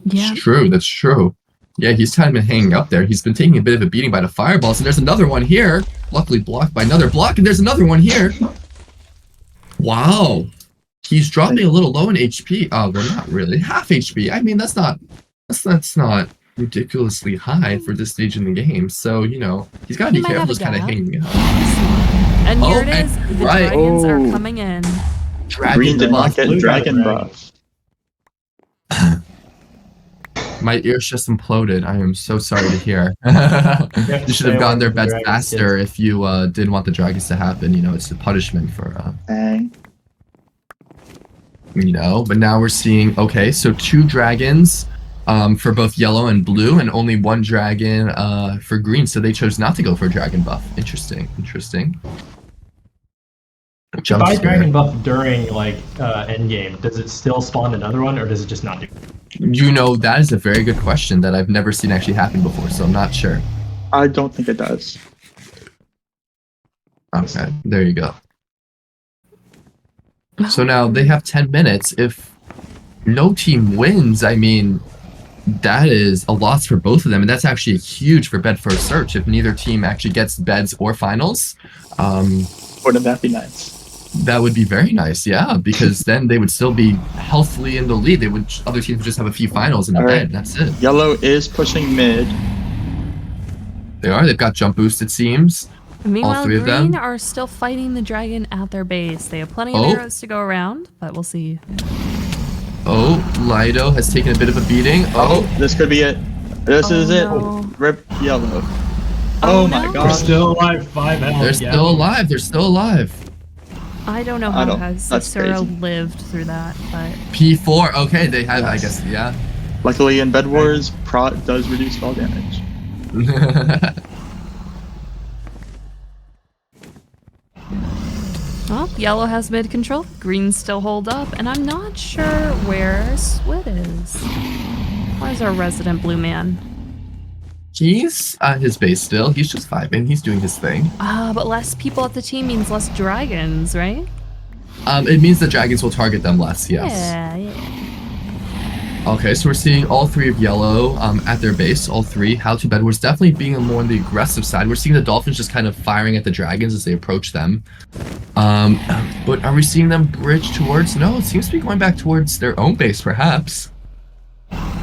Speaker 3: Yeah.
Speaker 7: It's true. That's true. Yeah, he's kind of been hanging up there. He's been taking a bit of a beating by the fireballs, and there's another one here. Luckily blocked by another block, and there's another one here. Wow. He's dropping a little low in HP. Oh, well, not really. Half HP. I mean, that's not ridiculously high for this stage in the game. So, he's got to be careful just kind of hanging up.
Speaker 3: And here it is. The dragons are coming in.
Speaker 4: Green did not get dragon buff.
Speaker 7: My ears just imploded. I am so sorry to hear. You should have gotten their beds faster if you didn't want the dragons to happen. You know, it's a punishment for. You know, but now we're seeing. Okay, so 2 dragons, for both yellow and blue, and only 1 dragon for green. So they chose not to go for a dragon buff. Interesting.
Speaker 5: If I dragon buff during like end game, does it still spawn another one, or does it just not do?
Speaker 7: You know, that is a very good question that I've never seen actually happen before, so I'm not sure.
Speaker 4: I don't think it does.
Speaker 7: Okay, there you go. So now they have 10 minutes. If no team wins, I mean, that is a loss for both of them, and that's actually huge for Bedford Search if neither team actually gets beds or finals.
Speaker 4: Wouldn't that be nice?
Speaker 7: That would be very nice, yeah, because then they would still be healthily in the lead. Other teams would just have a few finals in a bed. That's it.
Speaker 4: Yellow is pushing mid.
Speaker 7: They are. They've got jump boost, it seems.
Speaker 3: Meanwhile,
Speaker 7: all 3 of
Speaker 3: green
Speaker 7: them
Speaker 3: are still fighting the dragon at their base. They have plenty of arrows to go around, but we'll see.
Speaker 7: Oh, Lido has taken a bit of a beating. Oh,
Speaker 4: this could be it. This is it. Rip yellow. Oh my god.
Speaker 5: They're still alive. 5 health.
Speaker 7: They're still alive. They're still alive.
Speaker 3: I don't know how Sarah lived through that, but
Speaker 7: P4. Okay, they have. I guess, yeah.
Speaker 4: Luckily, in Bedwars, prot does reduce fall damage.
Speaker 3: Well, yellow has mid control, green still hold up, and I'm not sure where Squid is. Where's our resident blue man?
Speaker 7: He's at his base still. He's just vibing. He's doing his thing.
Speaker 3: But less people at the team means less dragons, right?
Speaker 7: It means the dragons will target them less, yes.
Speaker 3: Yeah.
Speaker 7: Okay, so we're seeing all 3 of yellow at their base, all 3. How to Bedwars definitely being more on the aggressive side. We're seeing the dolphins just kind of firing at the dragons as they approach them. But are we seeing them bridge towards? No, it seems to be going back towards their own base, perhaps.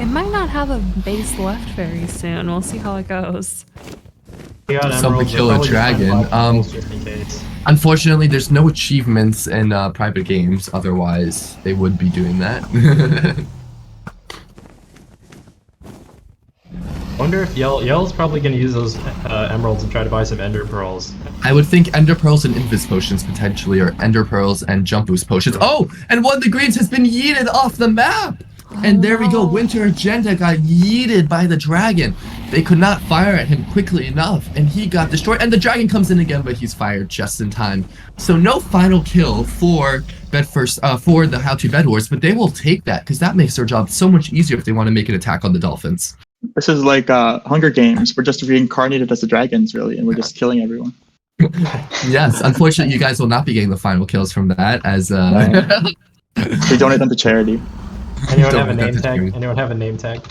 Speaker 3: It might not have a base left very soon. We'll see how it goes.
Speaker 7: Someone kill a dragon. Unfortunately, there's no achievements in private games. Otherwise, they would be doing that.
Speaker 5: I wonder if Yellow's probably going to use those emeralds and try to buy some ender pearls.
Speaker 7: I would think ender pearls and invis potions potentially, or ender pearls and jump boost potions. Oh, and one of the greens has been yeeted off the map. And there we go, Winter Agenda got yeeted by the dragon. They could not fire at him quickly enough, and he got destroyed. And the dragon comes in again, but he's fired just in time. So no final kill for for the How to Bedwars, but they will take that, because that makes their job so much easier if they want to make an attack on the dolphins.
Speaker 4: This is like Hunger Games. We're just reincarnated as the dragons, really, and we're just killing everyone.
Speaker 7: Yes, unfortunately, you guys will not be getting the final kills from that, as...
Speaker 4: We donate them to charity.
Speaker 5: Anyone have a name tag? Anyone have a name tag?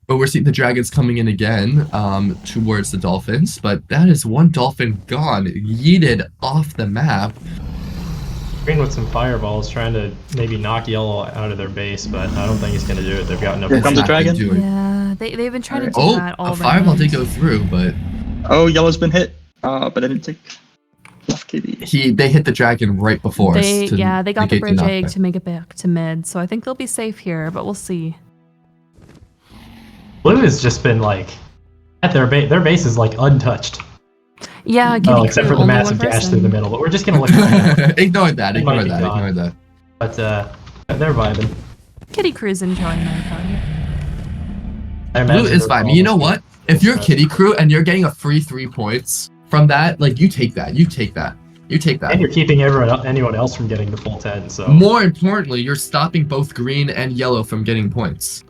Speaker 7: But we're seeing the dragons coming in again towards the dolphins, but that is one dolphin gone, yeeted off the map.
Speaker 5: Green with some fireballs, trying to maybe knock yellow out of their base, but I don't think he's going to do it. They've got enough.
Speaker 4: Here comes the dragon.
Speaker 3: Yeah, they've been trying to do that all
Speaker 7: a fireball did go through, but...
Speaker 4: Oh, yellow's been hit, but I didn't take enough KB.
Speaker 7: They hit the dragon right before us.
Speaker 3: They got the bridge egg to make it back to mid, so I think they'll be safe here, but we'll see.
Speaker 5: Blue has just been like at their base is like untouched.
Speaker 3: Yeah,
Speaker 5: except for the massive gash through the middle. But we're just gonna look at that.
Speaker 7: Ignore that.
Speaker 5: But they're vibing.
Speaker 3: Kitty Crew's enjoying their fun.
Speaker 7: Blue is vibing. You know what? If you're Kitty Crew and you're getting a free 3 points from that, like, you take that.
Speaker 5: And you're keeping anyone else from getting the full 10. So
Speaker 7: more importantly, you're stopping both green and yellow from getting points.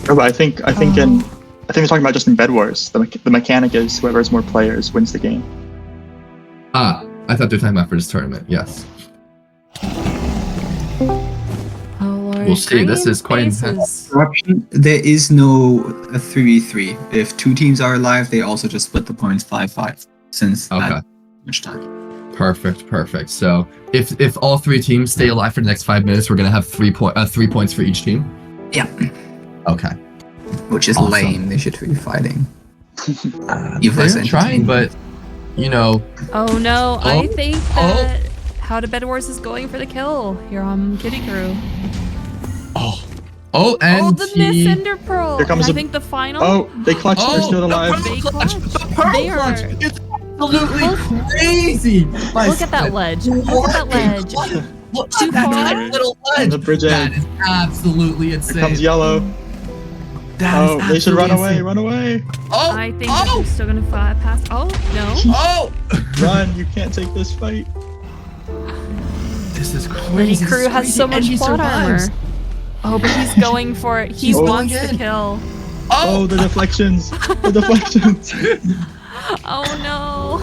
Speaker 4: But I think they're talking about just in Bedwars. The mechanic is whoever has more players wins the game.
Speaker 7: I thought they were talking about for this tournament. Yes. We'll see. This is quite intense.
Speaker 10: There is no 3v3. If 2 teams are alive, they also just split the points 5-5. Since that much time.
Speaker 7: Perfect. So if all 3 teams stay alive for the next 5 minutes, we're gonna have 3 points for each team.
Speaker 10: Yeah.
Speaker 7: Okay.
Speaker 10: Which is lame. They should be fighting.
Speaker 7: They're trying, but you know.
Speaker 3: Oh no, I
Speaker 7: Oh,
Speaker 3: think that How to Bedwars is going for the kill here on Kitty Crew.
Speaker 7: And
Speaker 3: the miss Ender Pearl.
Speaker 4: Here comes
Speaker 3: I think the final.
Speaker 4: Oh, they clutched. They're still alive.
Speaker 3: They clutch.
Speaker 7: The pearl
Speaker 3: They
Speaker 7: clutch.
Speaker 3: are.
Speaker 7: It's absolutely crazy.
Speaker 3: Look at that ledge. Look at that ledge.
Speaker 7: Look
Speaker 3: Too
Speaker 7: at that
Speaker 3: far.
Speaker 7: tiny little ledge.
Speaker 4: The bridge
Speaker 7: That
Speaker 4: edge.
Speaker 7: is absolutely insane.
Speaker 4: Here comes yellow.
Speaker 7: That is
Speaker 4: They should run
Speaker 7: absolutely
Speaker 4: away.
Speaker 7: insane.
Speaker 4: Run away.
Speaker 3: I think that they're still gonna pass. Oh no.
Speaker 4: Run. You can't take this fight.
Speaker 7: This is crazy.
Speaker 3: Kitty
Speaker 7: This is
Speaker 3: Crew has
Speaker 7: crazy,
Speaker 3: so
Speaker 7: and
Speaker 3: much
Speaker 7: he
Speaker 3: plot armor.
Speaker 7: survives.
Speaker 3: Oh, but he's going for it. He wants the kill.
Speaker 4: Oh, the deflections. The deflections.
Speaker 3: Oh no.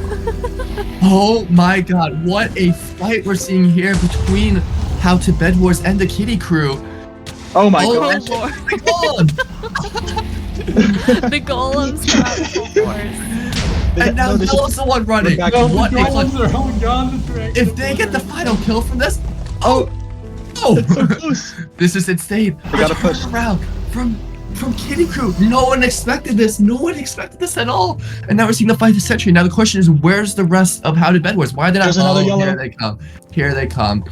Speaker 7: Oh my god, what a fight we're seeing here between How to Bedwars and the Kitty Crew.
Speaker 4: Oh my
Speaker 3: god.
Speaker 7: Lord.
Speaker 3: The golems come out full force.
Speaker 7: And now Yellow's the one running.
Speaker 5: No,
Speaker 7: What
Speaker 5: the
Speaker 7: a
Speaker 5: golems
Speaker 7: clutch.
Speaker 5: are holding on to the
Speaker 7: If they get the final kill from this,
Speaker 4: It's so close.
Speaker 7: This is insane.
Speaker 4: They gotta push.
Speaker 7: Around from Kitty Crew. No one expected this. No one expected this at all. And now we're seeing the fight of the century. Now the question is, where's the rest of How to Bedwars? Why did
Speaker 4: There's another yellow.
Speaker 7: Here they come. Here they come.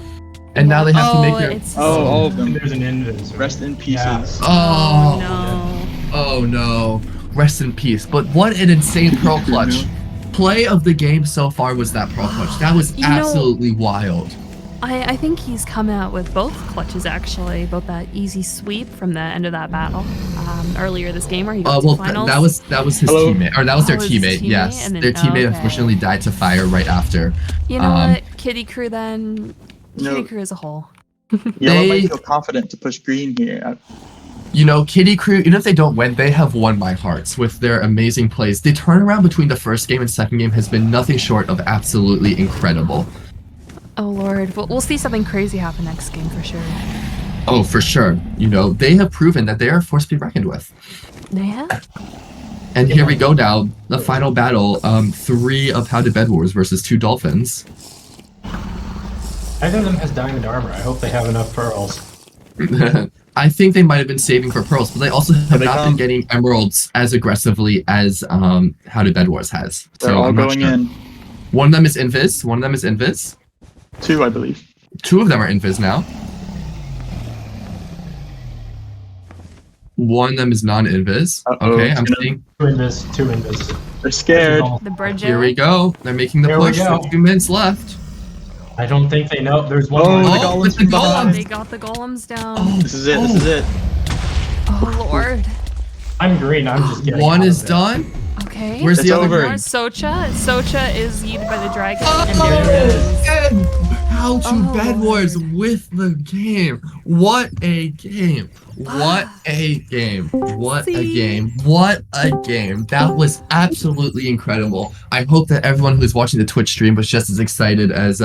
Speaker 7: And now they have to make their.
Speaker 4: All of them.
Speaker 5: There's an invis.
Speaker 4: Rest in pieces.
Speaker 5: Yeah.
Speaker 7: Oh no. Rest in peace. But what an insane pearl clutch. Play of the game so far was that pearl clutch. That was absolutely wild.
Speaker 3: I think he's come out with both clutches actually, both that easy sweep from the end of that battle earlier this game where he got to finals.
Speaker 7: that was his teammate, or that was their
Speaker 3: his
Speaker 7: teammate. Yes,
Speaker 3: and then-
Speaker 7: their teammate
Speaker 3: okay.
Speaker 7: unfortunately died to fire right after.
Speaker 3: You know what, Kitty Crew then.
Speaker 4: No.
Speaker 3: Kitty Crew as a whole.
Speaker 4: Yellow might feel confident to push green here.
Speaker 7: You know, Kitty Crew, even if they don't win, they have won my hearts with their amazing plays. The turnaround between the first game and second game has been nothing short of absolutely incredible.
Speaker 3: Oh lord, we'll see something crazy happen next game for sure.
Speaker 7: Oh, for sure. You know, they have proven that they are a force to be reckoned with.
Speaker 3: They have?
Speaker 7: And here we go now, the final battle, 3 of How to Bedwars versus 2 Dolphins.
Speaker 5: Neither of them has diamond armor. I hope they have enough pearls.
Speaker 7: I think they might have been saving for pearls, but they also have not been getting emeralds as aggressively as How to Bedwars has.
Speaker 4: They're all
Speaker 7: I'm not
Speaker 4: going
Speaker 7: sure.
Speaker 4: in.
Speaker 7: One of them is Invis. One of them is Invis.
Speaker 4: 2, I believe.
Speaker 7: 2 of them are Invis now. One of them is non-Invis. Okay, I'm seeing.
Speaker 5: 2 invis, 2 invis.
Speaker 4: They're scared.
Speaker 3: The bridge.
Speaker 7: Here we go. They're making the
Speaker 5: Here we
Speaker 7: push.
Speaker 5: go.
Speaker 7: 2 minutes left.
Speaker 5: I don't think they know. There's one
Speaker 4: Oh,
Speaker 5: more.
Speaker 4: the golems from behind.
Speaker 3: They got the golems down.
Speaker 4: This is it. This is it.
Speaker 3: Oh lord.
Speaker 5: I'm green. I'm just getting
Speaker 7: One
Speaker 5: out
Speaker 7: is
Speaker 5: of it.
Speaker 7: done.
Speaker 3: Okay.
Speaker 7: Where's
Speaker 4: It's
Speaker 7: the other
Speaker 4: over.
Speaker 7: one?
Speaker 3: Socha. Socha is eaten by the dragon. and
Speaker 7: Oh,
Speaker 3: there it is.
Speaker 7: and How to
Speaker 3: Oh.
Speaker 7: Bedwars with the game. What a game. What a game. What a game. What a game. That was absolutely incredible. I hope that everyone who's watching the Twitch stream was just as excited as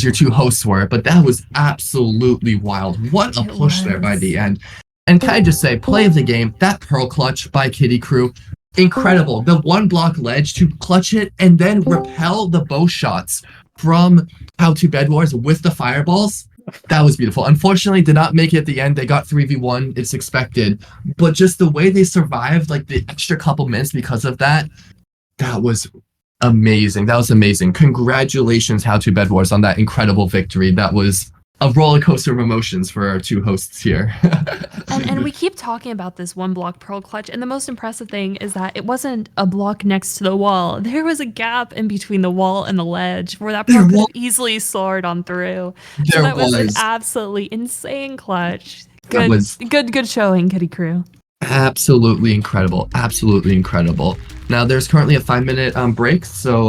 Speaker 7: your 2 hosts were, but that was absolutely wild. What a push there by the end. And can I just say, play of the game, that pearl clutch by Kitty Crew, incredible. The 1 block ledge to clutch it and then repel the bow shots from How to Bedwars with the fireballs. That was beautiful. Unfortunately, did not make it at the end. They got 3v1. It's expected. But just the way they survived, like the extra couple minutes because of that, that was amazing. That was amazing. Congratulations, How to Bedwars, on that incredible victory. That was a roller coaster of emotions for our 2 hosts here.
Speaker 3: And we keep talking about this 1 block pearl clutch, and the most impressive thing is that it wasn't a block next to the wall. There was a gap in between the wall and the ledge where that pearl could have easily soared on through. So that was an absolutely insane clutch. Good showing, Kitty Crew.
Speaker 7: Absolutely incredible. Absolutely incredible. Now there's currently a 5-minute break, so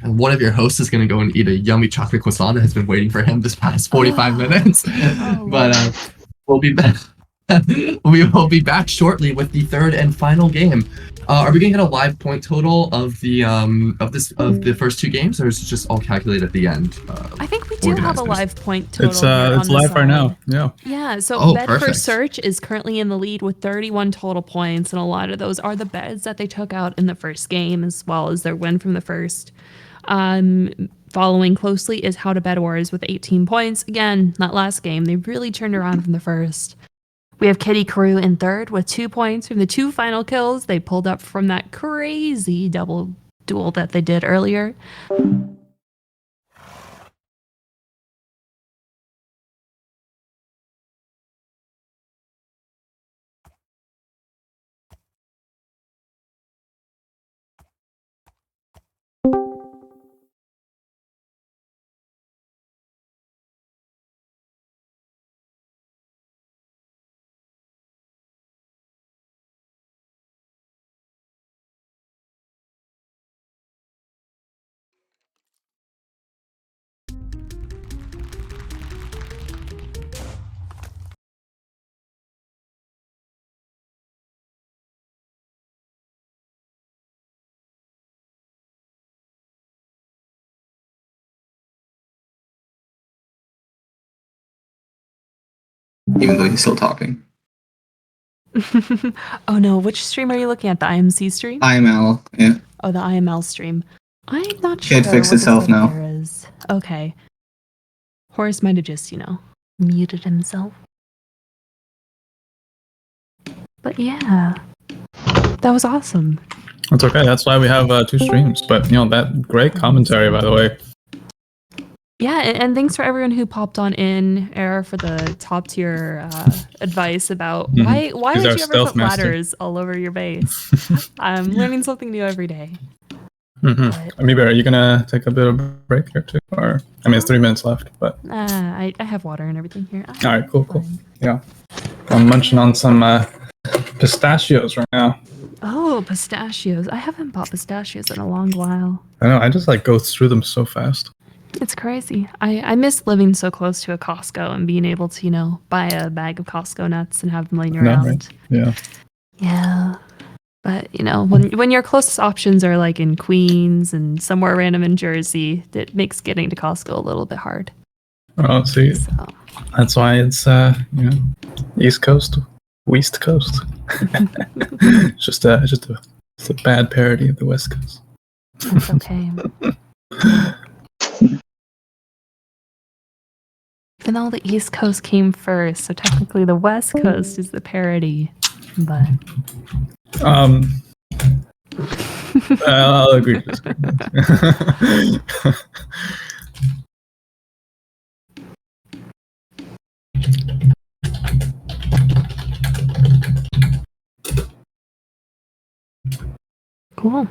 Speaker 7: one of your hosts is going to go and eat a yummy chocolate croissant that has been waiting for him this past 45 minutes. But we'll be back. We will be back shortly with the 3rd and final game. Are we gonna get a live point total of the first 2 games, or is it just all calculated at the end?
Speaker 3: I think we do have a live point total.
Speaker 1: It's live right now. Yeah.
Speaker 3: Yeah. So Bed for
Speaker 7: perfect.
Speaker 3: Search is currently in the lead with 31 total points, and a lot of those are the beds that they took out in the first game, as well as their win from the first. Following closely is How to Bedwars with 18 points. Again, that last game, they really turned around from the first. We have Kitty Crew in 3rd with 2 points from the 2 final kills they pulled up from that crazy double duel that they did earlier.
Speaker 10: Even though he's still talking.
Speaker 3: Oh no, which stream are you looking at? The IMC stream?
Speaker 10: IML, yeah.
Speaker 3: Oh, the IML stream. I'm not sure
Speaker 10: It fixed
Speaker 3: what the
Speaker 10: itself
Speaker 3: state
Speaker 10: now.
Speaker 3: there is. Okay. Horace might have just, muted himself. But yeah, that was awesome.
Speaker 1: That's okay. That's why we have 2 streams. But that great commentary, by the way.
Speaker 3: Yeah, and thanks for everyone who popped on in, Air, for the top tier advice about why would you ever put ladders all over your base? I'm learning something new every day.
Speaker 1: Maybe are you gonna take a bit of a break here too, or it's 3 minutes left, but
Speaker 3: I have water and everything here.
Speaker 1: All right, cool. Yeah, I'm munching on some pistachios right now.
Speaker 3: Oh, pistachios! I haven't bought pistachios in a long while.
Speaker 1: I know. I just go through them so fast.
Speaker 3: It's crazy. I miss living so close to a Costco and being able to, buy a bag of Costco nuts and have them laying around.
Speaker 1: Right? Yeah.
Speaker 3: Yeah. But, when your closest options are in Queens and somewhere random in Jersey, it makes getting to Costco a little bit hard.
Speaker 1: Oh, see, that's why it's, East Coast, West Coast. It's just a bad parody of the West Coast.
Speaker 3: That's okay. Even though the East Coast came first, so technically the West Coast is the parody. But
Speaker 1: I'll agree to disagree.
Speaker 3: Cool.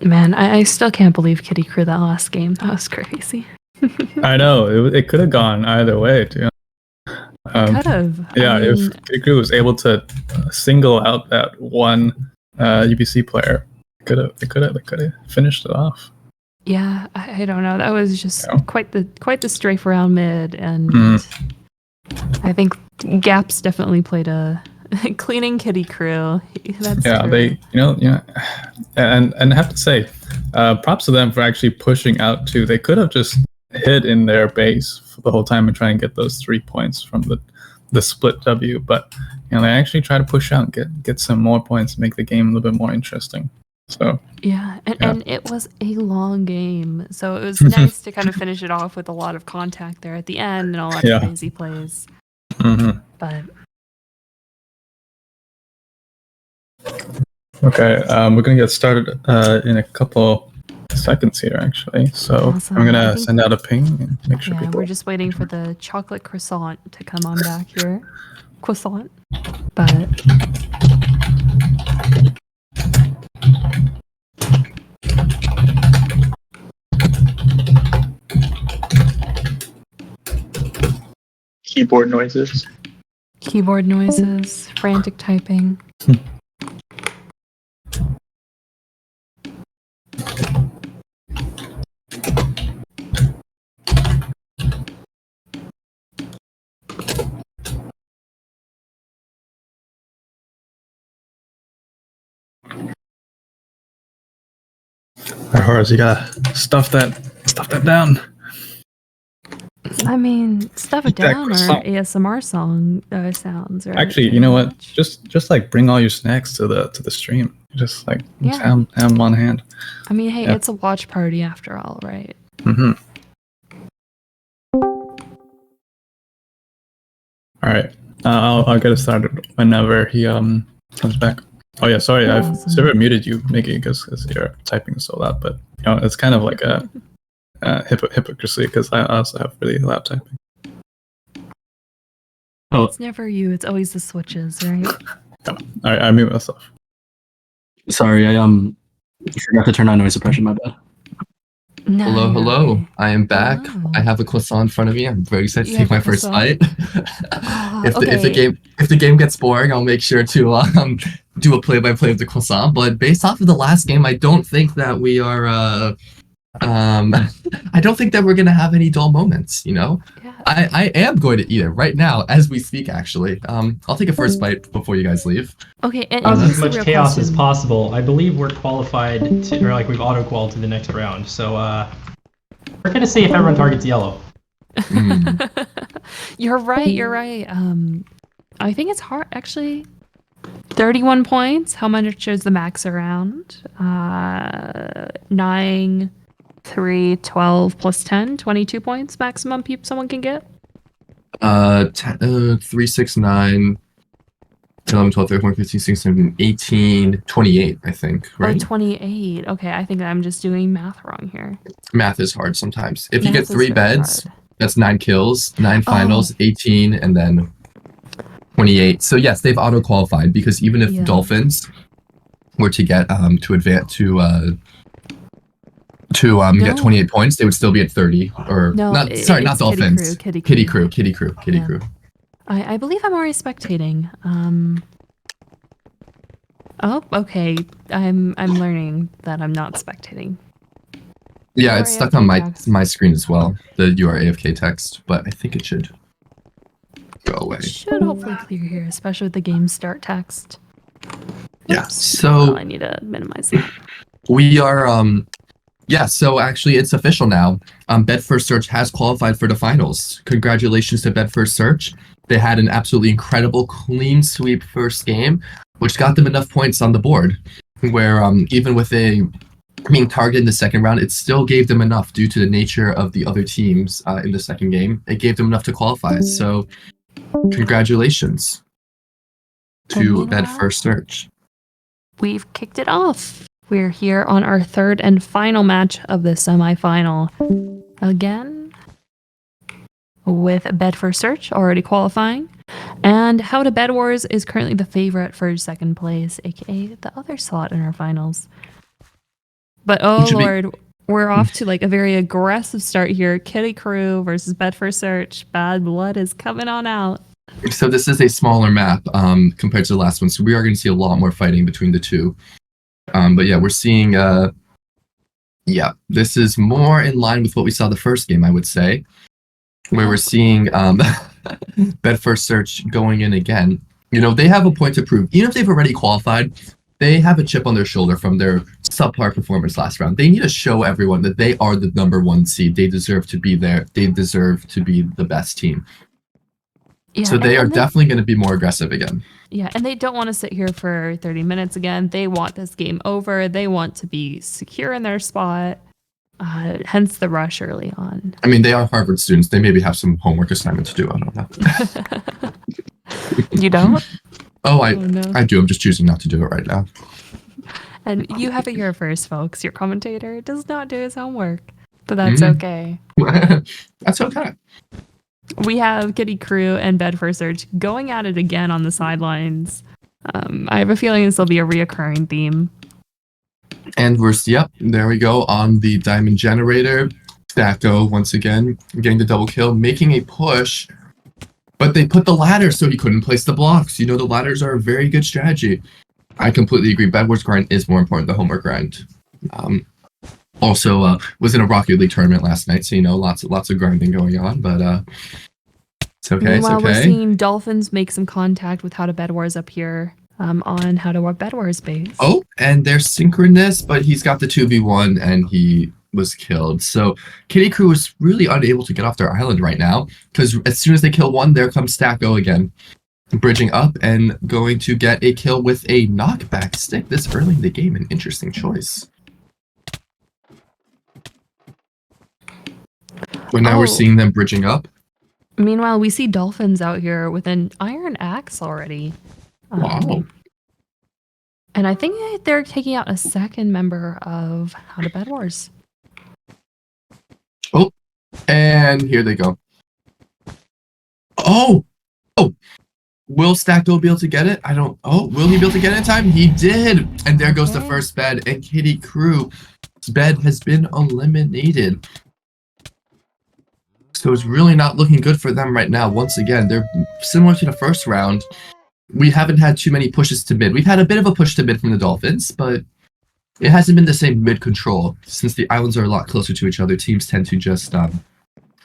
Speaker 3: Man, I still can't believe Kitty Crew that last game. That was crazy.
Speaker 1: I know it could have gone either way too.
Speaker 3: Could have.
Speaker 1: Yeah, if Kitty Crew was able to single out that one UBC player, they could have finished it off.
Speaker 3: Yeah, I don't know. That was just quite the strafe around mid, and I think Gaps definitely played a cleaning Kitty Crew. That's true.
Speaker 1: They and I have to say, props to them for actually pushing out too. They could have just hid in their base for the whole time and try and get those 3 points from the split W, but they actually try to push out and get some more points, make the game a little bit more interesting. So
Speaker 3: and it was a long game, so it was nice to kind of finish it off with a lot of contact there at the end and a lot of crazy plays. But
Speaker 1: okay, we're gonna get started in a couple seconds here, actually. So
Speaker 3: awesome.
Speaker 1: I'm gonna send out a ping and make sure people.
Speaker 3: We're just waiting for the chocolate croissant to come on back here. Croissant, but.
Speaker 4: Keyboard noises.
Speaker 3: Keyboard noises, frantic typing.
Speaker 1: Alright, Horace, you gotta stuff that down.
Speaker 3: I mean, stuff it
Speaker 1: Eat that
Speaker 3: down or
Speaker 1: croissant.
Speaker 3: ASMR sounds. Right?
Speaker 1: Actually, you know what? Just like bring all your snacks to the stream. Just like
Speaker 3: Yeah.
Speaker 1: have them on hand.
Speaker 3: I mean, hey,
Speaker 1: Yeah.
Speaker 3: it's a watch party after all, right?
Speaker 1: Mm-hmm. All right. I'll get it started whenever he comes back. Oh yeah, sorry, I've
Speaker 3: Awesome.
Speaker 1: server muted you, Mickey, because you're typing so loud. But you know, it's kind of like a hypocrisy because I also have really loud typing. Oh,
Speaker 3: It's never you. It's always the switches, right?
Speaker 1: all right, I mute myself.
Speaker 11: Sorry, I forgot to turn on noise suppression. My bad.
Speaker 3: No,
Speaker 7: Hello,
Speaker 3: you're
Speaker 7: hello.
Speaker 3: okay.
Speaker 7: I am back.
Speaker 3: Hello.
Speaker 7: I have a croissant in front of me. I'm very excited to
Speaker 3: You
Speaker 7: take
Speaker 3: have a
Speaker 7: my first
Speaker 3: croissant?
Speaker 7: bite. If the game gets boring, I'll make sure to do a play-by-play of the croissant. But based off of the last game, I don't think that we are I don't think that we're gonna have any dull moments, you know?
Speaker 3: Yeah.
Speaker 7: I am going to eat it right now as we speak, actually. I'll take a first bite before you guys leave.
Speaker 3: Okay, and
Speaker 5: Cause
Speaker 3: here's
Speaker 5: as
Speaker 3: the
Speaker 5: much
Speaker 3: real
Speaker 5: chaos as
Speaker 3: question.
Speaker 5: possible. I believe we're qualified to, or like we've auto-qualified to the next round. So we're gonna see if everyone targets yellow.
Speaker 3: You're right. I think it's hard, actually. 31 points. How much is the max around? 9, 3, 12 plus 10, 22 points maximum someone can get.
Speaker 7: 3, 6, 9, 11, 12, 13, 15, 16, 17, 18, 28, I think,
Speaker 3: Oh,
Speaker 7: right?
Speaker 3: 28. Okay, I think I'm just doing math wrong here.
Speaker 7: Math is hard sometimes. If you
Speaker 3: Math
Speaker 7: get
Speaker 3: is
Speaker 7: 3
Speaker 3: very
Speaker 7: beds,
Speaker 3: hard.
Speaker 7: that's 9 kills, 9
Speaker 3: Oh.
Speaker 7: finals, 18, and then 28. So yes, they've auto-qualified because even if
Speaker 3: Yeah.
Speaker 7: Dolphins were to get to advance to
Speaker 3: No.
Speaker 7: get 28 points, they would still be at 30. Or
Speaker 3: No,
Speaker 7: not
Speaker 3: it's
Speaker 7: Dolphins.
Speaker 3: Kitty Crew.
Speaker 7: Kitty
Speaker 3: Yeah.
Speaker 7: Crew.
Speaker 3: I believe I'm already spectating. Oh, okay. I'm learning that I'm not spectating.
Speaker 7: Yeah,
Speaker 3: Or
Speaker 7: it's stuck
Speaker 3: AFK
Speaker 7: on
Speaker 3: text.
Speaker 7: my screen as well. The UR AFK text, but I think it should go away.
Speaker 3: It should hopefully clear here, especially with the game start text.
Speaker 7: Yeah.
Speaker 3: Oops.
Speaker 7: So
Speaker 3: Oh, I need to minimize that.
Speaker 7: we are yeah, so actually it's official now. Bedford Search has qualified for the finals. Congratulations to Bedford Search. They had an absolutely incredible clean sweep first game, which got them enough points on the board where even with being targeted in the second round, it still gave them enough due to the nature of the other teams in the second game. It gave them enough to qualify. So congratulations to
Speaker 3: meanwhile-
Speaker 7: Bedford Search.
Speaker 3: We've kicked it off. We're here on our third and final match of the semifinal. Again, with Bedford Search already qualifying. And How to Bedwars is currently the favorite for second place, aka the other slot in our finals. But oh
Speaker 7: Should be-
Speaker 3: lord, we're off to like a very aggressive start here. Kitty Crew versus Bedford Search. Bad blood is coming on out.
Speaker 7: So this is a smaller map compared to the last one, so we are going to see a lot more fighting between the two. But yeah, we're seeing this is more in line with what we saw the first game, I would say, where we're seeing Bedford Search going in again. You know, they have a point to prove. Even if they've already qualified, they have a chip on their shoulder from their subpar performance last round. They need to show everyone that they are the #1 seed. They deserve to be there. They deserve to be the best team.
Speaker 3: Yeah,
Speaker 7: So they are
Speaker 3: and
Speaker 7: definitely going to be more aggressive again.
Speaker 3: Yeah, and they don't want to sit here for 30 minutes again. They want this game over. They want to be secure in their spot. Hence the rush early on.
Speaker 7: I mean, they are Harvard students. They maybe have some homework assignment to do. I don't know.
Speaker 3: You don't?
Speaker 7: Oh,
Speaker 3: no.
Speaker 7: I do. I'm just choosing not to do it right now.
Speaker 3: And you have it here first, folks. Your commentator does not do his homework. But that's okay.
Speaker 7: That's okay.
Speaker 3: We have Kitty Crew and Bedford Search going at it again on the sidelines. I have a feeling this will be a reoccurring theme.
Speaker 7: And there we go on the Diamond Generator. Stacko, once again, getting the double kill, making a push. But they put the ladder so he couldn't place the blocks. You know, the ladders are a very good strategy. I completely agree. Bedwars grind is more important than homework grind. Also, was in a Rocket League tournament last night, so you know, lots of grinding going on. But it's okay.
Speaker 3: Meanwhile,
Speaker 7: it's okay.
Speaker 3: we're seeing Dolphins make some contact with How to Bedwars up here. on how to work Bedwars base.
Speaker 7: Oh, and they're synchronous, but he's got the 2v1 and he was killed. So Kitty Crew is really unable to get off their island right now, because as soon as they kill one, there comes Stack Go again. Bridging up and going to get a kill with a knockback stick this early in the game. An interesting choice. But now we're seeing them bridging up.
Speaker 3: Meanwhile, we see Dolphins out here with an iron axe already.
Speaker 7: Wow.
Speaker 3: And I think they're taking out a second member of How to Bedwars.
Speaker 7: Oh, and here they go. Oh! Will Stack Go be able to get it? Will he be able to get it in time? He did! And there goes the first bed, and Kitty Crew's bed has been eliminated. So it's really not looking good for them right now. Once again, they're similar to the first round. We haven't had too many pushes to mid. We've had a bit of a push to mid from the Dolphins, but it hasn't been the same mid control. Since the islands are a lot closer to each other, teams tend to just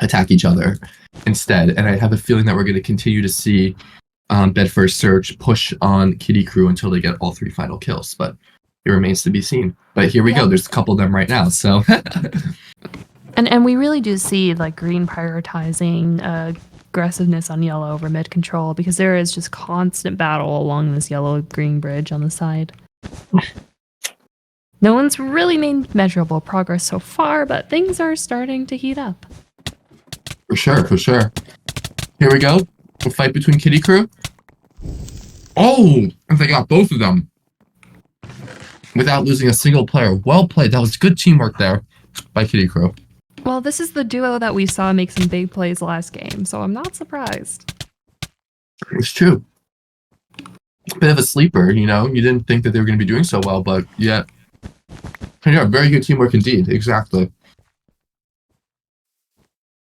Speaker 7: attack each other instead. And I have a feeling that we're going to continue to see Bedford Search push on Kitty Crew until they get all 3 final kills, but it remains to be seen. But here we go. There's a couple of them right now, so...
Speaker 3: And we really do see like green prioritizing aggressiveness on yellow over mid control, because there is just constant battle along this yellow-green bridge on the side. No one's really made measurable progress so far, but things are starting to heat up.
Speaker 7: For sure. Here we go. A fight between Kitty Crew. Oh! And they got both of them. Without losing a single player. Well played. That was good teamwork there by Kitty Crew.
Speaker 3: Well, this is the duo that we saw make some big plays last game, so I'm not surprised.
Speaker 7: It's true. Bit of a sleeper, you know? You didn't think that they were going to be doing so well, but yeah. Yeah, very good teamwork indeed. Exactly.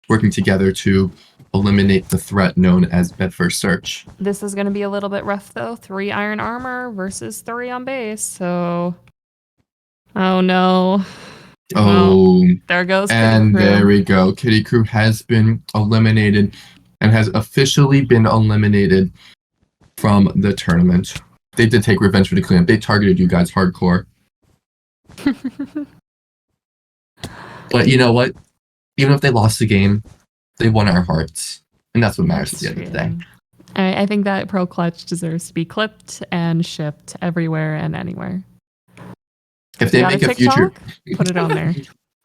Speaker 7: Working together to eliminate the threat known as Bedford Search.
Speaker 3: This is going to be a little bit rough, though. 3 iron armor versus 3 on base, so... Oh, no.
Speaker 7: Oh,
Speaker 3: there goes Kitty
Speaker 7: and
Speaker 3: Crew.
Speaker 7: There we go. Kitty Crew has been eliminated and has officially been eliminated from the tournament. They did take revenge for the cleanup. They targeted you guys hardcore. But you know what? Even if they lost the game, they won our hearts. And that's what matters at the end of the day.
Speaker 3: I think that Pro Clutch deserves to be clipped and shipped everywhere and anywhere.
Speaker 7: If they make a future,
Speaker 3: put it on there.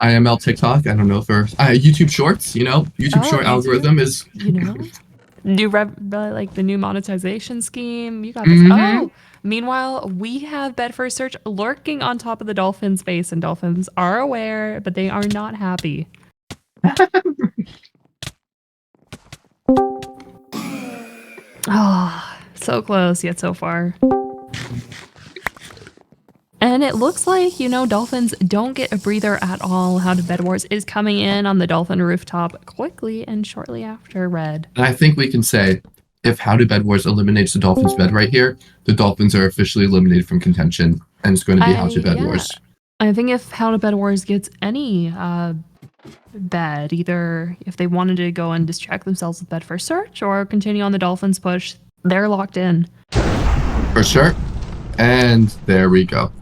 Speaker 7: IML TikTok, I don't know for YouTube Shorts, you know, YouTube Short algorithm is,
Speaker 3: you know, like the new monetization scheme. You got this. Oh, meanwhile, we have Bedford Search lurking on top of the Dolphins base, and Dolphins are aware, but they are not happy. Oh, so close yet so far. And it looks like, you know, Dolphins don't get a breather at all. How to Bedwars is coming in on the Dolphin rooftop quickly and shortly after Red.
Speaker 7: And I think we can say, if How to Bedwars eliminates the Dolphins bed right here, the Dolphins are officially eliminated from contention, and it's going to be How to Bedwars.
Speaker 3: I think if How to Bedwars gets any bed, either if they wanted to go and distract themselves with Bedford Search or continue on the Dolphins push, they're locked in.
Speaker 7: For sure. And there we go.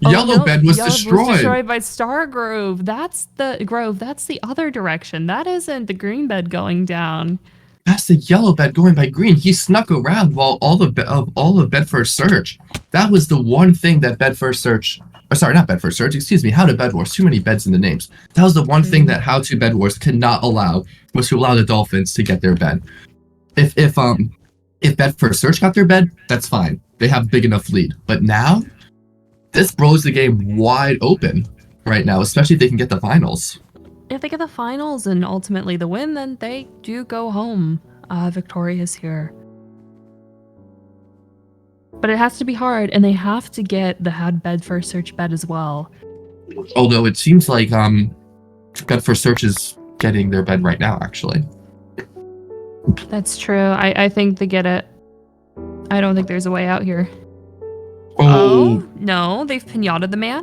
Speaker 7: Yellow bed was destroyed
Speaker 3: by Star Grove. That's the other direction. That isn't the green bed going down.
Speaker 7: That's the yellow bed going by green. He snuck around while all of Bedford Search. That was the one thing that Bedford Search, sorry, not Bedford Search, excuse me, How to Bedwars. Too many beds in the names. That was the one thing that How to Bedwars could not allow, was to allow the Dolphins to get their bed. If Bedford Search got their bed, that's fine. They have a big enough lead. But now, this blows the game wide open right now, especially if they can get the finals.
Speaker 3: If they get the finals and ultimately the win, then they do go home victorious here. But it has to be hard, and they have to get the Had Bedford Search bed as well.
Speaker 7: Although it seems like Bedford Search is getting their bed right now, actually.
Speaker 3: That's true. I think they get it. I don't think there's a way out here.
Speaker 7: Oh,
Speaker 3: no, they've pinataed the man?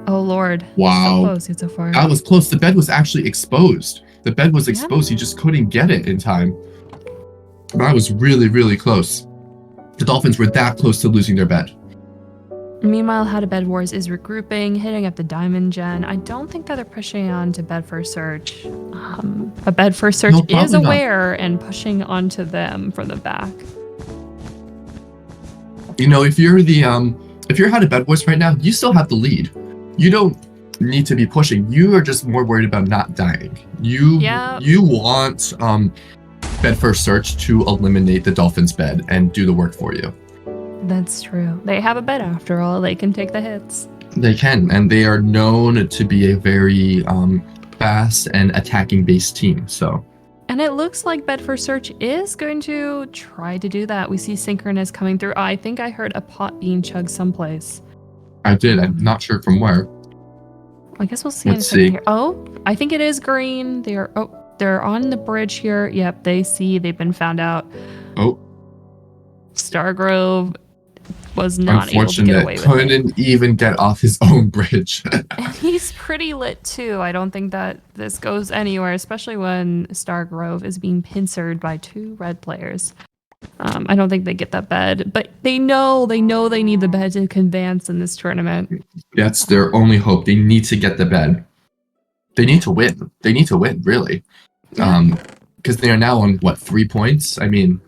Speaker 3: Oh, Lord.
Speaker 7: Wow.
Speaker 3: So close yet so far.
Speaker 7: That was close. The bed was actually exposed. The bed was exposed. He just couldn't get it in time. That was really, really close. the Dolphins were that close to losing their bed.
Speaker 3: Meanwhile, How to Bedwars is regrouping, hitting up the Diamond Gen. I don't think that they're pushing on to Bed First Search. But Bed First Search is aware and pushing onto them from the back.
Speaker 7: You know, if you're How to Bedwars right now, you still have the lead. You don't need to be pushing. You are just more worried about not dying. You want Bed First Search to eliminate the Dolphins' bed and do the work for you.
Speaker 3: That's true. They have a bed after all. They can take the hits.
Speaker 7: They can, and they are known to be a very fast and attacking-based team. So.
Speaker 3: And it looks like Bed First Search is going to try to do that. We see Synchronous coming through. I think I heard a pot being chugged someplace.
Speaker 7: I did. I'm not sure from where.
Speaker 3: I guess we'll see in a second here. Oh, I think it is green. They're on the bridge here. Yep, they've been found out.
Speaker 7: Oh.
Speaker 3: Stargrove was not able to get away with it.
Speaker 7: Couldn't even get off his own bridge.
Speaker 3: And he's pretty lit too. I don't think that this goes anywhere, especially when Stargrove is being pincered by 2 red players. I don't think they get that bed, but they know they need the bed to advance in this tournament.
Speaker 7: That's their only hope. They need to get the bed. They need to win. They need to win, really. Because they are now on, 3 points? I mean,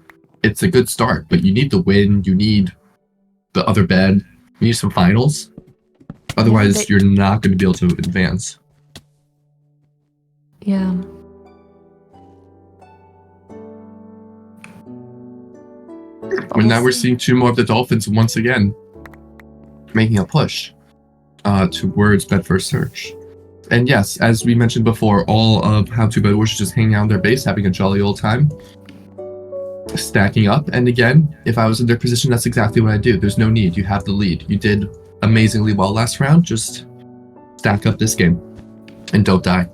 Speaker 7: it's a good start, but you need the win. You need the other bed. You need some finals. Otherwise, you're not going to be able to advance.
Speaker 3: Yeah.
Speaker 7: But now we're seeing 2 more of the Dolphins once again making a push towards Bed First Search. And yes, as we mentioned before, all of How to Bedwars is just hanging out on their base, having a jolly old time, stacking up. And again, if I was in their position, that's exactly what I'd do. There's no need. You have the lead. You did amazingly well last round. Just stack up this game and don't die.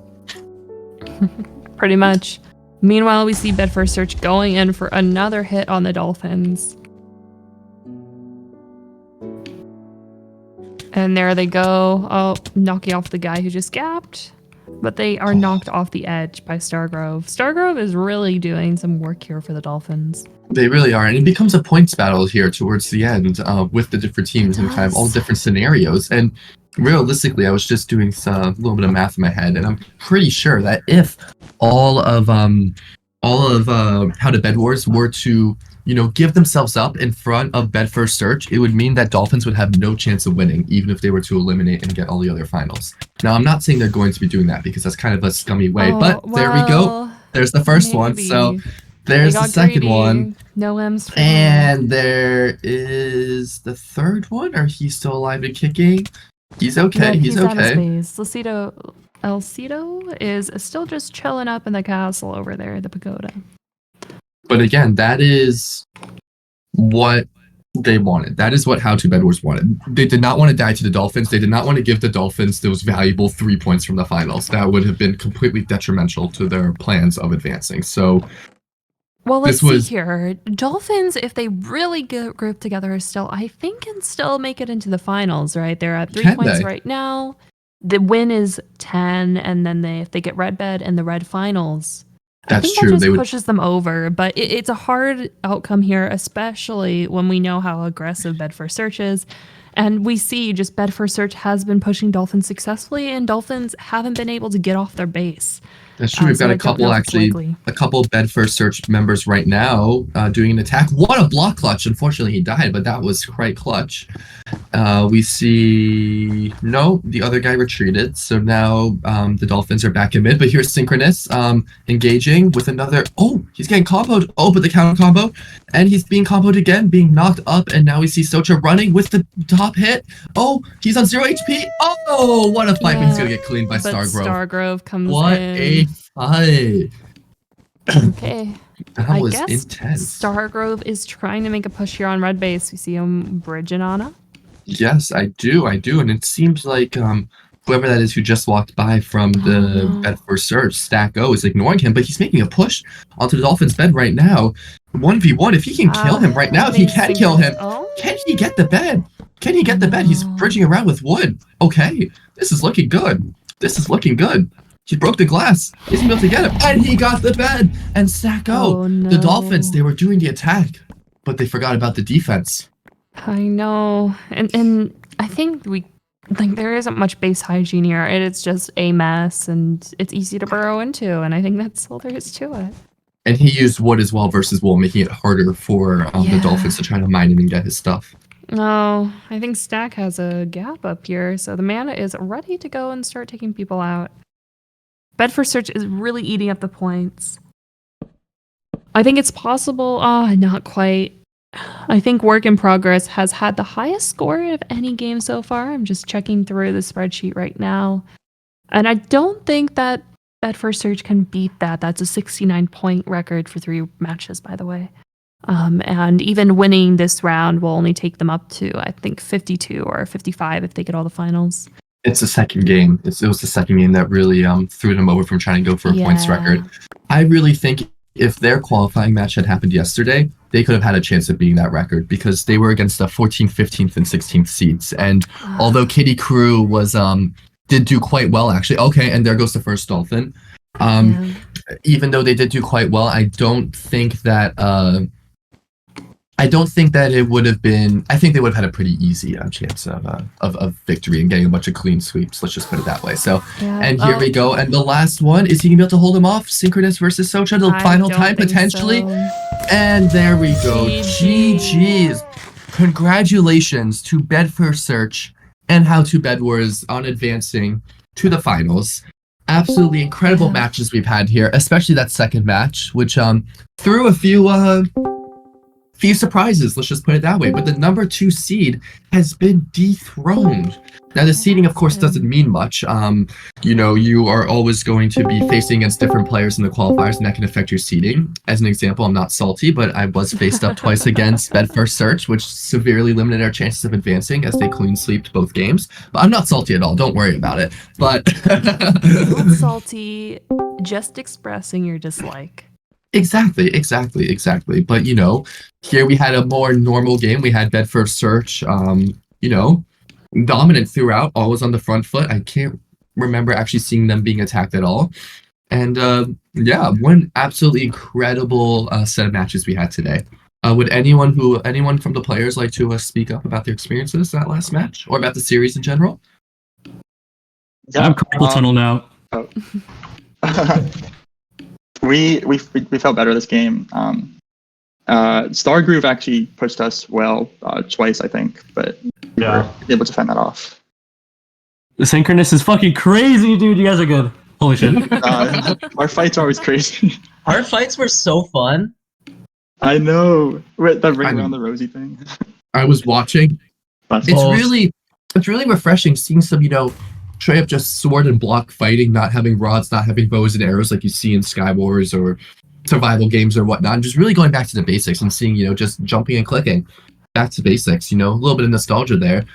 Speaker 3: Pretty much. Meanwhile, we see Bed First Search going in for another hit on the Dolphins. And there they go. Oh, knocking off the guy who just gapped. But they are knocked off the edge by Stargrove. Stargrove is really doing some work here for the Dolphins.
Speaker 7: They really are. And it becomes a points battle here towards the end with the different teams and kind of all different scenarios. And realistically, I was just doing a little bit of math in my head, and I'm pretty sure that if all of How to Bedwars were to, give themselves up in front of Bed First Search, it would mean that Dolphins would have no chance of winning, even if they were to eliminate and get all the other finals. Now, I'm not saying they're going to be doing that because that's kind of a scummy way, but there we go. There's the first one. So there's the second one.
Speaker 3: No M's.
Speaker 7: And there is the third one. Are he still alive and kicking? He's okay.
Speaker 3: Yeah,
Speaker 7: he's okay.
Speaker 3: Elcito is still just chilling up in the castle over there at the pagoda.
Speaker 7: But again, that is what they wanted. That is what How to Bedwars wanted. They did not want to die to the Dolphins. They did not want to give the Dolphins those valuable 3 points from the finals. That would have been completely detrimental to their plans of advancing. So,
Speaker 3: well, let's see here. Dolphins, if they really group together still, I think can still make it into the finals, right? They're at 3 points right now. The win is 10, and then if they get red bed in the red finals, I think that just pushes them over. But it's a hard outcome here, especially when we know how aggressive Bed First Search is. And we see just Bed First Search has been pushing Dolphins successfully, and Dolphins haven't been able to get off their base.
Speaker 7: That's true. We've got a couple Bed First Search members right now doing an attack. What a block clutch. Unfortunately, he died, but that was quite clutch. We see... No, the other guy retreated. So now the Dolphins are back in mid. But here's Synchronous engaging with another... Oh, he's getting comboed. Oh, but the counter combo. And he's being comboed again, being knocked up. And now we see Socha running with the top hit. Oh, he's on 0 HP. Oh, what a fight. He's going to get cleaned by Stargrove.
Speaker 3: Stargrove comes
Speaker 7: What
Speaker 3: in.
Speaker 7: A fight.
Speaker 3: Okay.
Speaker 7: That was
Speaker 3: guess
Speaker 7: intense.
Speaker 3: Stargrove is trying to make a push here on red base. We see him bridging on it.
Speaker 7: Yes, I do. And it seems like whoever that is who just walked by from the Bed First Search, Stack O, is ignoring him, but he's making a push onto the Dolphins' bed right now. 1v1, if he can kill him right now, if he can kill him, can he get the bed? Can he get the bed? He's bridging around with wood. Okay, this is looking good. He broke the glass. He's able to get him. And he got the bed. And Stack O, the Dolphins, they were doing the attack. but they forgot about the defense.
Speaker 3: I know. And I think there isn't much base hygiene here. It's just a mess and it's easy to burrow into, and I think that's all there is to it.
Speaker 7: And he used wood as well versus wool, making it harder for the Dolphins to try to mine him and get his stuff.
Speaker 3: No, I think Stack has a gap up here, so the mana is ready to go and start taking people out. Bedford Search is really eating up the points. I think it's possible. Not quite. I think Work in Progress has had the highest score of any game so far. I'm just checking through the spreadsheet right now. And I don't think that Bedford Search can beat that. That's a 69-point record for 3 matches, by the way. And even winning this round will only take them up to, I think, 52 or 55 if they get all the finals.
Speaker 7: It's the second game. It was the second game that really threw them over from trying to go for a points record. I really think if their qualifying match had happened yesterday, they could have had a chance of beating that record because they were against the 14th, 15th, and 16th seeds. And although Kitty Crew was did do quite well, actually. Okay, and there goes the first Dolphin. Even though they did do quite well, I don't think that it would have been. I think they would have had a pretty easy chance of victory and getting a bunch of clean sweeps. Let's just put it that way. So, and here we go. And the last one, is he gonna be able to hold him off? Synchronous versus Socha, the final time potentially. So. And there we go. GG's. Congratulations to Bedford Search and How to Bedwars on advancing to the finals. Absolutely incredible matches we've had here, especially that second match, which threw a few surprises, let's just put it that way. But the number 2 seed has been dethroned. Now, the seeding, of course, doesn't mean much. You are always going to be facing against different players in the qualifiers, and that can affect your seeding. As an example, I'm not salty, but I was faced up twice against Bedford Search, which severely limited our chances of advancing as they clean sweeped both games. But I'm not salty at all. Don't worry about it. But
Speaker 3: not salty, just expressing your dislike.
Speaker 7: Exactly. But, here we had a more normal game. We had Bedford Search, dominant throughout, always on the front foot. I can't remember actually seeing them being attacked at all. And one absolutely incredible set of matches we had today. Would anyone from the players like to speak up about their experiences that last match or about the series in general?
Speaker 11: Yeah, I'm carpal tunnel now.
Speaker 4: Oh. We felt better this game. Star Groove actually pushed us well twice, I think, but we were able to fend that off.
Speaker 11: The synchronous is fucking crazy, dude. You guys are good. Holy shit.
Speaker 4: Our fights are always crazy.
Speaker 12: Our fights were so fun.
Speaker 4: I know. Wait, that ring around the rosy thing.
Speaker 7: I was watching. It's really refreshing seeing some, straight up just sword and block fighting, not having rods, not having bows and arrows like you see in Sky Wars or survival games or whatnot, and just really going back to the basics and seeing, just jumping and clicking back to basics, a little bit of nostalgia there.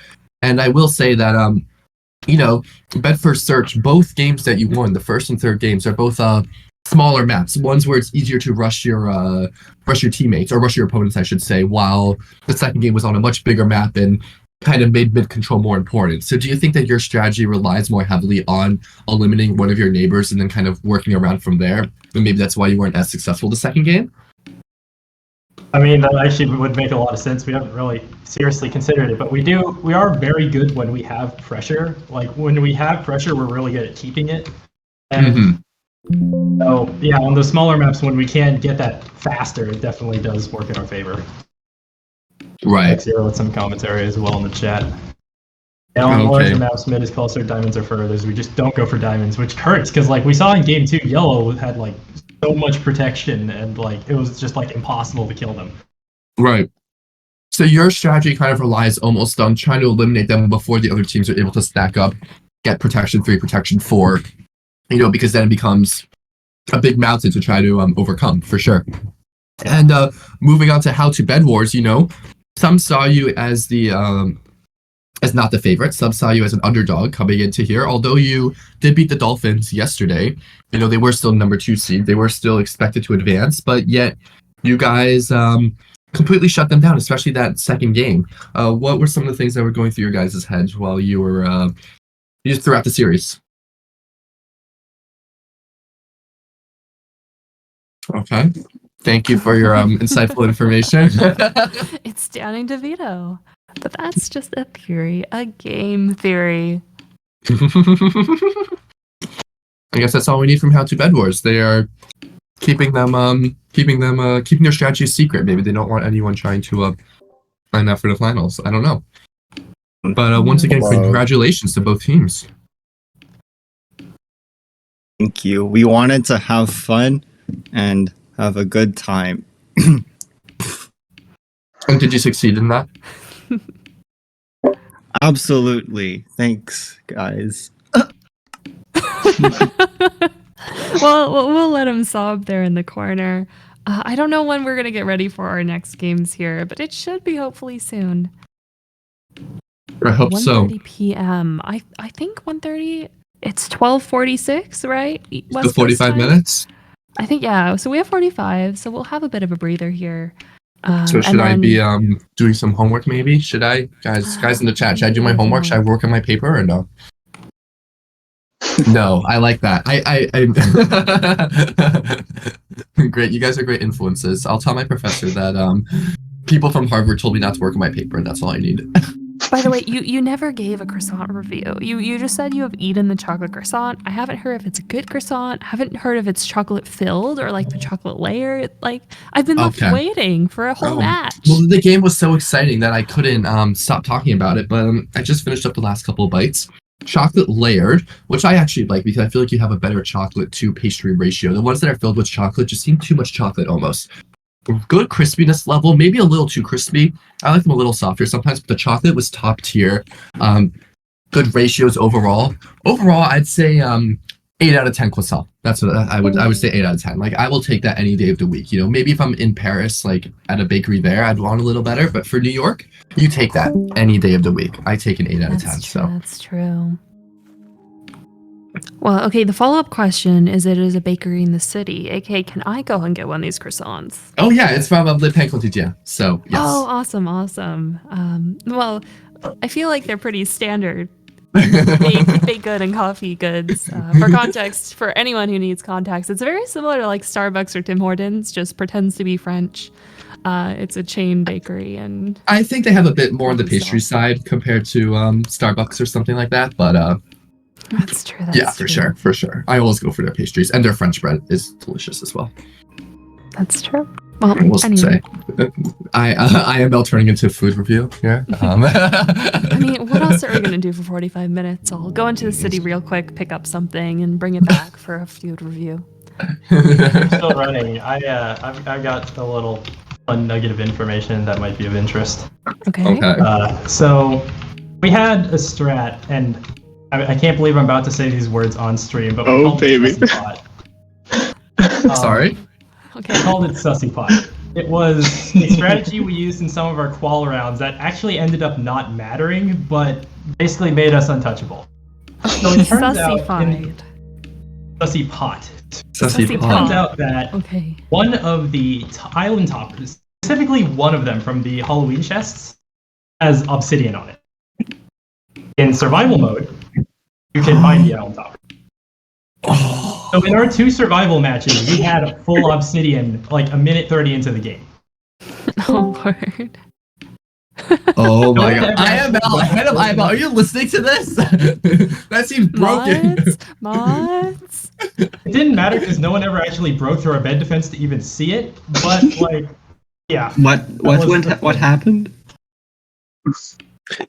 Speaker 7: And I will say that, Bedford Search, both games that you won, the first and third games, are both smaller maps. One's where it's easier to rush your teammates, or rush your opponents, I should say, while the second game was on a much bigger map and kind of made mid-control more important. So do you think that your strategy relies more heavily on eliminating one of your neighbors and then kind of working around from there? And maybe that's why you weren't as successful the second game?
Speaker 5: I mean, that actually would make a lot of sense. We haven't really seriously considered it, but we are very good when we have pressure. Like, when we have pressure, we're really good at keeping it. And so, on the smaller maps, when we can get that faster, it definitely does work in our favor.
Speaker 7: Right.
Speaker 5: Zero with some commentary as well in the chat. Yeah, on larger maps, mid is closer, diamonds are furthest. We just don't go for diamonds, which hurts because, we saw in game 2, yellow had so much protection and it was just impossible to kill them.
Speaker 7: Right. So your strategy kind of relies almost on trying to eliminate them before the other teams are able to stack up, get protection 3, protection 4, because then it becomes a big mountain to try to overcome for sure. And moving on to How to Bedwars, some saw you as as not the favorite. Some saw you as an underdog coming into here. Although you did beat the Dolphins yesterday, they were still number 2 seed. They were still expected to advance, but yet you guys completely shut them down, especially that second game. What were some of the things that were going through your guys' heads while you were throughout the series? Okay. Thank you for your insightful information.
Speaker 3: It's Danny DeVito. But that's just a theory, a game theory.
Speaker 7: I guess that's all we need from How to Bedwars. They are keeping their strategy secret. Maybe they don't want anyone trying to find out for the finals. I don't know. But once again, congratulations to both teams.
Speaker 13: Thank you. We wanted to have fun and have a good time.
Speaker 7: And did you succeed in that?
Speaker 13: Absolutely. Thanks, guys.
Speaker 3: Well, we'll let him sob there in the corner. I don't know when we're going to get ready for our next games here, but it should be hopefully soon.
Speaker 7: I hope so.
Speaker 3: 1:30 p.m. I think 1:30. It's 12:46, right?
Speaker 7: The 45 minutes?
Speaker 3: I think, yeah. So we have 45, so we'll have a bit of a breather here.
Speaker 7: So should I be doing some homework maybe? Should I? Guys in the chat, should I do my homework? Should I work on my paper or no? No, I like that. Great, you guys are great influences. I'll tell my professor that people from Harvard told me not to work on my paper, and that's all I need.
Speaker 3: By the way, you never gave a croissant review. You just said you have eaten the chocolate croissant. I haven't heard if it's a good croissant. I haven't heard if it's chocolate filled or like the chocolate layer. Like I've been left waiting for a whole match.
Speaker 7: Well, the game was so exciting that I couldn't stop talking about it. But I just finished up the last couple of bites. Chocolate layered, which I actually like because I feel like you have a better chocolate to pastry ratio. The ones that are filled with chocolate just seem too much chocolate almost. Good crispiness level, maybe a little too crispy. I like them a little softer sometimes, but the chocolate was top tier. Good ratios overall. Overall, I'd say 8 out of 10 croissant. That's what I would say 8 out of 10. Like I will take that any day of the week. You know, maybe if I'm in Paris, like at a bakery there, I'd want a little better. But for New York, you take that any day of the week. I take an 8 out of 10.
Speaker 3: That's true. Well, okay, the follow-up question is it is a bakery in the city. AK, can I go and get one of these croissants?
Speaker 7: Oh yeah, it's from Le Pain Quotidien. So yes.
Speaker 3: Oh, awesome. Well, I feel like they're pretty standard baked good and coffee goods. For context, for anyone who needs context, it's very similar to like Starbucks or Tim Hortons, just pretends to be French. It's a chain bakery, and
Speaker 7: I think they have a bit more on the pastry side compared to Starbucks or something like that. But
Speaker 3: that's true.
Speaker 7: For sure. I always go for their pastries, and their French bread is delicious as well.
Speaker 3: That's true. Well,
Speaker 7: I will say, I am now turning into a food review here.
Speaker 3: I mean, what else are we gonna do for 45 minutes? I'll go into the city real quick, pick up something, and bring it back for a food review.
Speaker 5: We're still running. I've got a little fun nugget of information that might be of interest.
Speaker 3: Okay.
Speaker 5: So we had a strat, and I can't believe I'm about to say these words on stream, but we called it Sussy Pot.
Speaker 7: Sorry?
Speaker 5: Okay. We called it Sussy Pot. It was a strategy we used in some of our qual rounds that actually ended up not mattering, but basically made us untouchable. So it turns out Sussy Pot. It turns out that one of the island toppers, specifically one of them from the Halloween chests, has obsidian on it. In survival mode, you can find the island topper. So in our 2 survival matches, we had a full obsidian like a minute 30 into the game.
Speaker 3: Oh, Lord.
Speaker 7: Oh my god. IML, head of IML, are you listening to this? That seems broken.
Speaker 3: Mods?
Speaker 5: It didn't matter because no one ever actually broke through our bed defense to even see it, but like, yeah.
Speaker 10: What happened?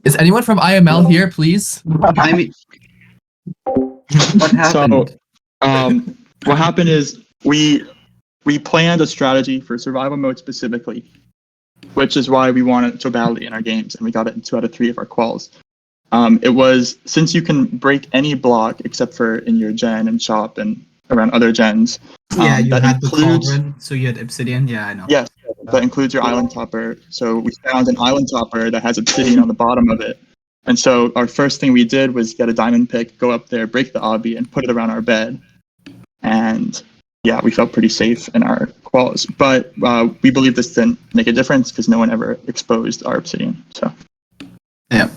Speaker 7: Is anyone from IML here, please?
Speaker 10: I mean, what happened?
Speaker 4: So, what happened is we planned a strategy for survival mode specifically, which is why we wanted so badly in our games, and we got it in 2 out of 3 of our quals. It was, since you can break any block except for in your gen and shop and around other gens.
Speaker 10: Yeah, you
Speaker 4: that
Speaker 10: had
Speaker 4: includes,
Speaker 10: the cauldron, so you had obsidian. Yeah, I know.
Speaker 4: Yes, that includes your island topper. So we found an island topper that has obsidian on the bottom of it. And so our first thing we did was get a diamond pick, go up there, break the obby, and put it around our bed. And yeah, we felt pretty safe in our quals. But we believe this didn't make a difference because no one ever exposed our obsidian. So
Speaker 10: yeah.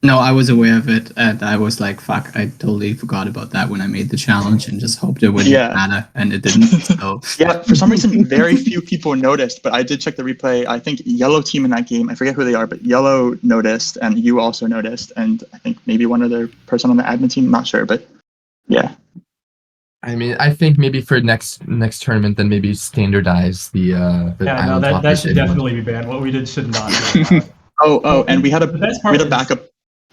Speaker 10: No, I was aware of it, and I was like, "Fuck!" I totally forgot about that when I made the challenge, and just hoped it wouldn't matter, and it didn't. So
Speaker 4: yeah, for some reason, very few people noticed, but I did check the replay. I think yellow team in that game, I forget who they are, but yellow noticed, and you also noticed, and I think maybe one other person on the admin team, not sure, but yeah.
Speaker 7: I mean, I think maybe for next tournament, then maybe standardize the island
Speaker 5: that
Speaker 7: toppers
Speaker 5: should
Speaker 7: in one.
Speaker 5: definitely be banned. What we did should not be.
Speaker 4: And we had a backup.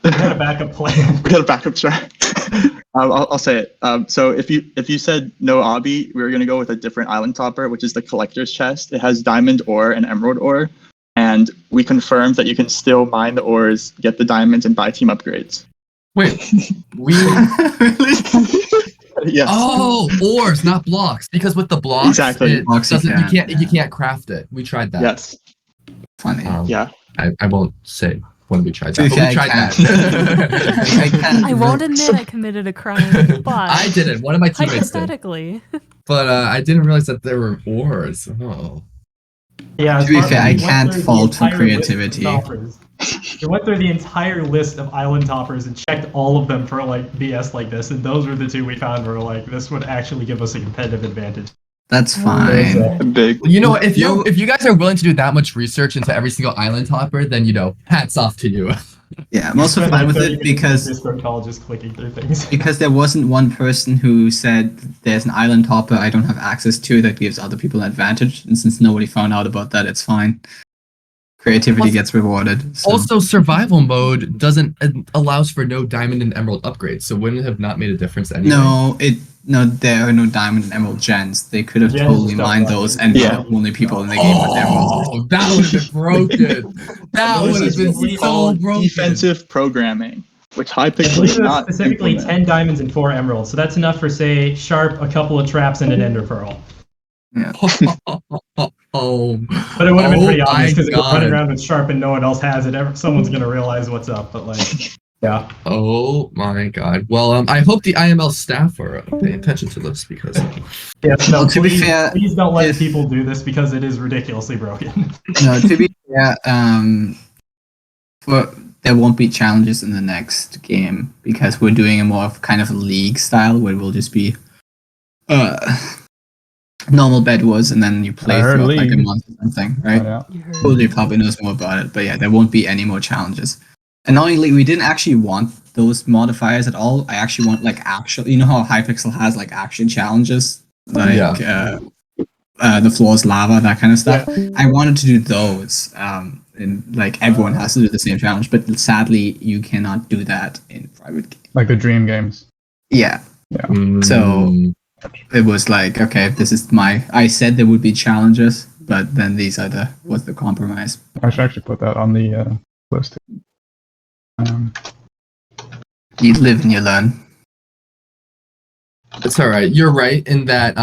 Speaker 5: We had a backup plan.
Speaker 4: We had a backup strat. I'll say it. So if you said no obby, we were gonna go with a different island topper, which is the collector's chest. It has diamond ore and emerald ore, and we confirmed that you can still mine the ores, get the diamonds, and buy team upgrades.
Speaker 7: Wait, we
Speaker 4: yes.
Speaker 7: Oh, ores, not blocks. Because with the blocks,
Speaker 4: exactly,
Speaker 7: blocks you can't craft it. We tried that.
Speaker 4: Yes.
Speaker 10: Funny.
Speaker 4: Yeah.
Speaker 7: I won't say when we tried that. But we tried that.
Speaker 3: I won't admit I committed a crime, but
Speaker 7: I didn't. One of my teammates did.
Speaker 3: hypothetically.
Speaker 7: But I didn't realize that there were ores. Oh.
Speaker 5: Yeah,
Speaker 10: to be fair, I can't fault for creativity.
Speaker 5: We went through the entire list of island toppers and checked all of them for like BS like this, and those were the two we found were like this would actually give us a competitive advantage.
Speaker 10: That's fine.
Speaker 4: Big.
Speaker 7: You know, if you guys are willing to do that much research into every single island topper, then hats off to you.
Speaker 10: Yeah, I'm also fine with it because
Speaker 5: Discord call just clicking through things.
Speaker 10: Because there wasn't one person who said there's an island topper I don't have access to that gives other people an advantage, and since nobody found out about that, it's fine. Creativity gets rewarded. So.
Speaker 7: Also, survival mode allows for no diamond and emerald upgrades, so wouldn't it have not made a difference anyway?
Speaker 10: No, there are no diamond and emerald gens. They could have totally mined those and been the only people in the game with emeralds.
Speaker 7: Oh, that would have been broken. That would have been so broken.
Speaker 4: Defensive programming, which Hypixel is not
Speaker 5: specifically
Speaker 4: implement.
Speaker 5: 10 diamonds and 4 emeralds, so that's enough for say Sharp, a couple of traps, and an ender pearl.
Speaker 10: Yeah.
Speaker 5: But it would have been pretty obvious because if you're running around with Sharp and no one else has it, someone's gonna realize what's up. But like, yeah.
Speaker 7: Oh my god. Well, I hope the IML staff are paying attention to this because.
Speaker 5: Yes. No.
Speaker 10: To be fair,
Speaker 5: please don't let people do this because it is ridiculously broken.
Speaker 10: No, to be fair, there won't be challenges in the next game because we're doing a more of kind of a league style where it will just be normal Bedwars and then you play through like a month or something, right? Totally probably knows more about it, but yeah, there won't be any more challenges. And annoyingly, we didn't actually want those modifiers at all. I actually want like actual, you know how Hypixel has like action challenges, like the floor is lava, that kind of stuff. Yeah. I wanted to do those, and like everyone has to do the same challenge, but sadly, you cannot do that in private games.
Speaker 1: Like the dream games.
Speaker 10: Yeah.
Speaker 1: Yeah.
Speaker 10: So it was like, okay, this is I said there would be challenges, but then these are the compromise.
Speaker 1: I should actually put that on the list.
Speaker 10: You live and you learn.
Speaker 7: It's all right. You're right in that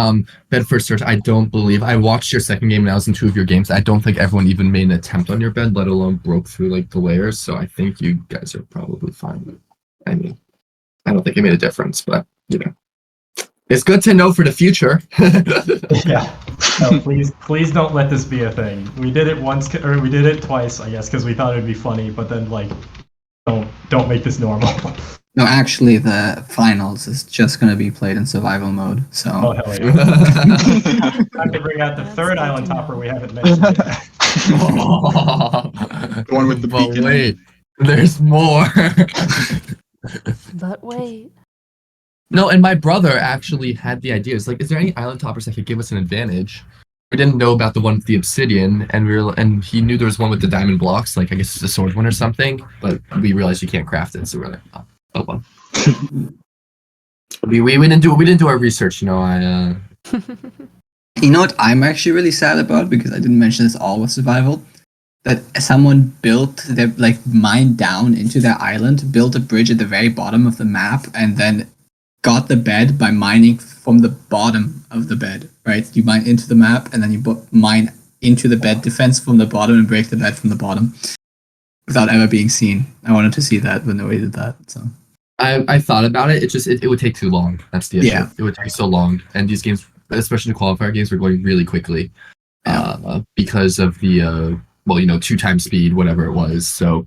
Speaker 7: bed first search. I don't believe I watched your second game and I was in 2 of your games. I don't think everyone even made an attempt on your bed, let alone broke through like the layers. So I think you guys are probably fine. I mean, I don't think it made a difference, but it's good to know for the future.
Speaker 5: Yeah. No, please don't let this be a thing. We did it once, or we did it twice, I guess, because we thought it'd be funny. But then, like, don't make this normal.
Speaker 10: No, actually, the finals is just going to be played in survival mode. So.
Speaker 5: Oh hell yeah! Time to bring out the third island topper we haven't mentioned yet.
Speaker 4: The one with the beacon.
Speaker 7: Wait, there's more.
Speaker 3: But wait.
Speaker 7: No, and my brother actually had the idea. It's like, is there any island toppers that could give us an advantage? We didn't know about the one with the obsidian, and he knew there was one with the diamond blocks, like I guess it's a sword one or something. But we realized you can't craft it, so we're like, oh well. we didn't do our research, I.
Speaker 10: You know what I'm actually really sad about, because I didn't mention this all with survival. That someone built mined down into their island, built a bridge at the very bottom of the map, and then got the bed by mining from the bottom of the bed, right? You mine into the map, and then you mine into the bed defense from the bottom and break the bed from the bottom without ever being seen. I wanted to see that when nobody did that. So
Speaker 7: I thought about it. It would take too long. That's the issue. Yeah. It would take so long, and these games, especially the qualifier games, were going really quickly because of the 2 times speed, whatever it was. So.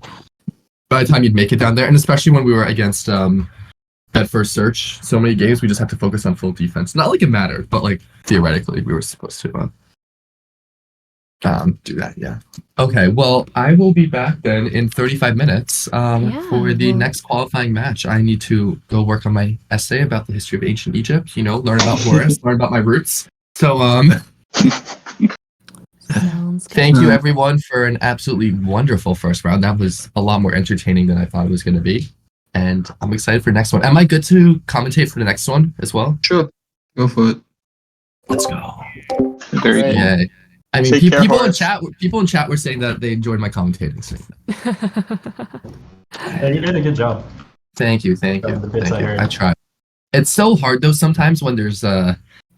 Speaker 7: by the time you'd make it down there, and especially when we were against that first search, so many games we just have to focus on full defense. Not like it mattered, but like theoretically we were supposed to do that. Yeah. Okay. Well, I will be back then in 35 minutes for the next qualifying match. I need to go work on my essay about the history of ancient Egypt. You know, learn about Horus, learn about my roots. So thank you everyone for an absolutely wonderful first round. That was a lot more entertaining than I thought it was going to be. And I'm excited for the next one. Am I good to commentate for the next one as well?
Speaker 10: Sure. Go for it.
Speaker 7: Let's go.
Speaker 4: Very cool.
Speaker 7: Yeah. I mean,
Speaker 4: Take care,
Speaker 7: people in
Speaker 4: Horace.
Speaker 7: chat were saying that they enjoyed my commentating. So.
Speaker 5: Yeah, you did a good job.
Speaker 7: Thank you.
Speaker 5: The bits I heard.
Speaker 7: I try. It's so hard though sometimes when there's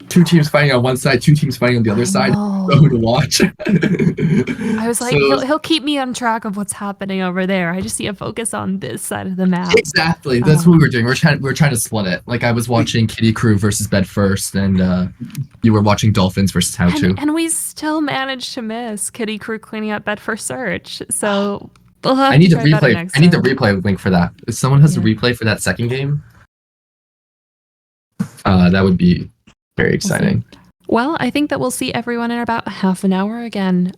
Speaker 7: two teams fighting on one side, two teams fighting on the other side. Know who to watch.
Speaker 3: I was like, he'll keep me on track of what's happening over there. I just need to focus on this side of the map.
Speaker 7: Exactly. That's what we were doing. We're trying to split it. Like I was watching Kitty Crew versus Bed First, and you were watching Dolphins versus How To.
Speaker 3: And we still managed to miss Kitty Crew cleaning up Bed First Search. So we'll have
Speaker 7: I need
Speaker 3: to
Speaker 7: the
Speaker 3: try better
Speaker 7: replay.
Speaker 3: next
Speaker 7: I need the
Speaker 3: time.
Speaker 7: replay link for that. If someone has a replay for that second game, that would be very exciting.
Speaker 3: Well, I think that we'll see everyone in about half an hour again.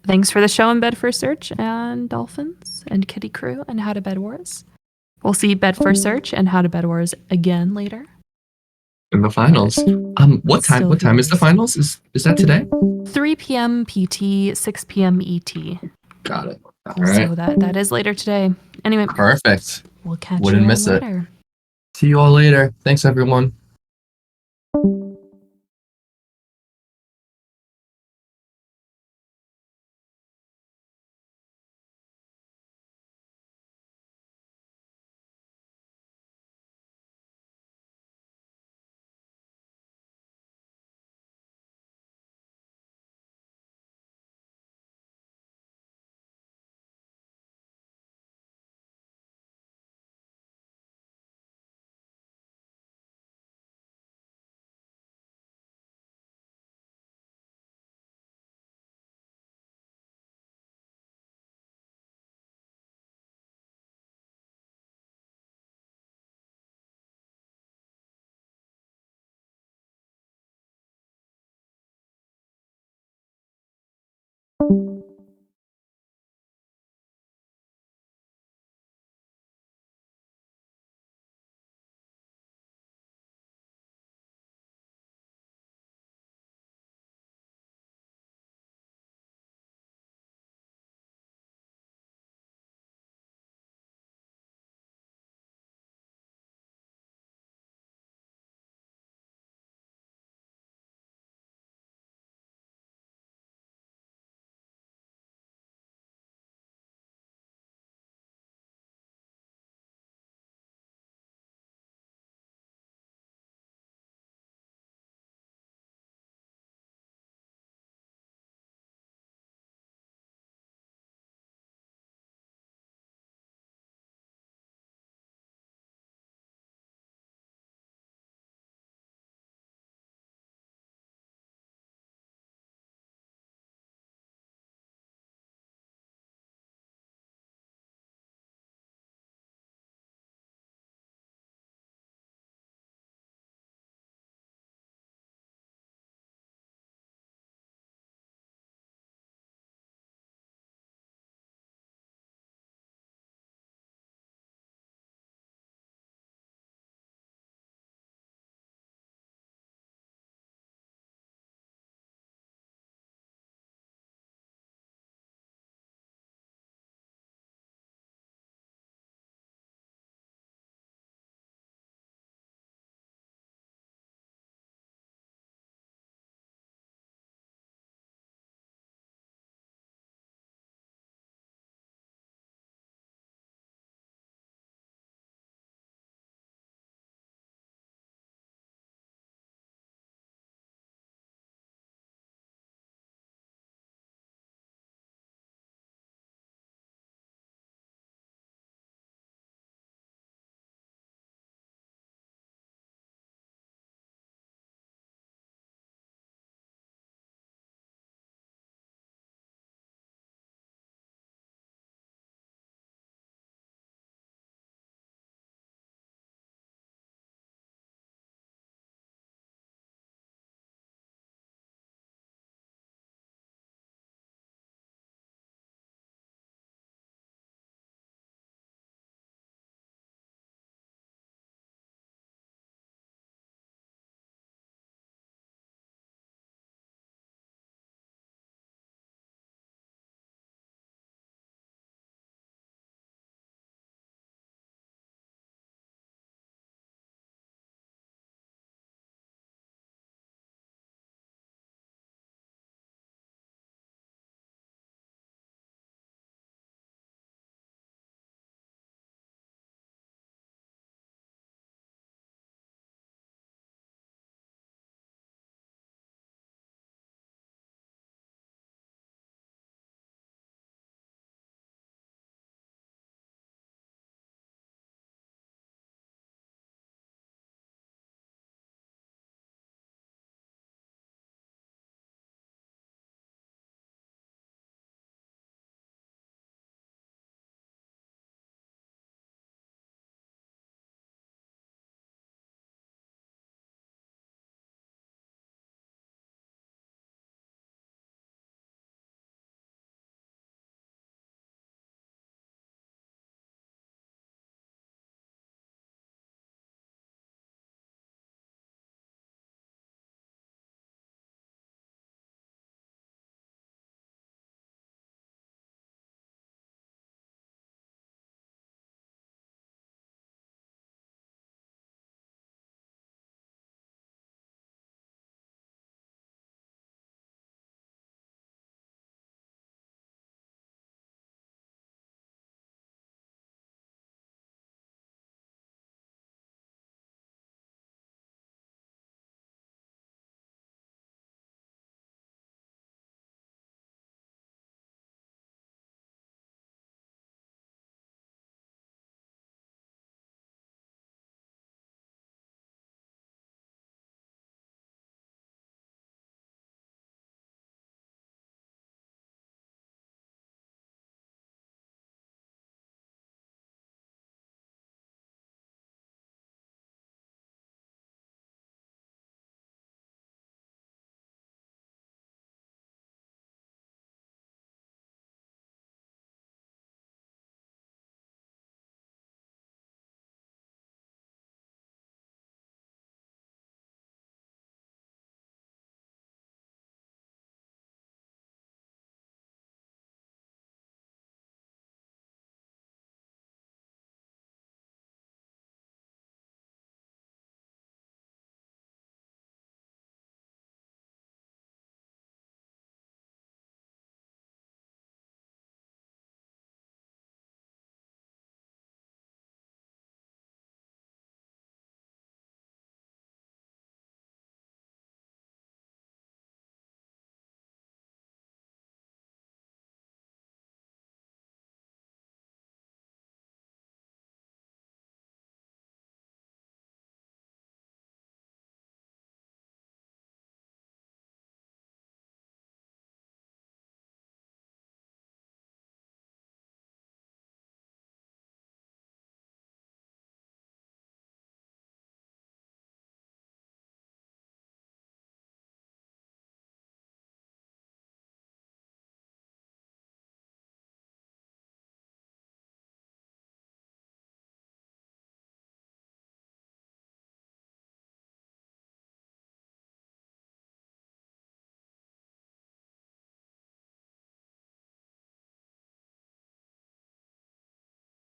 Speaker 3: Thanks for the show on Bed First Search and Dolphins and Kitty Crew and How to Bedwars. We'll see Bed First Search and How to Bedwars again later.
Speaker 7: In the finals. What time? What time is the finals? Is that today?
Speaker 3: 3 p.m. PT, 6 p.m. ET.
Speaker 7: Got it. All right.
Speaker 3: So that is later today. Anyway.
Speaker 7: Perfect.
Speaker 3: We'll catch
Speaker 7: Wouldn't
Speaker 3: you
Speaker 7: miss
Speaker 3: later.
Speaker 7: It. See you all later. Thanks, everyone.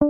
Speaker 14: All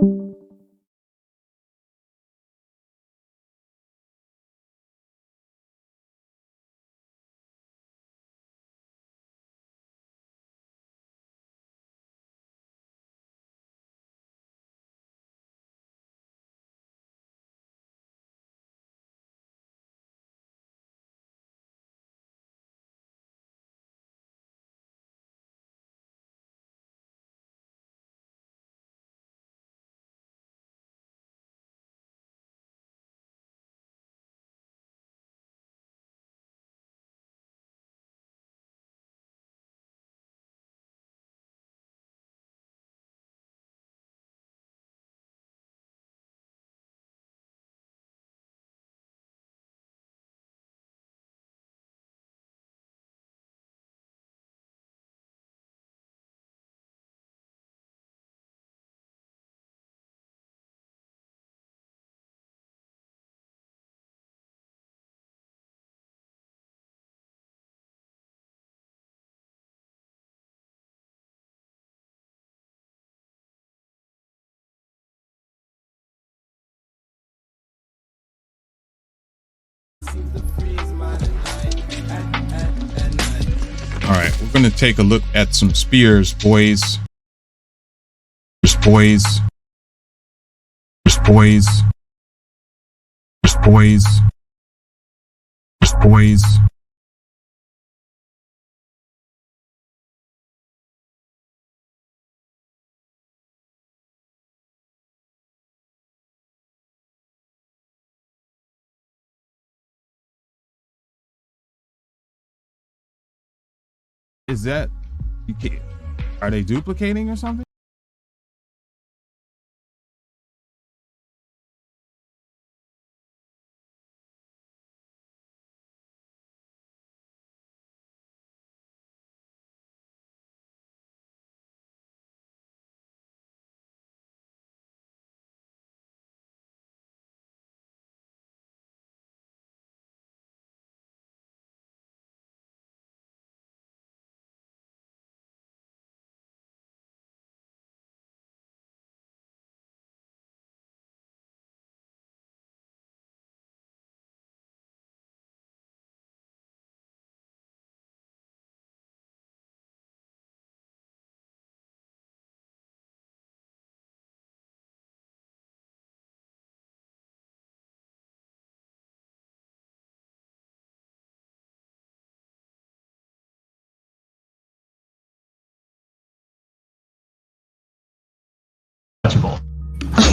Speaker 14: right, we're going to take a look at some spears, boys. Boys. Boys. Boys. Boys. Is that, are they duplicating or something?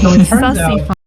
Speaker 5: So it turns out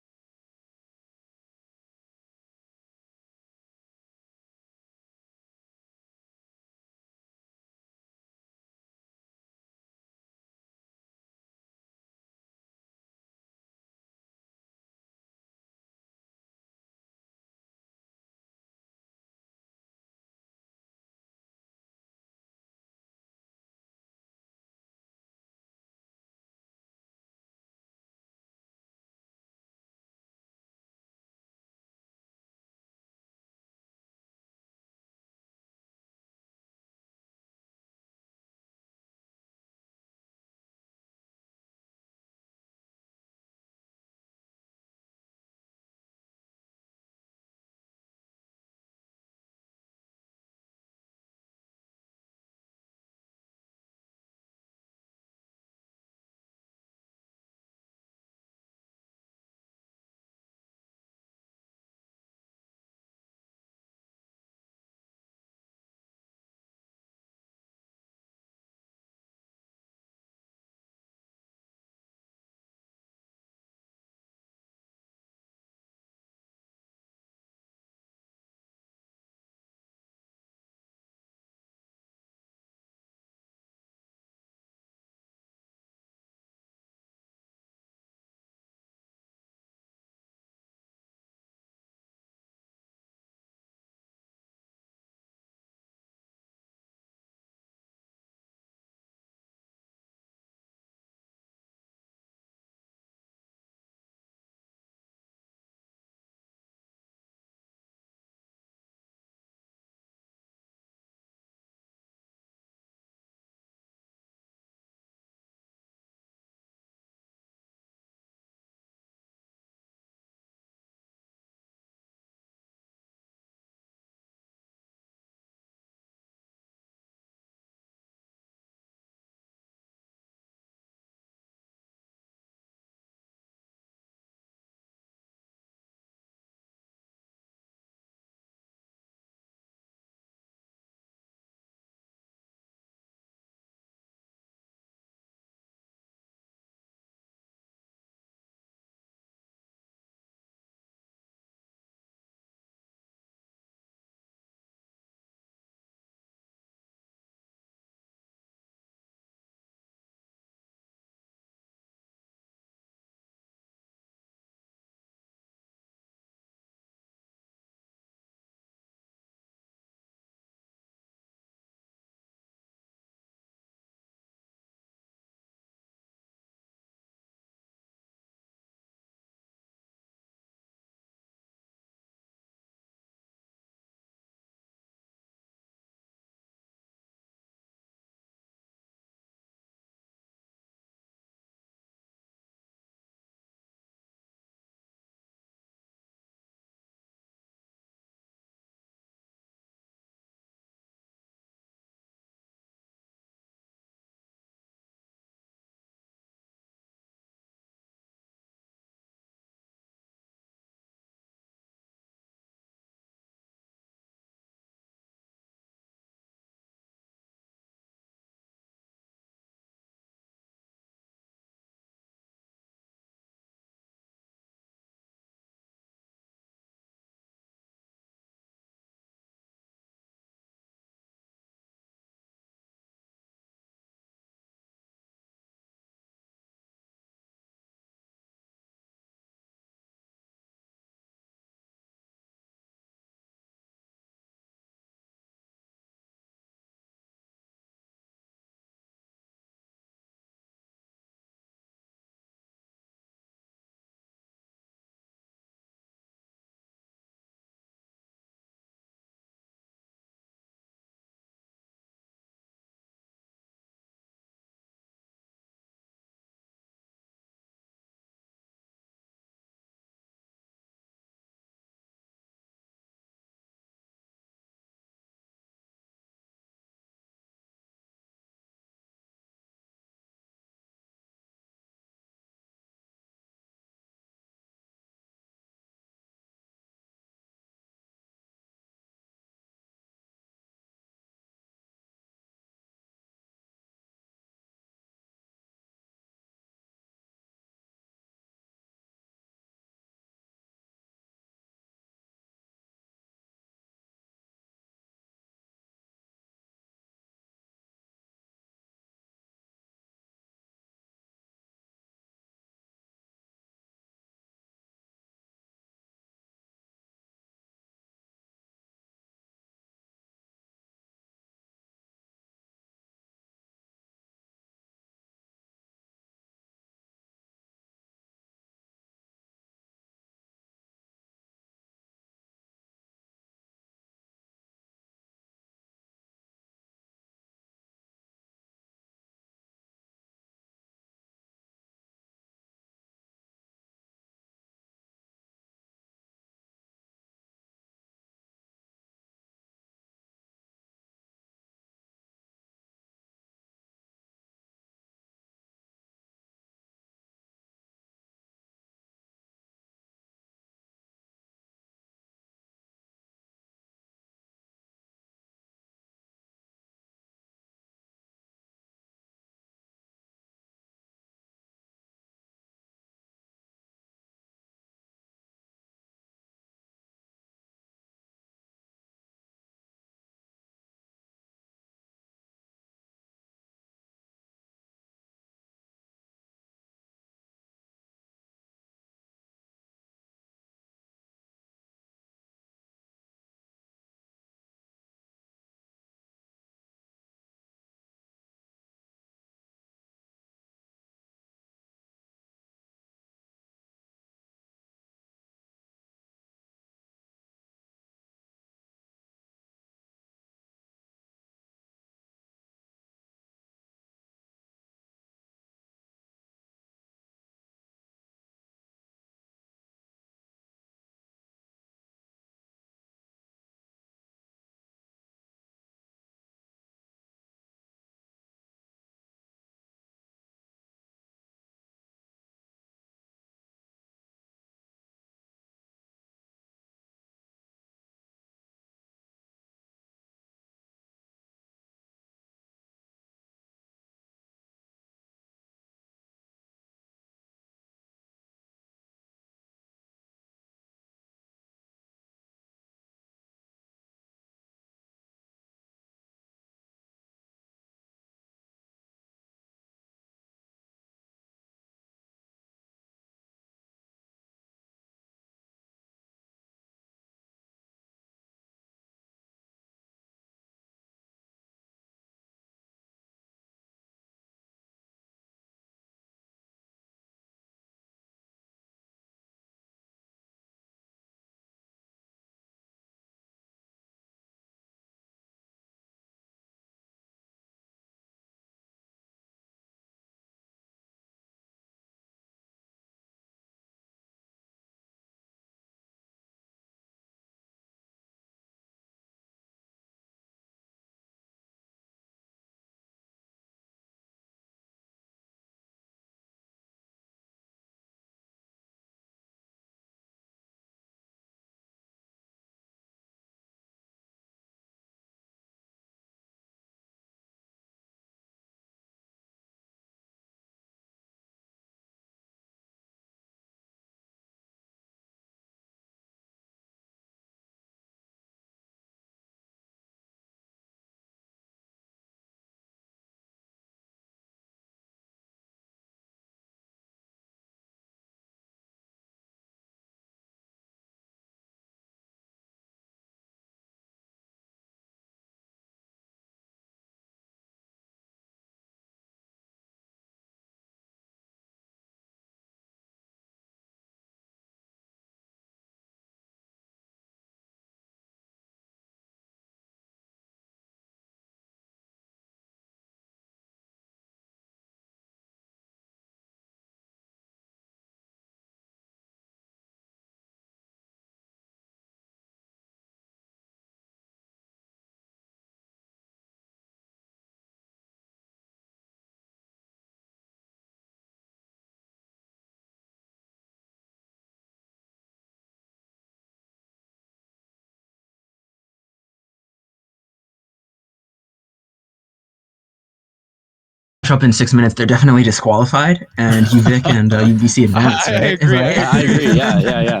Speaker 2: up in 6 minutes, they're definitely disqualified, and UVic and UBC advance.
Speaker 15: I
Speaker 2: Right?
Speaker 15: agree.
Speaker 2: Right?
Speaker 15: I agree. Yeah.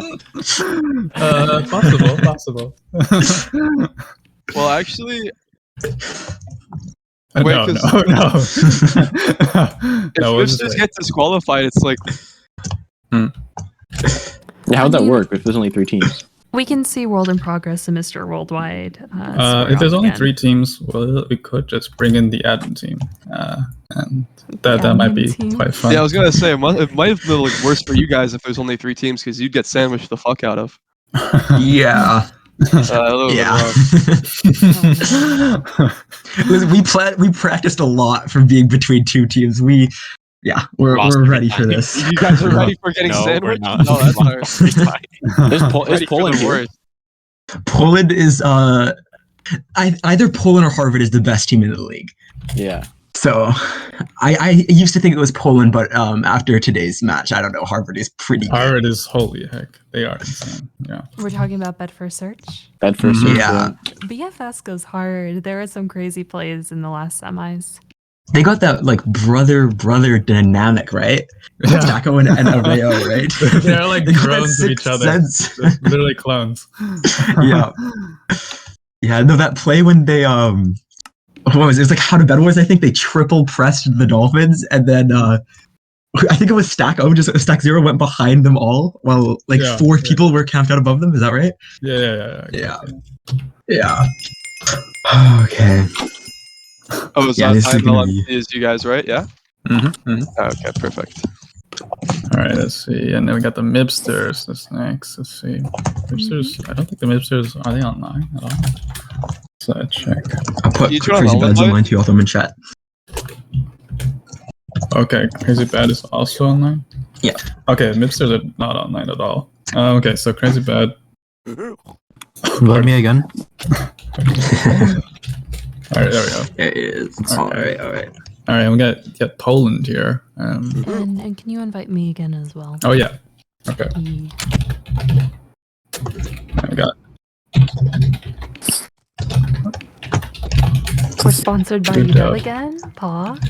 Speaker 1: Possible.
Speaker 16: Well, actually,
Speaker 1: No.
Speaker 16: if
Speaker 1: No,
Speaker 16: Misters get disqualified, it's like.
Speaker 15: Yeah, how'd that work if there's only 3 teams?
Speaker 3: We can see World in Progress and Mr. Worldwide.
Speaker 1: If there's only
Speaker 3: again.
Speaker 1: 3 teams, well, we could just bring in the admin team, and that might be quite fun.
Speaker 16: Yeah, I was gonna say it might have been like worse for you guys if there's only 3 teams because you'd get sandwiched the fuck out of.
Speaker 2: Yeah. We practiced a lot for being between 2 teams. We're ready for this.
Speaker 16: You guys are ready for getting sandwiched? No, that's hard.
Speaker 15: Is Poland here?
Speaker 2: Poland is either Poland or Harvard is the best team in the league.
Speaker 15: Yeah.
Speaker 2: So I used to think it was Poland, but after today's match, I don't know. Harvard is pretty good.
Speaker 1: Harvard is holy heck. They are insane. Yeah.
Speaker 3: We're talking about Bedford Search.
Speaker 15: Bedford Search.
Speaker 2: Yeah.
Speaker 3: BFS goes hard. There are some crazy plays in the last semis.
Speaker 2: They got that like brother dynamic, right?
Speaker 1: Yeah.
Speaker 2: Taco and Areo, right?
Speaker 1: They're like clones of each other. They're literally clones.
Speaker 2: Yeah. Yeah, no, that play when they what was it? It was like How to Bedwars, I think they triple pressed the Dolphins, and then I think it was Stack Zero went behind them all while like 4 people were camped out above them. Is that right?
Speaker 1: Yeah.
Speaker 2: Okay.
Speaker 16: Oh, so
Speaker 2: this is gonna be...
Speaker 16: is you guys, right? Yeah? Okay, perfect.
Speaker 1: All right, let's see. And then we got the Mibsters. That's next. Let's see. Mibsters, I don't think the Mibsters, are they online at all? So check.
Speaker 2: I'll put Crazy Bad's online too, I'll throw them in chat.
Speaker 1: Okay, Crazy Bad is also online?
Speaker 2: Yeah.
Speaker 1: Okay, Mibsters are not online at all. Okay, so Crazy Bad.
Speaker 11: Let me again.
Speaker 1: All right, there we go.
Speaker 2: There it is. All right.
Speaker 1: All right, we got Poland here.
Speaker 3: And can you invite me again as well?
Speaker 1: Oh yeah. Okay. I got.
Speaker 3: We're sponsored by UW again. Pog.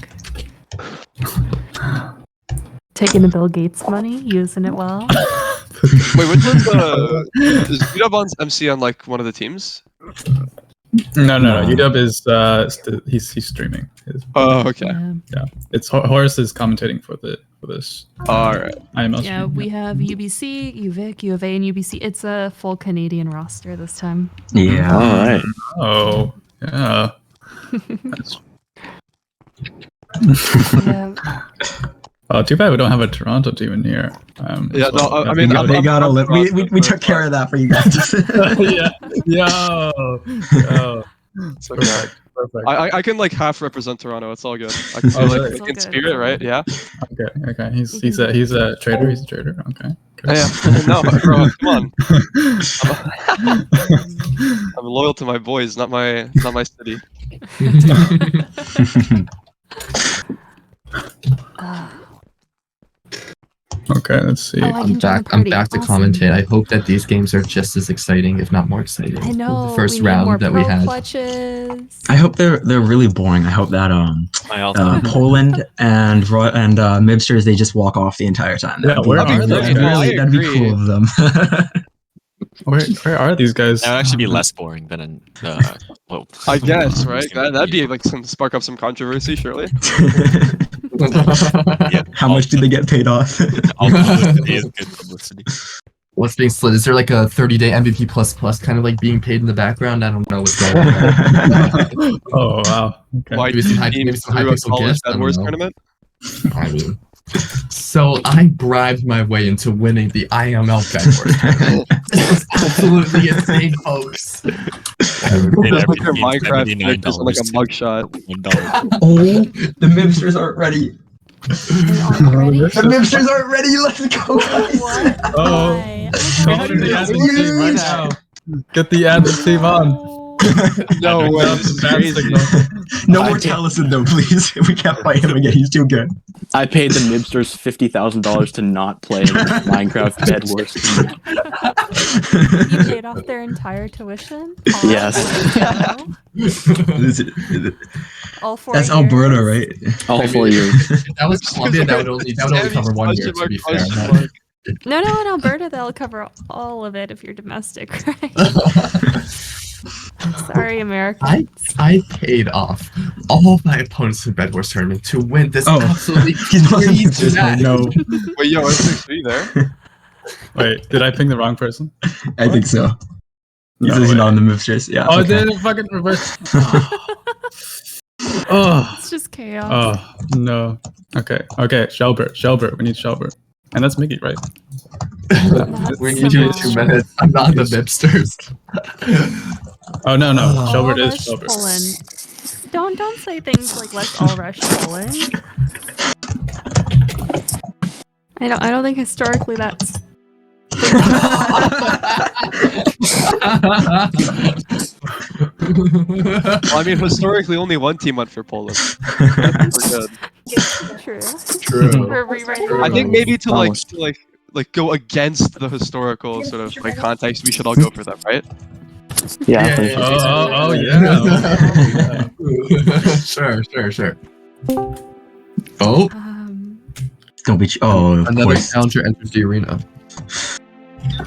Speaker 3: Taking the Bill Gates money, using it well.
Speaker 16: Wait, which one's is UW on MC on like one of the teams?
Speaker 1: No. UW is he's streaming.
Speaker 16: Oh, okay.
Speaker 1: Yeah, it's Horace is commentating for this.
Speaker 16: All right.
Speaker 3: Yeah, we have UBC, UVic, U of A, and UBC. It's a full Canadian roster this time.
Speaker 2: Yeah.
Speaker 15: All right.
Speaker 1: Oh, yeah.
Speaker 3: Yeah.
Speaker 1: Oh, too bad we don't have a Toronto team in here.
Speaker 16: Yeah,
Speaker 1: so,
Speaker 16: no, I mean,
Speaker 2: they got a lip. We took care of that for you guys.
Speaker 1: Yo.
Speaker 16: It's okay. Perfect. I can like half represent Toronto. It's all good. I can feel like in spirit, right? Yeah.
Speaker 1: Okay. He's a trader. He's a trader. Okay.
Speaker 16: Yeah. No, bro, come on. I'm loyal to my boys, not my city.
Speaker 1: Okay, let's see.
Speaker 7: I'm back to commentate. I hope that these games are just as exciting, if not more exciting.
Speaker 3: I know.
Speaker 7: The first
Speaker 3: we
Speaker 7: round that we had.
Speaker 3: Clutches.
Speaker 2: I hope they're really boring. I hope that Poland and Mibsters, they just walk off the entire time.
Speaker 1: That'd
Speaker 2: be cool of them.
Speaker 1: Where are these guys?
Speaker 17: That would actually be less boring than
Speaker 16: I guess, right? That'd be like spark up some controversy, surely.
Speaker 2: How much do they get paid off?
Speaker 17: All publicity is good publicity.
Speaker 7: What's being split? Is there like a 30-day MVP plus kind of like being paid in the background? I don't know what's going on.
Speaker 1: Oh wow! Okay.
Speaker 7: Maybe some high pixel gifts.
Speaker 16: Bedwars tournament.
Speaker 7: I mean, so I bribed my way into winning the IML Bedwars tournament. This was absolutely insane, folks.
Speaker 16: Your Minecraft is like a mugshot.
Speaker 2: Oh, the Mibsters aren't ready. The Mibsters aren't ready. Let's go, guys.
Speaker 1: Oh, get the admin team right now. Get the admin team on.
Speaker 16: No way.
Speaker 2: No more Taliesin though, please. We can't fight him again. He's too good.
Speaker 15: I paid the Nibsters $50,000 to not play in Minecraft Bedwars.
Speaker 3: You paid off their entire tuition?
Speaker 15: Yes.
Speaker 3: All 4
Speaker 2: That's
Speaker 3: years?
Speaker 2: Alberta, right?
Speaker 15: All 4 years.
Speaker 7: If that was Colombia, that would only cover 1 year, to be fair.
Speaker 3: No, in Alberta they'll cover all of it if you're domestic, right? Sorry, Americans.
Speaker 7: I paid off all of my opponents in Bedwars tournament to win this absolutely crazy match.
Speaker 2: No.
Speaker 16: Wait, yo, are you there?
Speaker 1: Wait, did I ping the wrong person?
Speaker 2: I think so. He
Speaker 1: No
Speaker 2: says he's
Speaker 1: way.
Speaker 2: not on the Mipsters. Yeah.
Speaker 1: Oh,
Speaker 2: okay.
Speaker 1: they didn't fucking reverse. Oh.
Speaker 3: It's just chaos.
Speaker 1: Oh, no. Okay, Shelbert. We need Shelbert. And that's Mickey, right?
Speaker 7: We need you in 2 minutes. I'm not the Mipsters.
Speaker 1: Oh, no.
Speaker 3: All
Speaker 1: Shelbert is
Speaker 3: rush
Speaker 1: Shelbert.
Speaker 3: Poland. Don't say things like let's all rush Poland. I don't think historically that's
Speaker 16: Well, I mean, historically, only one team went for Poland. We're good.
Speaker 3: true. We're rewriting
Speaker 16: I think
Speaker 3: rules.
Speaker 16: maybe to go against the historical sort of like context, we should all go for them, right?
Speaker 15: Yeah.
Speaker 1: Oh, yeah.
Speaker 7: Sure. Oh.
Speaker 2: Don't be. Of
Speaker 7: Another
Speaker 2: course.
Speaker 7: challenger enters the arena.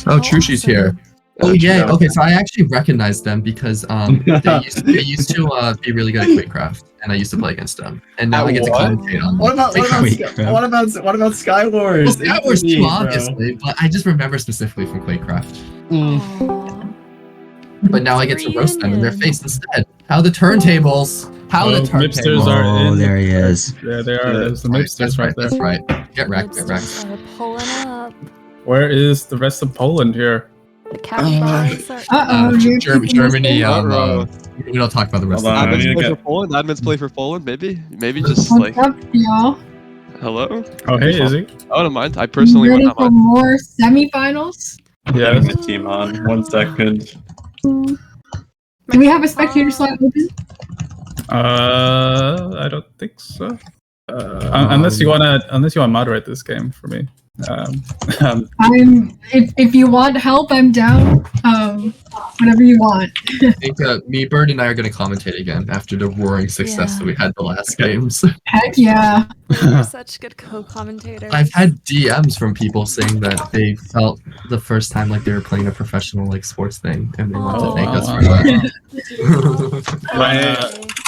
Speaker 7: Oh, Trushi's here. Oh, yay. Okay, so I actually recognized them because they used to be really good at Quakecraft, and I used to play against them. And now I get to commentate on them.
Speaker 18: What about Sky Wars?
Speaker 7: Well, Sky Wars too, obviously, but I just remember specifically from Quakecraft. But now I get to roast them in their face instead. How the turntables? How the turntables?
Speaker 1: Mipsters are in.
Speaker 2: There he is.
Speaker 1: There they are. There's the Mipsters right there.
Speaker 7: That's right. Get wrecked.
Speaker 3: Are pulling up.
Speaker 1: Where is the rest of Poland here?
Speaker 3: The capitals are.
Speaker 7: Germany. We don't talk about the rest of
Speaker 16: Admins
Speaker 7: them.
Speaker 16: play for Poland. Admins play for Poland. Maybe just like.
Speaker 6: What's up, y'all?
Speaker 16: Hello.
Speaker 1: Oh, hey, Izzy.
Speaker 16: I don't mind. I personally
Speaker 6: Ready
Speaker 16: wouldn't
Speaker 6: for
Speaker 16: mind.
Speaker 6: more semifinals?
Speaker 1: Yeah.
Speaker 18: My team on 1 second.
Speaker 6: Do we have a spectator slot open?
Speaker 1: I don't think so. Unless you wanna moderate this game for me.
Speaker 6: If you want help, I'm down. Whatever you want.
Speaker 7: I think me, Bird, and I are going to commentate again after the roaring success that we had the last games.
Speaker 6: Heck yeah.
Speaker 3: You're such good co-commentators.
Speaker 7: I've had DMs from people saying that they felt the first time like they were playing a professional like sports thing, and they want to thank us for that.
Speaker 1: Do I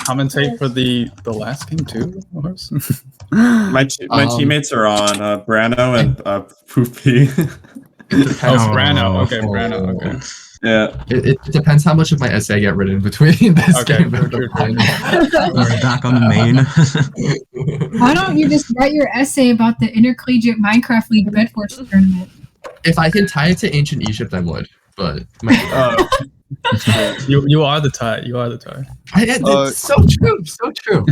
Speaker 1: commentate for the last game too?
Speaker 18: My teammates are on Brano and Poopy.
Speaker 1: Brano. Okay, Brano. Okay.
Speaker 18: Yeah.
Speaker 7: It depends how much of my essay I get written between this game and the final.
Speaker 2: We're back on the main.
Speaker 6: Why don't you just write your essay about the Intercollegiate Minecraft League Bedwars tournament?
Speaker 7: If I can tie it to ancient Egypt, I would. But
Speaker 1: you are the tie. You are the tie.
Speaker 7: It's so true.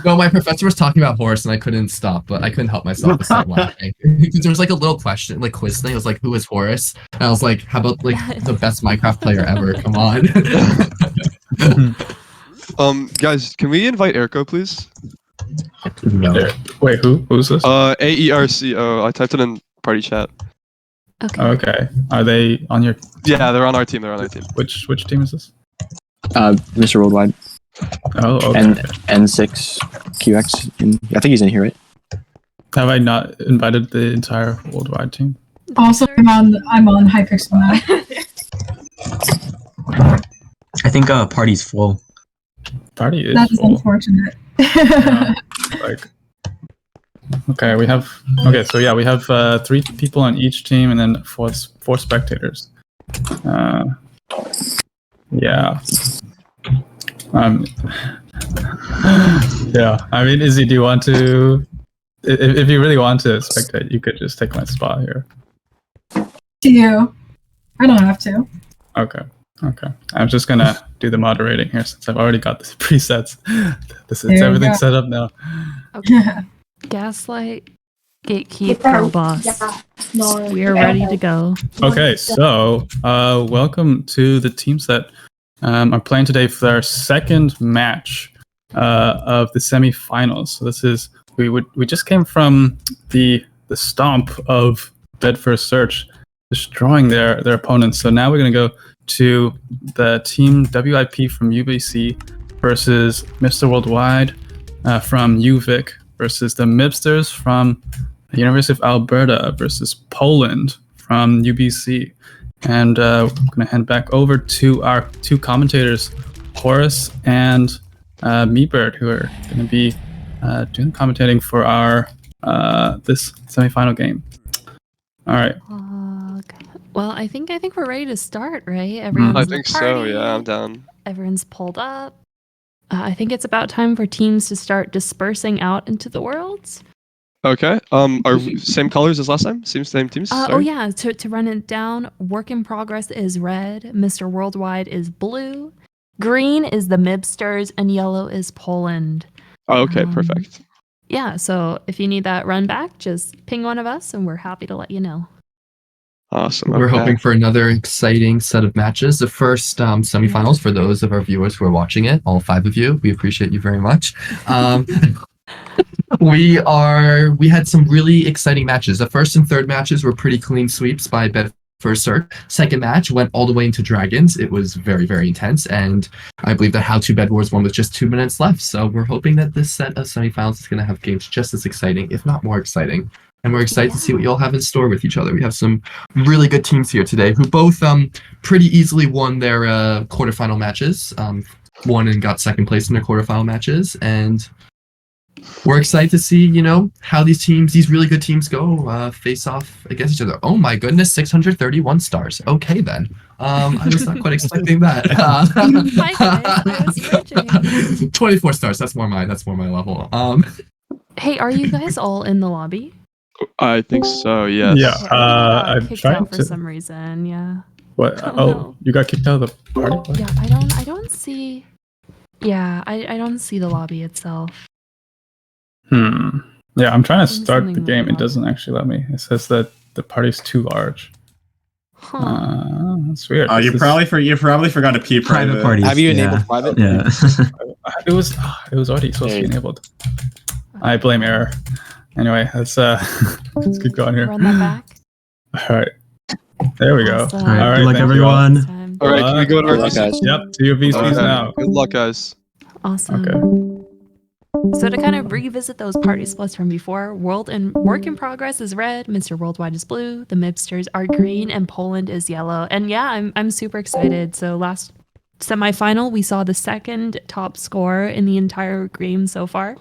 Speaker 7: No, my professor was talking about Horus, and I couldn't stop, but I couldn't help myself to stop laughing because there was like a little question, like quiz thing. It was like, "Who is Horus?" And I was like, "How about like the best Minecraft player ever? Come on."
Speaker 16: Guys, can we invite Erco, please?
Speaker 7: No.
Speaker 1: Wait, who's this?
Speaker 16: AERCO. I typed it in party chat.
Speaker 1: Okay. Are they on your?
Speaker 16: Yeah, they're on our team.
Speaker 1: Which team is this?
Speaker 15: Mr. Worldwide.
Speaker 1: Oh, okay.
Speaker 15: And N6QX. I think he's in here, right?
Speaker 1: Have I not invited the entire worldwide team?
Speaker 6: Also, I'm on Hypixel now.
Speaker 2: I think party's full.
Speaker 1: Party is
Speaker 6: That is
Speaker 1: full.
Speaker 6: unfortunate.
Speaker 1: Okay, we have 3 people on each team, and then four spectators. Yeah. Yeah. I mean, Izzy, do you want to? If you really want to spectate, you could just take my spot here.
Speaker 6: To you. I don't have to.
Speaker 1: Okay. I'm just gonna do the moderating here since I've already got the presets. Everything set up now.
Speaker 3: Okay. Gaslight, Gatekeep, Girl Boss. We are ready to go.
Speaker 1: Okay, so welcome to the teams that are playing today for our second match of the semifinals. So this is we just came from the stomp of Bedford Search, destroying their opponents. So now we're gonna go to the team WIP from UBC versus Mr. Worldwide from UVic versus the Mibsters from the University of Alberta versus Poland from UBC. And we're gonna hand back over to our two commentators, Horace and Meebird, who are gonna be doing commentating for our this semifinal game. All right.
Speaker 3: Well, I think we're ready to start, right?
Speaker 16: I
Speaker 3: Everyone's in the
Speaker 16: think so.
Speaker 3: party,
Speaker 16: Yeah, I'm down.
Speaker 3: Everyone's pulled up. I think it's about time for teams to start dispersing out into the worlds.
Speaker 16: Okay. Are we same colors as last time? Same teams?
Speaker 3: Oh
Speaker 16: Sorry.
Speaker 3: yeah, to run it down, Work in Progress is red, Mr. Worldwide is blue, green is the Mibsters, and yellow is Poland.
Speaker 16: Oh, okay, perfect.
Speaker 3: Yeah, so if you need that run back, just ping one of us and we're happy to let you know.
Speaker 16: Awesome.
Speaker 7: We're
Speaker 16: okay.
Speaker 7: hoping for another exciting set of matches. The first semifinals for those of our viewers who are watching it, all 5 of you. We appreciate you very much. We had some really exciting matches. The first and third matches were pretty clean sweeps by Bedford Search. Second match went all the way into Dragons. It was very, very intense, and I believe that How to Bedwars won with just 2 minutes left. So we're hoping that this set of semifinals is going to have games just as exciting, if not more exciting. And we're excited to see what you all have in store with each other. We have some really good teams here today who both pretty easily won their quarterfinal matches. Won and got second place in their quarterfinal matches, and we're excited to see, how these really good teams go face off against each other. Oh my goodness, 631 stars. Okay then. I was not quite expecting that. 24 stars. That's more my level.
Speaker 3: Hey, are you guys all in the lobby?
Speaker 16: I think so. Yes.
Speaker 1: Yeah. I'm
Speaker 3: Kicked
Speaker 1: trying
Speaker 3: out for
Speaker 1: to.
Speaker 3: some reason. Yeah.
Speaker 1: What?
Speaker 3: Oh,
Speaker 1: Oh,
Speaker 3: no.
Speaker 1: you got kicked out of the party? What?
Speaker 3: Yeah, I don't see. Yeah, I don't see the lobby itself.
Speaker 1: Yeah, I'm trying to
Speaker 3: Doing
Speaker 1: start the
Speaker 3: something
Speaker 1: game.
Speaker 3: like
Speaker 1: It doesn't actually let me. It says that the party's too large. That's weird.
Speaker 18: Oh, you probably forgot to P private.
Speaker 2: parties.
Speaker 15: Have you
Speaker 2: yeah.
Speaker 15: enabled private?
Speaker 2: Yeah.
Speaker 1: It was already supposed to be enabled. I blame error. Anyway, let's keep going here.
Speaker 3: Run that back.
Speaker 1: All right. There we go.
Speaker 3: Awesome.
Speaker 2: All right. Good luck,
Speaker 1: thank you all.
Speaker 2: everyone.
Speaker 16: All right, can we go to our
Speaker 15: Good luck, guys.
Speaker 1: Yep, to your VCs now.
Speaker 16: Good luck, guys.
Speaker 3: Awesome.
Speaker 1: Okay.
Speaker 3: So to kind of revisit those party splits from before, Work in Progress is red, Mr. Worldwide is blue, the Mibsters are green, and Poland is yellow. And yeah, I'm super excited. So last semifinal, we saw the second top score in the entire game so far.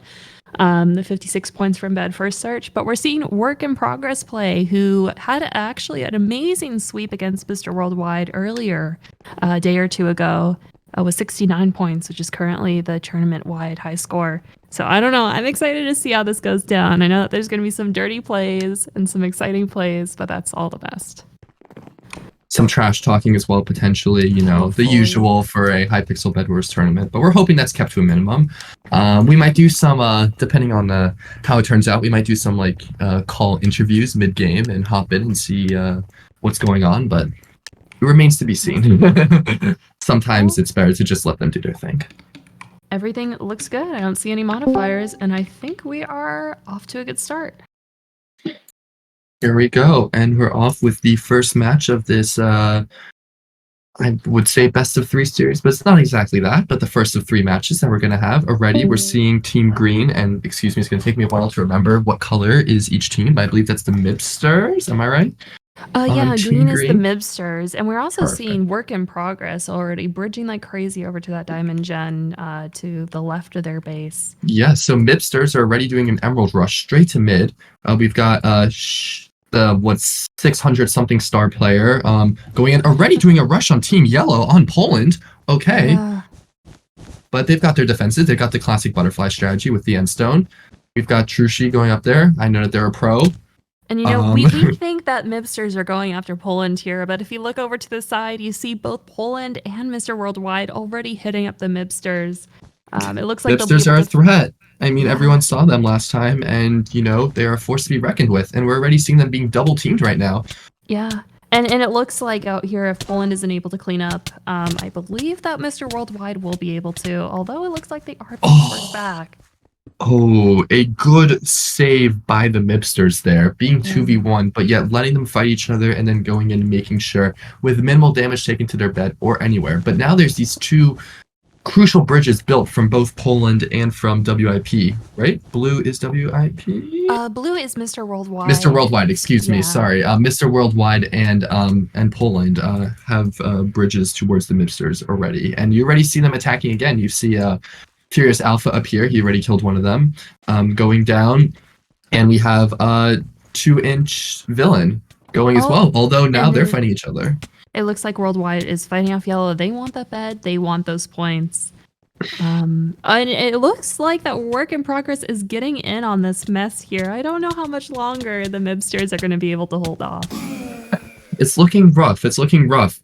Speaker 3: The 56 points from Bedford Search, but we're seeing Work in Progress play, who had actually an amazing sweep against Mr. Worldwide earlier, a day or two ago, with 69 points, which is currently the tournament-wide high score. So I don't know. I'm excited to see how this goes down. I know that there's going to be some dirty plays and some exciting plays, but that's all the best.
Speaker 7: Some trash talking as well, potentially, the usual for a Hypixel Bedwars tournament, but we're hoping that's kept to a minimum. We might do some, depending on how it turns out, we might do some call interviews mid-game and hop in and see what's going on, but it remains to be seen. Sometimes it's better to just let them do their thing.
Speaker 3: Everything looks good. I don't see any modifiers, and I think we are off to a good start.
Speaker 7: Here we go, and we're off with the first match of this, I would say best of 3 series, but it's not exactly that, but the first of 3 matches that we're going to have. Already, we're seeing Team Green, and excuse me, it's going to take me a while to remember what color is each team, but I believe that's the Mibsters, am I right?
Speaker 3: Yeah,
Speaker 7: Team
Speaker 3: green is the
Speaker 7: Green.
Speaker 3: Mibsters, and we're also
Speaker 7: Perfect.
Speaker 3: seeing Work in Progress already, bridging like crazy over to that Diamond Gen to the left of their base.
Speaker 7: Yeah, so Mibsters are already doing an Emerald Rush straight to mid. We've got the 600 something star player going in, already doing a rush on Team Yellow on Poland. Okay. But they've got their defenses. They've got the classic butterfly strategy with the end stone. We've got Trushi going up there. I know that they're a pro.
Speaker 3: And we think that Mibsters are going after Poland here, but if you look over to the side, you see both Poland and Mr. Worldwide already hitting up the Mibsters. It looks like
Speaker 7: Mibsters are a threat. I mean, everyone saw them last time, and they are a force to be reckoned with. And we're already seeing them being double teamed right now.
Speaker 3: Yeah. And it looks like out here, if Poland isn't able to clean up, I believe that Mr. Worldwide will be able to, although it looks like they are being forced back.
Speaker 7: Oh, a good save by the Mipsters there, being 2v1, but yet letting them fight each other and then going in and making sure with minimal damage taken to their bed or anywhere. But now there's these two crucial bridges built from both Poland and from WIP, right? Blue is WIP?
Speaker 3: Blue is Mr. Worldwide.
Speaker 7: Mr. Worldwide, excuse me,
Speaker 3: Yeah.
Speaker 7: sorry. Mr. Worldwide and Poland have bridges towards the Mipsters already. And you already see them attacking again. You see Furious Alpha up here. He already killed one of them. Going down. And we have 2-inch Villain going as well. Although now they're fighting each other.
Speaker 3: It looks like Worldwide is fighting off Yellow. They want that bed. They want those points. And it looks like that Work in Progress is getting in on this mess here. I don't know how much longer the Mibsters are going to be able to hold off.
Speaker 7: It's looking rough.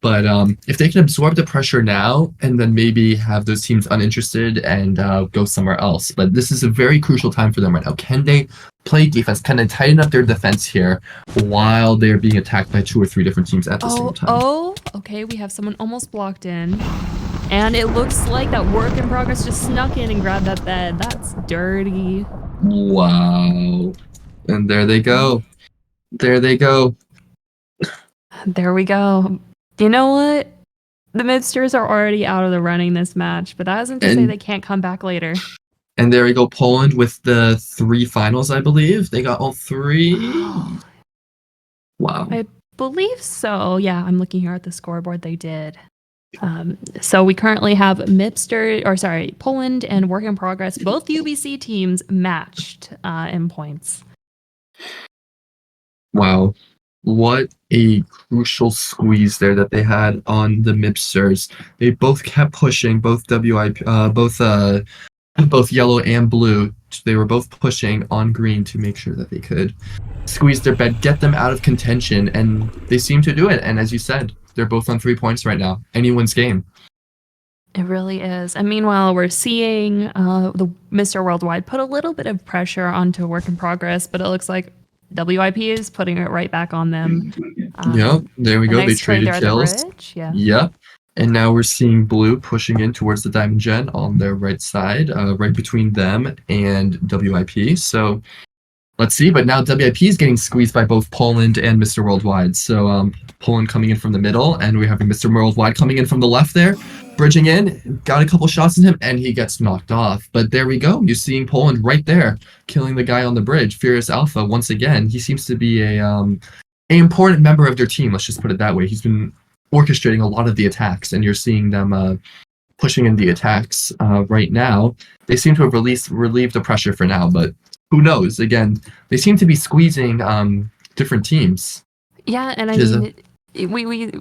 Speaker 7: But if they can absorb the pressure now and then maybe have those teams uninterested and go somewhere else. But this is a very crucial time for them right now. Can they play defense? Can they tighten up their defense here while they're being attacked by 2 or 3 different teams at the same time?
Speaker 3: Okay. We have someone almost blocked in. And it looks like that Work in Progress just snuck in and grabbed that bed. That's dirty.
Speaker 7: Wow. And there they go. There
Speaker 3: we go. You know what? The Midsters are already out of the running this match, but that isn't to say they can't come back later.
Speaker 7: And there we go, Poland with the 3 finals, I believe. They got all 3. Wow.
Speaker 3: I believe so. Yeah, I'm looking here at the scoreboard. They did. So we currently have Poland and Work in Progress, both UBC teams matched in points.
Speaker 7: Wow. What a crucial squeeze there that they had on the Mipsters. They both kept pushing, both Yellow and Blue. They were both pushing on green to make sure that they could squeeze their bed, get them out of contention, and they seem to do it. And as you said, they're both on 3 points right now. Anyone's game.
Speaker 3: It really is. And meanwhile, we're seeing the Mr. Worldwide put a little bit of pressure onto Work in Progress, but it looks like WIP is putting it right back on them.
Speaker 7: Yep, there we go.
Speaker 3: Nice
Speaker 7: They
Speaker 3: trade
Speaker 7: traded
Speaker 3: there at the
Speaker 7: kills.
Speaker 3: bridge, yeah.
Speaker 7: Yep. And now we're seeing Blue pushing in towards the Diamond Gen on their right side, right between them and WIP. So let's see. But now WIP is getting squeezed by both Poland and Mr. Worldwide. So Poland coming in from the middle, and we're having Mr. Worldwide coming in from the left there, bridging in, got a couple shots in him, and he gets knocked off. But there we go. You're seeing Poland right there, killing the guy on the bridge. Furious Alpha, once again, he seems to be an important member of their team. Let's just put it that way. He's been orchestrating a lot of the attacks, and you're seeing them pushing in the attacks right now. They seem to have relieved the pressure for now, but who knows? Again, they seem to be squeezing different teams.
Speaker 3: Yeah, and I mean,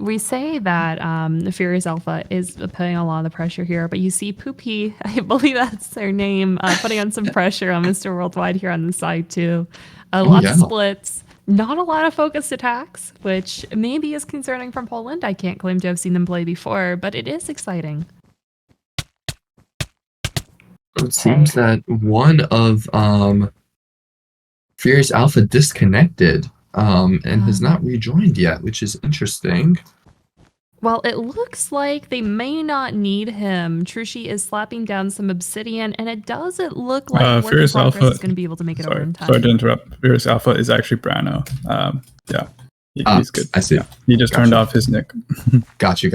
Speaker 3: we say that the Furious Alpha is putting a lot of the pressure here, but you see Poopy, I believe that's their name, putting on some pressure on Mr. Worldwide here on the side too. Lots of splits. Not a lot of focused attacks, which maybe is concerning from Poland. I can't claim to have seen them play before, but it is exciting.
Speaker 7: It seems that one of Furious Alpha disconnected and has not rejoined yet, which is interesting.
Speaker 3: Well, it looks like they may not need him. Trushi is slapping down some obsidian, and it doesn't look like
Speaker 1: Furious Alpha
Speaker 3: is going to be able to make it over in time.
Speaker 1: Sorry to interrupt. Furious Alpha is actually Brano. Yeah, he's good.
Speaker 7: I see.
Speaker 1: Yeah. He just turned off his nick.
Speaker 7: Got you.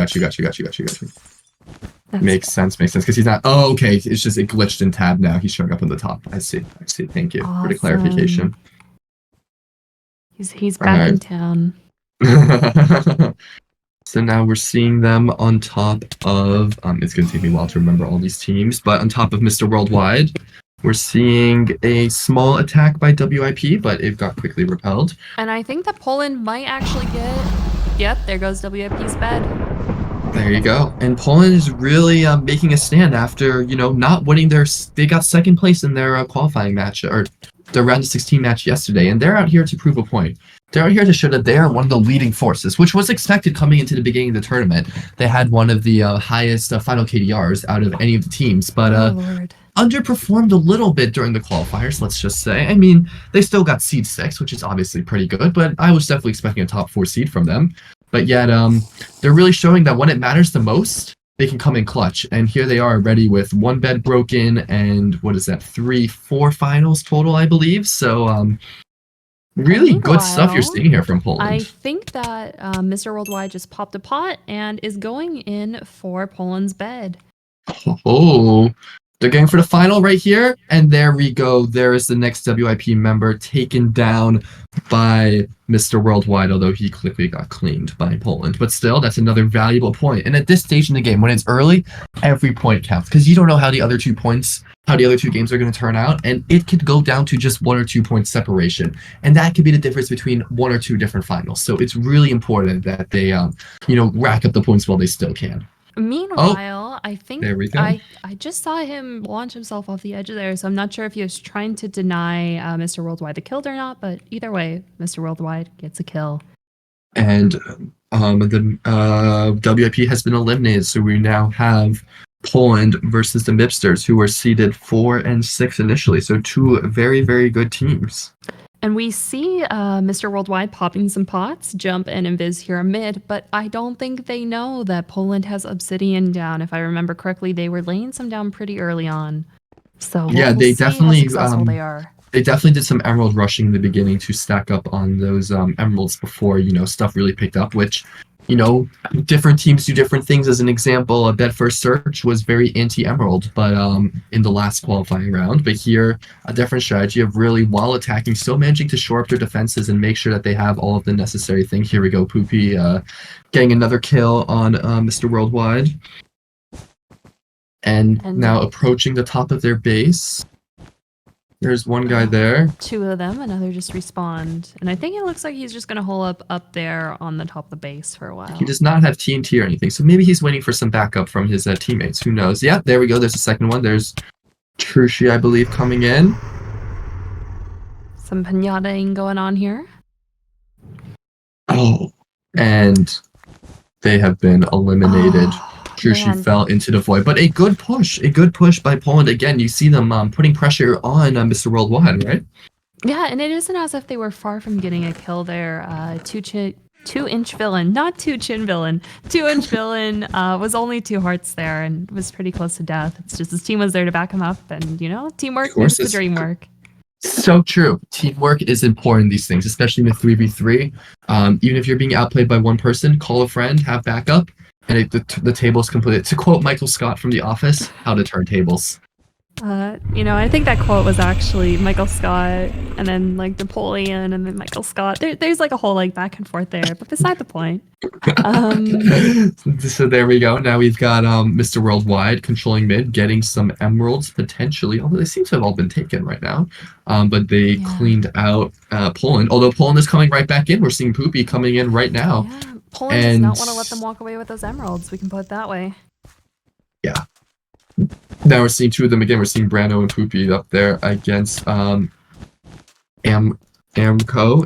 Speaker 7: Makes sense, because he's not. Oh, okay. It's just it glitched in tab now. He's showing up on the top. I see. Thank you for the clarification.
Speaker 3: He's back in town.
Speaker 7: So now we're seeing them on top of, it's going to take me a while to remember all these teams, but on top of Mr. Worldwide, we're seeing a small attack by WIP, but it got quickly repelled.
Speaker 3: And I think that Poland might actually yep, there goes WIP's bed.
Speaker 7: There you go. And Poland is really making a stand after, not winning they got second place in their qualifying match, or the round of 16 match yesterday, and they're out here to prove a point. They're out here to show that they are one of the leading forces, which was expected coming into the beginning of the tournament. They had one of the highest final KDRs out of any of the teams, but underperformed a little bit during the qualifiers, let's just say. I mean, they still got seed 6, which is obviously pretty good, but I was definitely expecting a top 4 seed from them. But yet, they're really showing that when it matters the most, they can come in clutch. And here they are ready with one bed broken and what is that, 4 finals total, I believe. So really good stuff you're seeing here from Poland.
Speaker 3: I think that Mr. Worldwide just popped a pot and is going in for Poland's bed.
Speaker 7: Oh, they're going for the final right here. And there we go. There is the next WIP member taken down by Mr. Worldwide, although he quickly got cleaned by Poland. But still, that's another valuable point. And at this stage in the game, when it's early, every point counts because you don't know how the other 2 games are going to turn out. And it could go down to just 1 or 2 points separation. And that could be the difference between 1 or 2 different finals. So it's really important that they, rack up the points while they still can.
Speaker 3: Meanwhile, I think
Speaker 7: there we go.
Speaker 3: I just saw him launch himself off the edge of there, so I'm not sure if he was trying to deny Mr. Worldwide the kill or not, but either way, Mr. Worldwide gets a kill.
Speaker 7: And the WIP has been eliminated, so we now have Poland versus the Mipsters, who were seeded 4 and 6 initially, so 2 very, very good teams.
Speaker 3: And we see Mr. Worldwide popping some pots, Jump and Invis here mid, but I don't think they know that Poland has Obsidian down. If I remember correctly, they were laying some down pretty early on. So we'll
Speaker 7: they
Speaker 3: see
Speaker 7: definitely
Speaker 3: how successful they are.
Speaker 7: They definitely did some emerald rushing in the beginning to stack up on those emeralds before stuff really picked up, which different teams do different things. As an example, a Bedford Search was very anti-emerald, but in the last qualifying round. But here, a different strategy of really, while attacking, still managing to shore up their defenses and make sure that they have all of the necessary things. Here we go, Poopy getting another kill on Mr. Worldwide. And now approaching the top of their base. There's one guy there.
Speaker 3: 2 of them, another just respawned. And I think it looks like he's just going to hole up there on the top of the base for a while.
Speaker 7: He does not have TNT or anything, so maybe he's waiting for some backup from his teammates. Who knows? Yeah, there we go. There's a second one. There's Trushi, I believe, coming in.
Speaker 3: Some pinata-ing going on here.
Speaker 7: Oh, and they have been eliminated. Trushi fell into the void, but a good push by Poland. Again, you see them putting pressure on Mr. Worldwide, right?
Speaker 3: Yeah, and it isn't as if they were far from getting a kill there. 2-inch villain, not 2-chin villain. 2-inch villain was only 2 hearts there and was pretty close to death. It's just his team was there to back him up, and teamwork makes the dream work.
Speaker 7: So true. Teamwork is important in these things, especially in a 3v3. Even if you're being outplayed by one person, call a friend, have backup. And the table's completed. To quote Michael Scott from The Office, how to turn tables.
Speaker 3: I think that quote was actually Michael Scott, and then Napoleon, and then Michael Scott. There's a whole back and forth there, but beside the point.
Speaker 7: So there we go. Now we've got Mr. Worldwide controlling mid, getting some emeralds potentially, although they seem to have all been taken right now. But they cleaned out Poland. Although Poland is coming right back in. We're seeing Poopy coming in right now.
Speaker 3: Yeah. Poland does not want to let them walk away with those emeralds. We can put it that way.
Speaker 7: Yeah. Now we're seeing 2 of them again. We're seeing Brando and Poopy up there against Amco,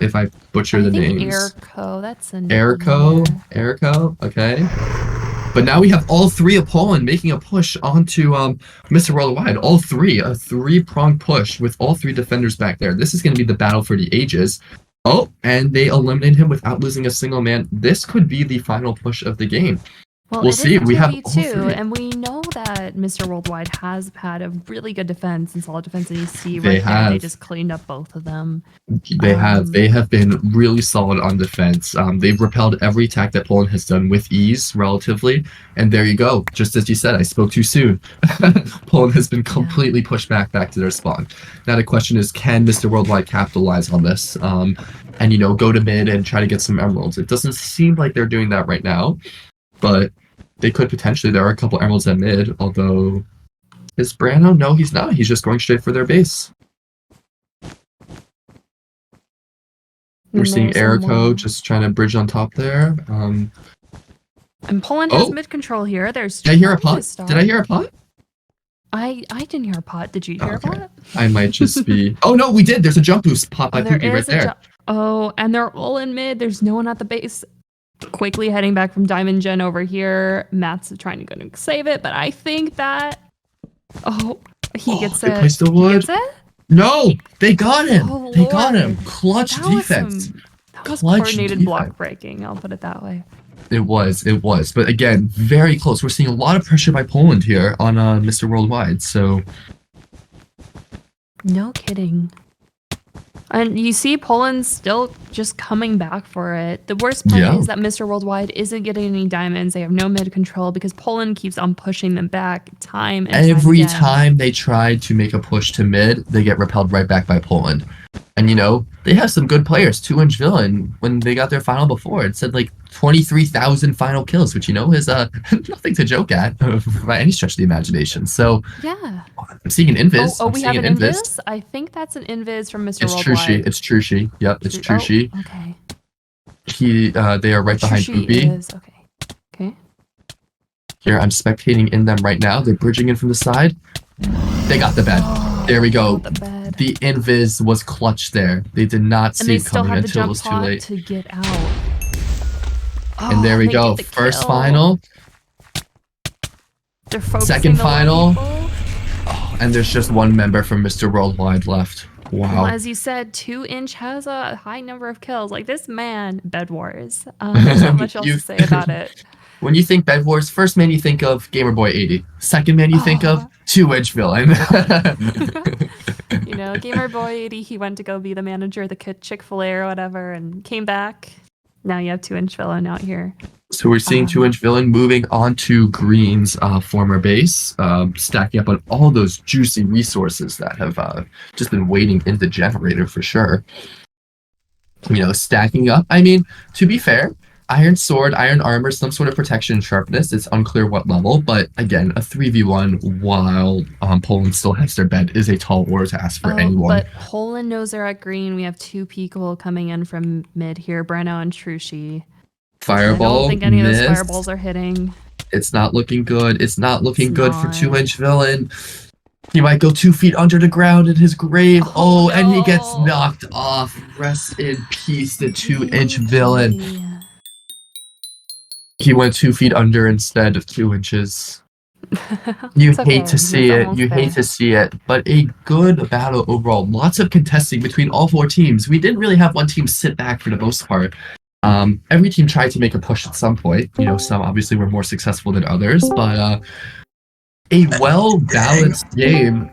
Speaker 7: if I butcher the names.
Speaker 3: Airco, that's a
Speaker 7: Airco, okay. But now we have all 3 of Poland making a push onto Mr. Worldwide. All 3, a 3-pronged push with all 3 defenders back there. This is going to be the battle for the ages. Oh, and they eliminate him without losing a single man. This could be the final push of the game.
Speaker 3: Well,
Speaker 7: we'll see. We have
Speaker 3: two, and we know that Mr. Worldwide has had a really good defense and solid defense in EC. They just cleaned up both of them.
Speaker 7: They have been really solid on defense. They've repelled every attack that Poland has done with ease, relatively. And there you go. Just as you said, I spoke too soon. Poland has been completely pushed back to their spawn. Now the question is, can Mr. Worldwide capitalize on this? And go to mid and try to get some emeralds. It doesn't seem like they're doing that right now, but they could potentially. There are a couple emeralds at mid, although is Brando? No, he's not. He's just going straight for their base. We're seeing Erico just trying to bridge on top there.
Speaker 3: And Poland has mid control here. There's.
Speaker 7: Did I hear a pot? Did I hear a pot?
Speaker 3: I didn't hear a pot. Did you hear a pot?
Speaker 7: I might just be. Oh no, we did. There's a jump boost pot by Pookie right there.
Speaker 3: And they're all in mid. There's no one at the base. Quickly heading back from Diamond Gen over here. Matt's trying to go to save it, but I think that he gets it.
Speaker 7: They placed the wood.
Speaker 3: He gets it?
Speaker 7: No, they got him. Got him. Clutch defense.
Speaker 3: That was coordinated block breaking. I'll put it that way.
Speaker 7: It was. But again, very close. We're seeing a lot of pressure by Poland here on Mr. Worldwide. So
Speaker 3: no kidding. And you see Poland's still just coming back for it. The worst part is that Mr. Worldwide isn't getting any diamonds. They have no mid control because Poland keeps on pushing them back time and
Speaker 7: every time they try to make a push to mid, they get repelled right back by Poland. And they have some good players. 2-inch Villain, when they got their final before, it said like 23,000 final kills, which is nothing to joke at by any stretch of the imagination. So
Speaker 3: yeah,
Speaker 7: I'm seeing an invis.
Speaker 3: Oh, we have an invis? I think that's an invis from Mr. Worldwide.
Speaker 7: It's Trushi. Yep, it's Trushi.
Speaker 3: Oh, okay.
Speaker 7: They are right behind Poopy.
Speaker 3: Okay.
Speaker 7: Here, I'm spectating in them right now. They're bridging in from the side. They got the bed. There we go. The invis was clutch there. They did not see it coming until it was too late.
Speaker 3: To get out.
Speaker 7: And there we go. First final. Second final. Oh, and there's just one member from Mr. Worldwide left. Wow.
Speaker 3: Well, as you said, 2-inch has a high number of kills. Like this man, Bedwars. There's not much else to say about it.
Speaker 7: When you think Bedwars, first man you think of Gamerboy 80. Second man you think of 2-inch Villain.
Speaker 3: Gamerboy 80, he went to go be the manager of the Chick-fil-A or whatever and came back. Now you have 2-inch Villain out here.
Speaker 7: So we're seeing 2-inch Villain moving on to Green's former base, stacking up on all those juicy resources that have just been waiting in the generator for sure. Stacking up. I mean, to be fair, Iron Sword, Iron Armor, some sort of protection and sharpness. It's unclear what level, but again, a 3v1 while Poland still has their bed is a tall order to ask for anyone.
Speaker 3: But Poland knows they're at green. We have 2 people coming in from mid here, Breno and Trushi.
Speaker 7: Fireball.
Speaker 3: I don't think any
Speaker 7: missed.
Speaker 3: of those fireballs are hitting.
Speaker 7: It's not looking good. It's not looking good for 2-inch Villain. He might go 2 feet under the ground in his grave. Oh, no. And he gets knocked off. Rest in peace, the 2-inch Villain. He went 2 feet under instead of 2 inches. You hate to see it. You hate to see it. But a good battle overall. Lots of contesting between all 4 teams. We didn't really have one team sit back for the most part. Every team tried to make a push at some point. Some obviously were more successful than others, but a well-balanced game.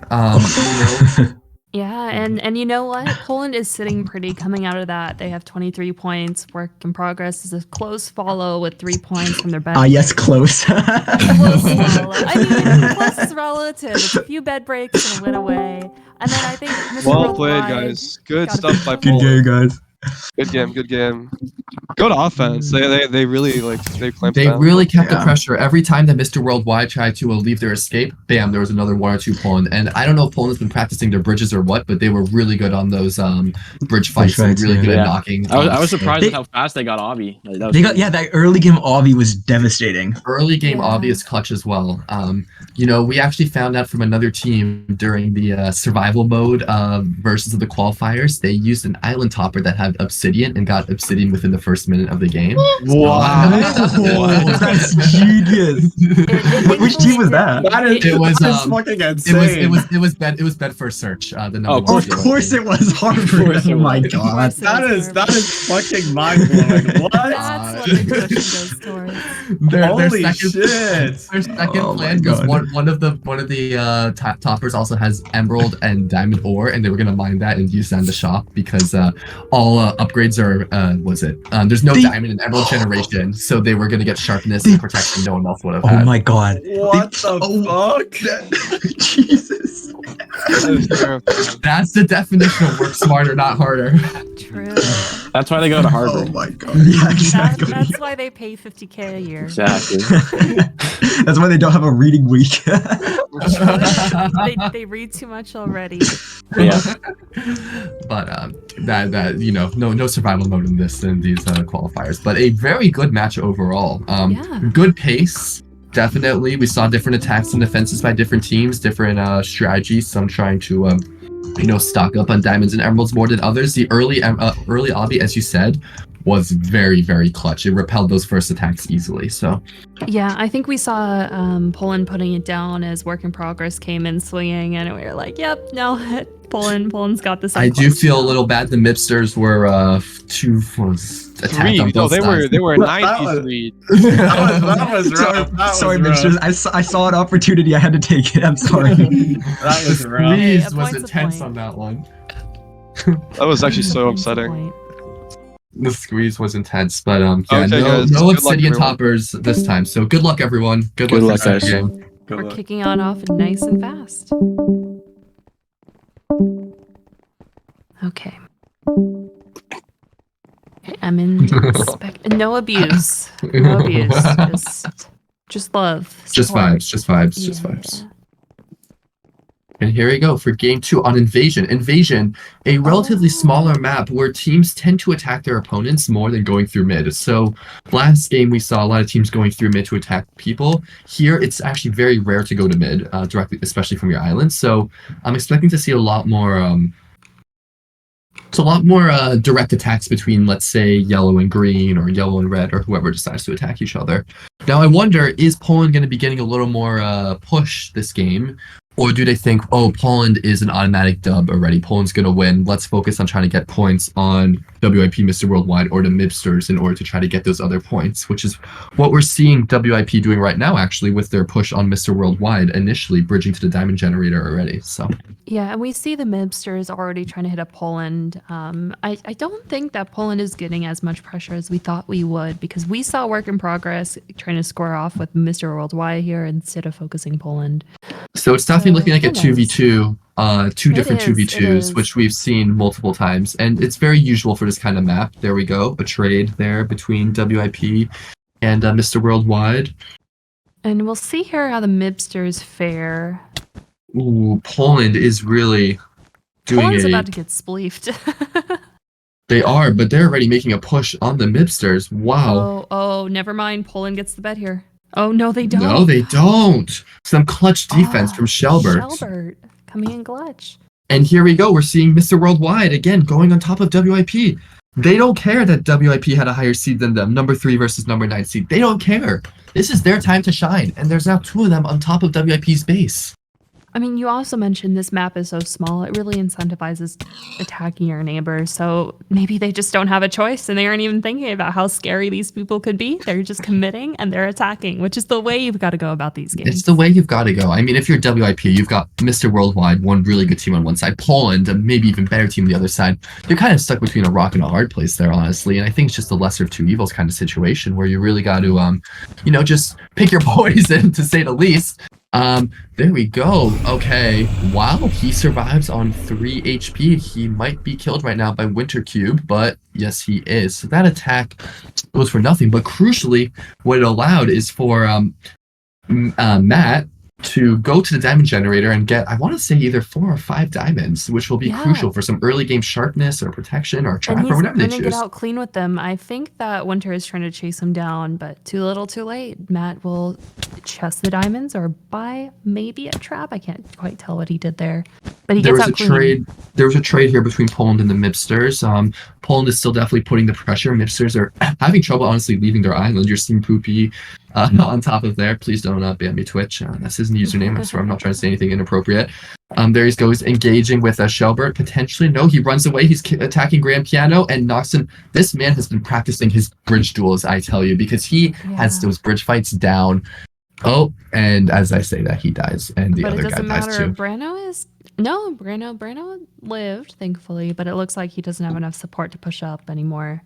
Speaker 3: Yeah, and you know what? Poland is sitting pretty coming out of that. They have 23 points. Work in progress is a close follow with 3 points from their bed.
Speaker 2: Yes, close.
Speaker 3: Close follow. I mean, close is relative. It's a few bed breaks and a win away. And then I think Mr.
Speaker 16: Well played, guys. Good stuff by
Speaker 2: Good
Speaker 16: Poland.
Speaker 2: game, guys.
Speaker 16: Good game. Good offense. They really they clamped
Speaker 7: They
Speaker 16: down.
Speaker 7: really kept the pressure. Every time that Mr. Worldwide tried to leave their escape, bam, there was another 1 or 2 Poland. And I don't know if Poland's been practicing their bridges or what, but they were really good on those bridge fights and really good at knocking.
Speaker 15: I was surprised at how fast they got Obby.
Speaker 2: That early game Obby was devastating.
Speaker 7: Early game Obby is clutch as well. We actually found out from another team during the survival mode versions of the qualifiers, they used an island topper that had obsidian and got obsidian within the first minute of the game.
Speaker 2: Wow. That's genius. Which team was that?
Speaker 7: It was
Speaker 18: fucking insane.
Speaker 7: It was Bed First Search. The number
Speaker 2: Of course it was Harvard. Oh my god.
Speaker 18: That is fucking mind blowing. What?
Speaker 3: That's what the question goes towards.
Speaker 18: Holy shit.
Speaker 7: Their second plan was one of the toppers also has emerald and diamond ore, and they were gonna mine that and use that in the shop because all upgrades are there's no diamond and emerald generation, so they were gonna get sharpness and protection no one else would have had.
Speaker 2: Oh my god.
Speaker 18: What the fuck?
Speaker 2: Jesus.
Speaker 7: That's the definition of work smarter, not harder.
Speaker 3: True.
Speaker 15: That's why they go to Harvard.
Speaker 2: Oh my god. Yeah, exactly.
Speaker 3: That's why they pay $50K a year.
Speaker 15: Exactly.
Speaker 2: That's why they don't have a reading week.
Speaker 3: they read too much already.
Speaker 15: Yeah.
Speaker 7: But no survival mode in these qualifiers. But a very good match overall. Good pace. Definitely, we saw different attacks and defenses by different teams, different strategies. Some trying to, stock up on diamonds and emeralds more than others. The early obby, as you said, was very, very clutch. It repelled those first attacks easily. So,
Speaker 3: yeah, I think we saw Poland putting it down as work in progress came in swinging, and we were like, "Yep, no, Poland's got this.
Speaker 7: I do feel a little bad. The Mipsters were attacked on both sides.
Speaker 16: They were a 9-piece lead.
Speaker 18: That was rough.
Speaker 2: Sorry, Mipsters. I saw an opportunity. I had to take it. I'm sorry.
Speaker 18: That was rough.
Speaker 7: Squeeze was intense on that one.
Speaker 16: That was actually so upsetting.
Speaker 7: The squeeze was intense, but yeah,
Speaker 16: Okay, guys,
Speaker 7: no
Speaker 16: good luck,
Speaker 7: Obsidian
Speaker 16: everyone.
Speaker 7: toppers this time. So good luck, everyone. Good luck
Speaker 15: guys.
Speaker 7: game.
Speaker 3: We're kicking on off nice and fast. Okay. I'm in no abuse. No abuse. Just love.
Speaker 7: Just
Speaker 3: support.
Speaker 7: vibes. Just vibes. And here we go for game 2 on Invasion. Invasion, a relatively smaller map where teams tend to attack their opponents more than going through mid. So last game we saw a lot of teams going through mid to attack people. Here it's actually very rare to go to mid directly, especially from your island. So I'm expecting to see a lot more direct attacks between, let's say, yellow and green or yellow and red or whoever decides to attack each other. Now I wonder, is Poland going to be getting a little more push this game? Or do they think, oh, Poland is an automatic dub already. Poland's going to win. Let's focus on trying to get points on WIP Mr. Worldwide or the Mipsters in order to try to get those other points, which is what we're seeing WIP doing right now, actually, with their push on Mr. Worldwide, initially bridging to the Diamond Generator already. So
Speaker 3: Yeah, and we see the Mibsters already trying to hit up Poland. I don't think that Poland is getting as much pressure as we thought we would, because we saw work in progress trying to score off with Mr. Worldwide here instead of focusing Poland.
Speaker 7: So it's definitely looking like a
Speaker 3: who knows?
Speaker 7: 2v2, two different
Speaker 3: is, it
Speaker 7: 2v2s,
Speaker 3: is.
Speaker 7: which we've seen multiple times. And it's very usual for this kind of map. There we go, a trade there between WIP and Mr. Worldwide.
Speaker 3: And we'll see here how the Mibsters fare.
Speaker 7: Ooh, Poland is really doing
Speaker 3: Poland's
Speaker 7: a...
Speaker 3: about to get spleefed.
Speaker 7: They are, but they're already making a push on the Mibsters. Wow.
Speaker 3: Oh, never mind. Poland gets the bet here. Oh, no, they don't.
Speaker 7: No, they don't. Some clutch defense from Shelbert.
Speaker 3: Shelbert coming in clutch.
Speaker 7: And here we go. We're seeing Mr. Worldwide again going on top of WIP. They don't care that WIP had a higher seed than them, number 3 versus number 9 seed. They don't care. This is their time to shine, and there's now 2 of them on top of WIP's base.
Speaker 3: I mean, you also mentioned this map is so small, it really incentivizes attacking your neighbor. So maybe they just don't have a choice and they aren't even thinking about how scary these people could be. They're just committing and they're attacking, which is the way you've got to go about these games.
Speaker 7: It's the way you've got to go. I mean, if you're WIP, you've got Mr. Worldwide, one really good team on one side, Poland, a maybe even better team on the other side. You're kind of stuck between a rock and a hard place there, honestly. And I think it's just a lesser of two evils kind of situation where you really got to, just pick your poison, to say the least. There we go. Okay. Wow, he survives on 3 HP. He might be killed right now by Winter Cube, but yes, he is. So that attack goes for nothing. But crucially, what it allowed is for Matt to go to the diamond generator and get, I want to say, either 4 or 5 diamonds, which will be crucial for some early game sharpness or protection or trap or whatever they choose.
Speaker 3: And he's going to get out clean with them. I think that Winter is trying to chase him down, but too little too late. Matt will chest the diamonds or buy maybe a trap. I can't quite tell what he did there, but he gets out clean.
Speaker 7: There was a trade here between Poland and the Mipsters. Poland is still definitely putting the pressure. Mipsters are having trouble, honestly, leaving their island. You're seeing Poopy on top of there. Please don't ban me, Twitch. That's his username. I swear I'm not trying to say anything inappropriate. There he goes, engaging with Shelbert. Potentially, no, he runs away. He's attacking Grand Piano and knocks him. This man has been practicing his bridge duels, I tell you, because he has those bridge fights down. Oh, and as I say that, he dies, and the other guy dies too.
Speaker 3: Brano lived, thankfully, but it looks like he doesn't have enough support to push up anymore.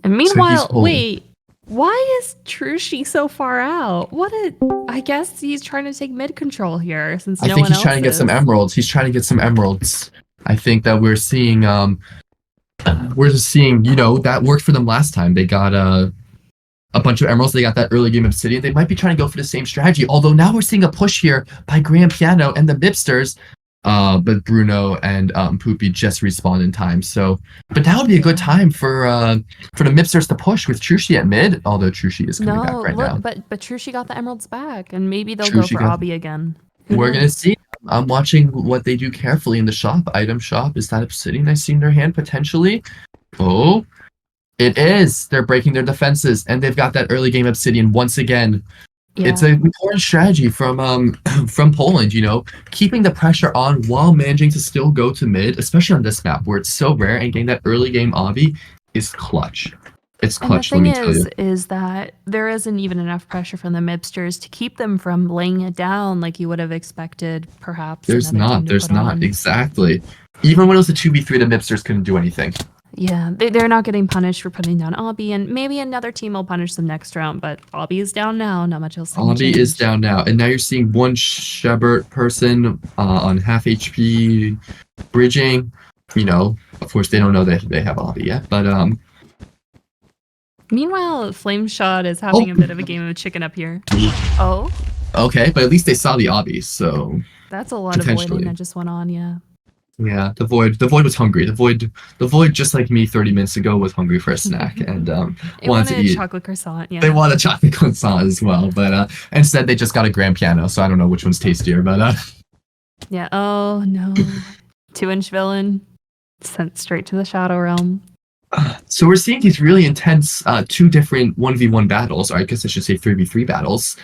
Speaker 3: And meanwhile, wait, why is Trushi so far out? I guess he's trying to take mid control here since
Speaker 7: I think he's trying to get some emeralds. He's trying to get some emeralds. I think that we're seeing, that worked for them last time. They got a bunch of emeralds. They got that early game obsidian. They might be trying to go for the same strategy. Although now we're seeing a push here by Grand Piano and the Mipsters. But Bruno and Poopy just respawned in time. So, but that would be a good time for the Mipsters to push with Trushi at mid. Although Trushi is coming back right now.
Speaker 3: But Trushi got the emeralds back, and maybe they'll go for Obby again.
Speaker 7: We're gonna see. I'm watching what they do carefully in the shop. Item shop. Is that obsidian I see in their hand potentially? Oh, it is. They're breaking their defenses, and they've got that early game obsidian once again. It's an important strategy from from Poland, keeping the pressure on while managing to still go to mid, especially on this map where it's so rare, and getting that early game obby is clutch. It's clutch, let me tell you.
Speaker 3: Is that there isn't even enough pressure from the Mipsters to keep them from laying it down like you would have expected, perhaps.
Speaker 7: There's not, exactly. Even when it was a 2v3, the Mipsters couldn't do anything.
Speaker 3: Yeah, they're not getting punished for putting down Obby, and maybe another team will punish them next round, but Obby is down now, not much else can
Speaker 7: Obby
Speaker 3: change.
Speaker 7: is down now, and now you're seeing one Shepard person on half HP bridging. Of course they don't know that they have Obby yet, but
Speaker 3: Meanwhile, Flameshot is having a bit of a game of chicken up here. Oh?
Speaker 7: Okay, but at least they saw the Obby, so
Speaker 3: That's a lot of voiding that just went on, yeah.
Speaker 7: Yeah, the void was hungry. The void, just like me 30 minutes ago, was hungry for a snack and wanted to eat.
Speaker 3: Chocolate croissant. Yeah,
Speaker 7: they want a chocolate croissant as well, but instead they just got a grand piano. So I don't know which one's tastier, but
Speaker 3: yeah. Oh no, 2-inch villain sent straight to the Shadow Realm.
Speaker 7: So we're seeing these really intense two different 1v1 battles, or I guess I should say 3v3 battles.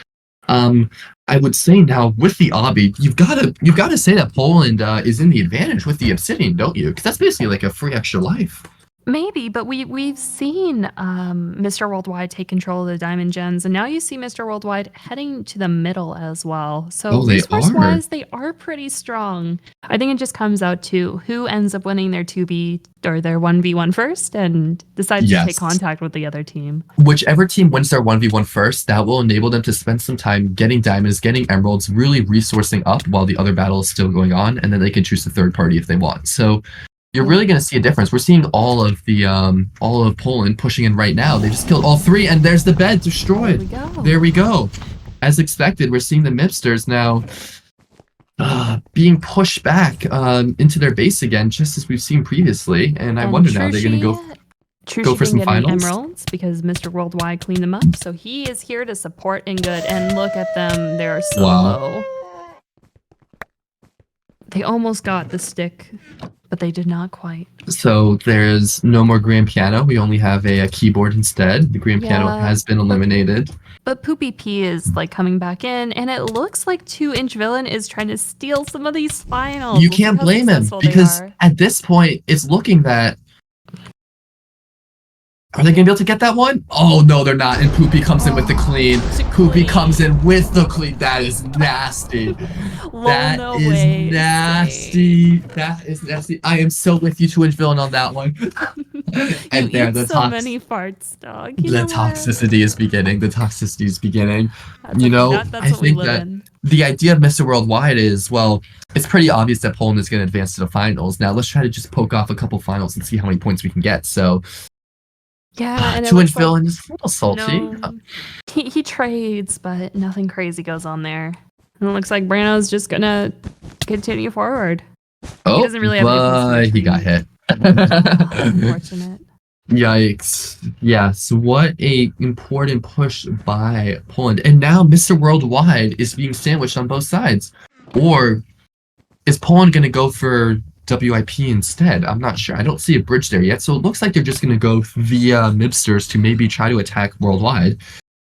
Speaker 7: I would say now with the Obby, you've got to say that Poland is in the advantage with the Obsidian, don't you? Because that's basically like a free extra life.
Speaker 3: Maybe, but we've seen Mr. Worldwide take control of the Diamond Gens, and now you see Mr. Worldwide heading to the middle as well. So resource-wise, they are pretty strong. I think it just comes out to who ends up winning their 2v or their 1v1 first and decides to take contact with the other team.
Speaker 7: Whichever team wins their 1v1 first, that will enable them to spend some time getting diamonds, getting emeralds, really resourcing up while the other battle is still going on, and then they can choose the third party if they want. So you're really going to see a difference. We're seeing all of Poland pushing in right now. They just killed all three, and there's the bed destroyed. There we go. As expected, we're seeing the Mipsters now being pushed back into their base again, just as we've seen previously. And I wonder now, they're going to go for some finals.
Speaker 3: Emeralds because Mr. Worldwide cleaned them up, so he is here to support and good. And look at them, they're so low. They almost got the stick, but they did not quite.
Speaker 7: So there's no more grand piano. We only have a keyboard instead. The grand piano has been eliminated.
Speaker 3: But Poopy P is like coming back in, and it looks like 2-inch villain is trying to steal some of these finals.
Speaker 7: You can't blame him because at this point, it's looking that. Are they going to be able to get that one? Oh, no, they're not. And Poopy comes in with the clean. Poopy comes in with the clean. That is nasty. That is nasty. That is nasty. I am so with you, 2-inch villain, on that one. And there, the
Speaker 3: many farts, dog.
Speaker 7: The toxicity is beginning. The toxicity is beginning. I think that the idea of Mr. Worldwide is, well, it's pretty obvious that Poland is going to advance to the finals. Now, let's try to just poke off a couple finals and see how many points we can get. So,
Speaker 3: yeah,
Speaker 7: 2-inch villain is a little salty.
Speaker 3: No, he trades, but nothing crazy goes on there. And it looks like Brano's just gonna continue forward.
Speaker 7: Oh,
Speaker 3: he doesn't really have
Speaker 7: he got hit.
Speaker 3: Unfortunate.
Speaker 7: Yikes. Yes, what a important push by Poland. And now Mr. Worldwide is being sandwiched on both sides. Or is Poland going to go for WIP instead? I'm not sure. I don't see a bridge there yet. So it looks like they're just going to go via Mipsters to maybe try to attack Worldwide.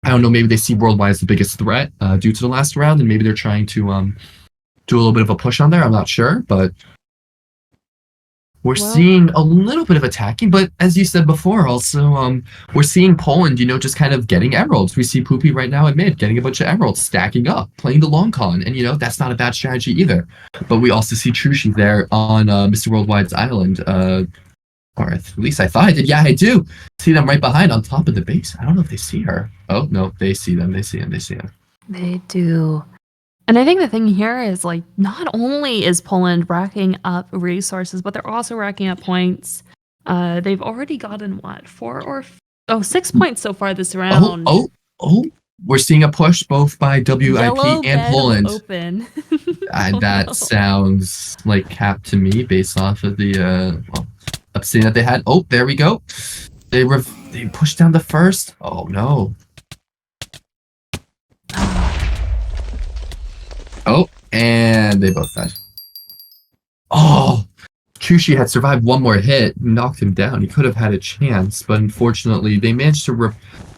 Speaker 7: I don't know, maybe they see Worldwide as the biggest threat due to the last round, and maybe they're trying to do a little bit of a push on there. I'm not sure, but we're seeing a little bit of attacking. But as you said before, also, we're seeing Poland, just kind of getting emeralds. We see Poopy right now at mid, getting a bunch of emeralds, stacking up, playing the long con. And, that's not a bad strategy either. But we also see Trushi there on Mr. Worldwide's island. Or at least I thought I did. Yeah, I do see them right behind on top of the base. I don't know if they see her. Oh, no, they see them. They see him. They see him.
Speaker 3: They do. And I think the thing here is, like, not only is Poland racking up resources, but they're also racking up points. They've already gotten, 6 points so far this round.
Speaker 7: Oh. We're seeing a push both by WIP
Speaker 3: Yellow
Speaker 7: and Poland.
Speaker 3: Open.
Speaker 7: That sounds like cap to me based off of the Obsidian that they had. Oh, there we go. They pushed down the first. Oh, no. Oh, and they both died. Oh, Chushi had survived one more hit, knocked him down. He could have had a chance, but unfortunately, they managed to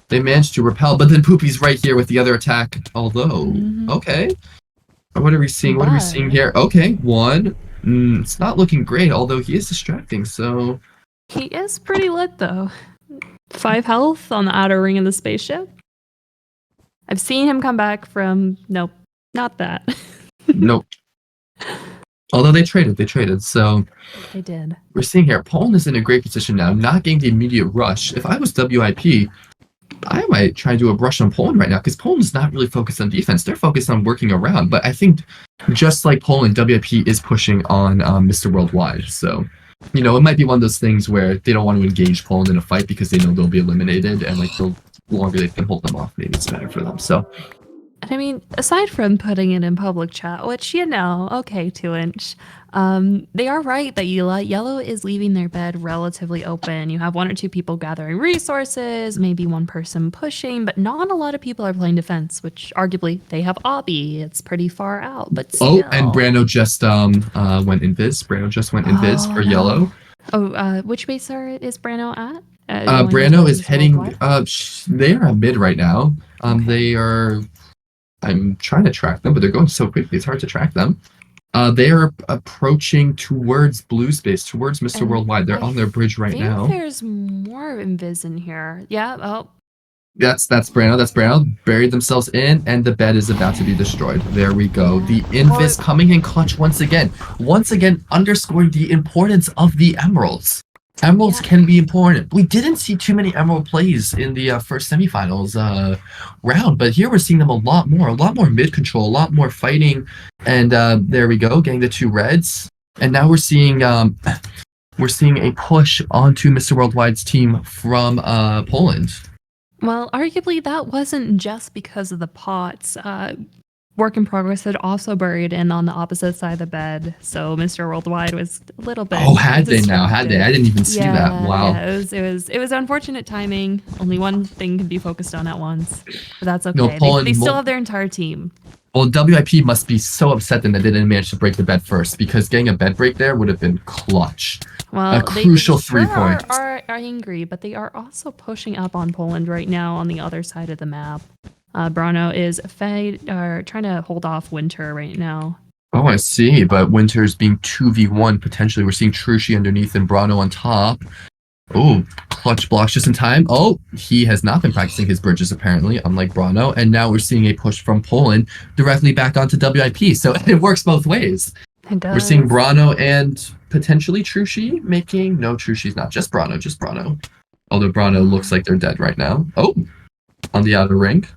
Speaker 7: They managed to repel, but then Poopy's right here with the other attack. Although, okay. What are we seeing? What are we seeing here? Okay, one. It's not looking great, although he is distracting, so...
Speaker 3: He is pretty lit, though. 5 health on the outer ring of the spaceship. I've seen him come back from... Nope, not that.
Speaker 7: Nope. Although they traded, so...
Speaker 3: They did.
Speaker 7: We're seeing here, Poland is in a great position now, not getting the immediate rush. If I was WIP, I might try to do a brush on Poland right now, because Poland's not really focused on defense. They're focused on working around. But I think, just like Poland, WIP is pushing on Mr. Worldwide. So, you know, it might be one of those things where they don't want to engage Poland in a fight because they know they'll be eliminated, and like the longer they can hold them off, maybe it's better for them. So,
Speaker 3: And I mean, aside from putting it in public chat, which, you know, okay, 2-inch, they are right that Yellow is leaving their bed relatively open. You have 1 or 2 people gathering resources, maybe 1 person pushing, but not a lot of people are playing defense, which arguably they have Obby. It's pretty far out, but still.
Speaker 7: oh, and Brano just went invis. Brano just went invis for Yellow.
Speaker 3: Oh, which base is Brano at?
Speaker 7: Brano is heading, they are at mid right now. They are... I'm trying to track them, but they're going so quickly, it's hard to track them. They are approaching towards blue space, towards Mr. Worldwide. They're on their bridge right now.
Speaker 3: There's more invis in here. Yeah, oh.
Speaker 7: That's Brano, that's Brano. Buried themselves in, and the bed is about to be destroyed. There we go. The invis coming in clutch once again. Once again, underscoring the importance of the emeralds. Emeralds can be important. We didn't see too many emerald plays in the first semifinals round, but here we're seeing them a lot more mid control, a lot more fighting, and there we go, getting the 2 reds, and now we're seeing a push onto Mr. Worldwide's team from Poland.
Speaker 3: Well, arguably that wasn't just because of the pots. Work in Progress had also buried in on the opposite side of the bed, so Mr. Worldwide was a little bit.
Speaker 7: Oh, had they now? Had they? I didn't even see that. Wow.
Speaker 3: Yeah, it was unfortunate timing. Only one thing can be focused on at once, but that's okay.
Speaker 7: No, Poland,
Speaker 3: they still have their entire team.
Speaker 7: Well, WIP must be so upset then that they didn't manage to break the bed first, because getting a bed break there would have been clutch.
Speaker 3: Well,
Speaker 7: a crucial 3 points.
Speaker 3: Are angry, but they are also pushing up on Poland right now on the other side of the map. Brano is trying to hold off Winter right now.
Speaker 7: Oh, I see. But Winter's being 2v1 potentially. We're seeing Trushi underneath and Brano on top. Oh, clutch blocks just in time. Oh, he has not been practicing his bridges apparently, unlike Brano. And now we're seeing a push from Poland directly back onto WIP. So it works both ways.
Speaker 3: It does.
Speaker 7: We're seeing Brano and potentially Trushi making... No, Trushi's not. Just Brano. Although Brano looks like they're dead right now. Oh, on the outer ring.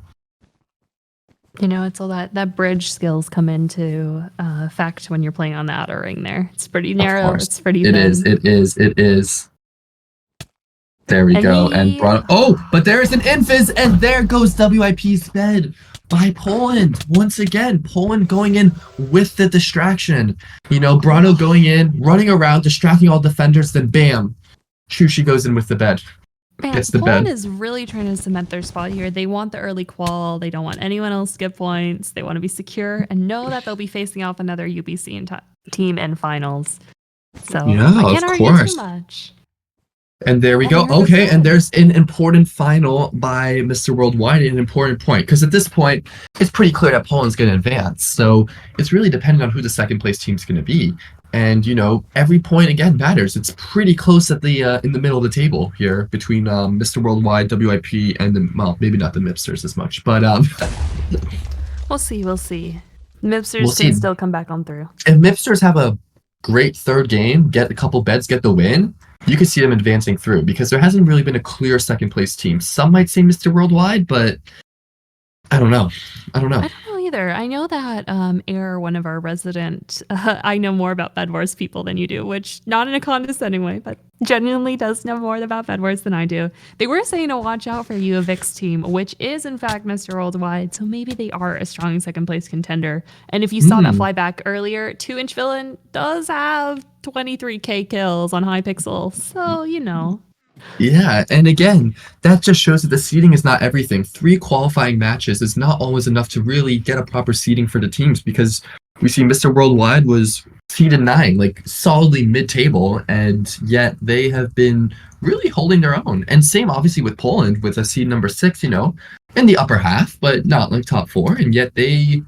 Speaker 3: You know, it's all that bridge skills come into effect when you're playing on the outer ring there. It's pretty narrow. It's pretty thin.
Speaker 7: It is. There we go. And Brano... Oh, but there's an invis, and there goes WIP's bed by Poland. Once again, Poland going in with the distraction. You know, Brano going in, running around, distracting all defenders, then bam, Trushi goes in with the bed.
Speaker 3: Man,
Speaker 7: Gets the
Speaker 3: Poland
Speaker 7: bed.
Speaker 3: is really trying to cement their spot here. They want the early qual. They don't want anyone else to get points. They want to be secure and know that they'll be facing off another UBC team in finals. So
Speaker 7: yeah,
Speaker 3: I can't argue too much.
Speaker 7: And there we go. Okay, and there's an important final by Mr. Worldwide, an important point. Because at this point, it's pretty clear that Poland's going to advance. So it's really dependent on who the second place team's going to be. And, you know, every point, again, matters. It's pretty close at the in the middle of the table here between Mr. Worldwide, WIP, and the, well, maybe not the Mipsters as much. But
Speaker 3: we'll see. Mipsters can still come back on through.
Speaker 7: If Mipsters have a great third game, get a couple beds, get the win, you can see them advancing through, because there hasn't really been a clear second place team. Some might say Mr. Worldwide, but I don't know.
Speaker 3: I don't know either. I know that Air, one of our resident, I know more about Bedwars people than you do, which not in a condescending way, but genuinely does know more about Bedwars than I do. They were saying to watch out for U of X team, which is in fact Mr. Worldwide, so maybe they are a strong second place contender. And if you saw that flyback earlier, 2-inch villain does have 23k kills on Hypixel, so you know.
Speaker 7: Yeah, and again, that just shows that the seeding is not everything. 3 qualifying matches is not always enough to really get a proper seeding for the teams, because we see Mr. Worldwide was seeded 9, like solidly mid-table, and yet they have been really holding their own. And same obviously with Poland with a seed number 6, in the upper half, but not like top 4, and yet they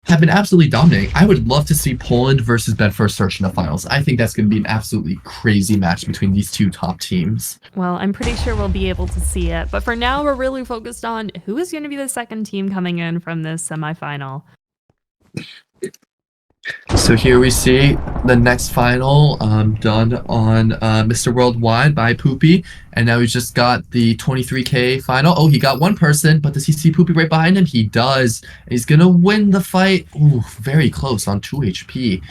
Speaker 7: have been absolutely dominating. I would love to see Poland versus Bedford Search in the finals. I think that's going to be an absolutely crazy match between these two top teams.
Speaker 3: Well, I'm pretty sure we'll be able to see it. But for now, we're really focused on who is going to be the second team coming in from this semifinal.
Speaker 7: So here we see the next final done on Mr. Worldwide by Poopy. And now he's just got the 23K final. Oh, he got one person, but does he see Poopy right behind him? He does. He's going to win the fight. Ooh, very close on 2 HP.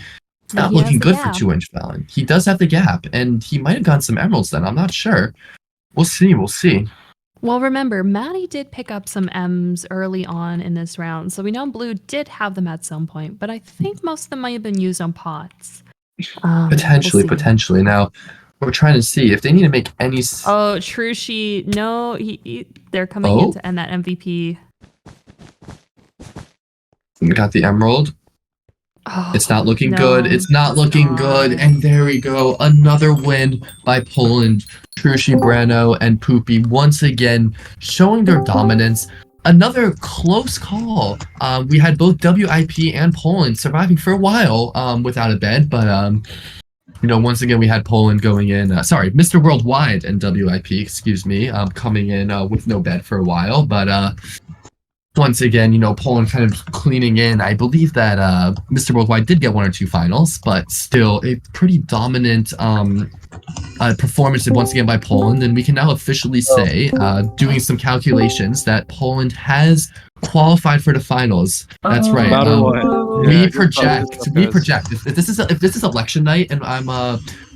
Speaker 7: It's not looking good for 2-inch Fallon. He does have the gap, and he might have gotten some emeralds then. I'm not sure. We'll see. We'll see.
Speaker 3: Well, remember, Maddie did pick up some M's early on in this round, so we know Blue did have them at some point, but I think most of them might have been used on pots.
Speaker 7: Potentially. Now, we're trying to see if they need to make any...
Speaker 3: Oh, Trushi. No, they're coming in to end that MVP.
Speaker 7: We got the emerald.
Speaker 3: Oh,
Speaker 7: it's not looking good. It's not looking good. And there we go. Another win by Poland. Trushi, Brano, and Poopy once again showing their dominance. Another close call. We had both WIP and Poland surviving for a while without a bed, but once again we had Poland going in. Mr. Worldwide and WIP, excuse me, coming in with no bed for a while, but once again, Poland kind of cleaning in. I believe that Mr. Worldwide did get 1 or 2 finals, but still a pretty dominant performance once again by Poland. And we can now officially say, doing some calculations, that Poland has qualified for the finals. That's right. We project. If this is election night and I'm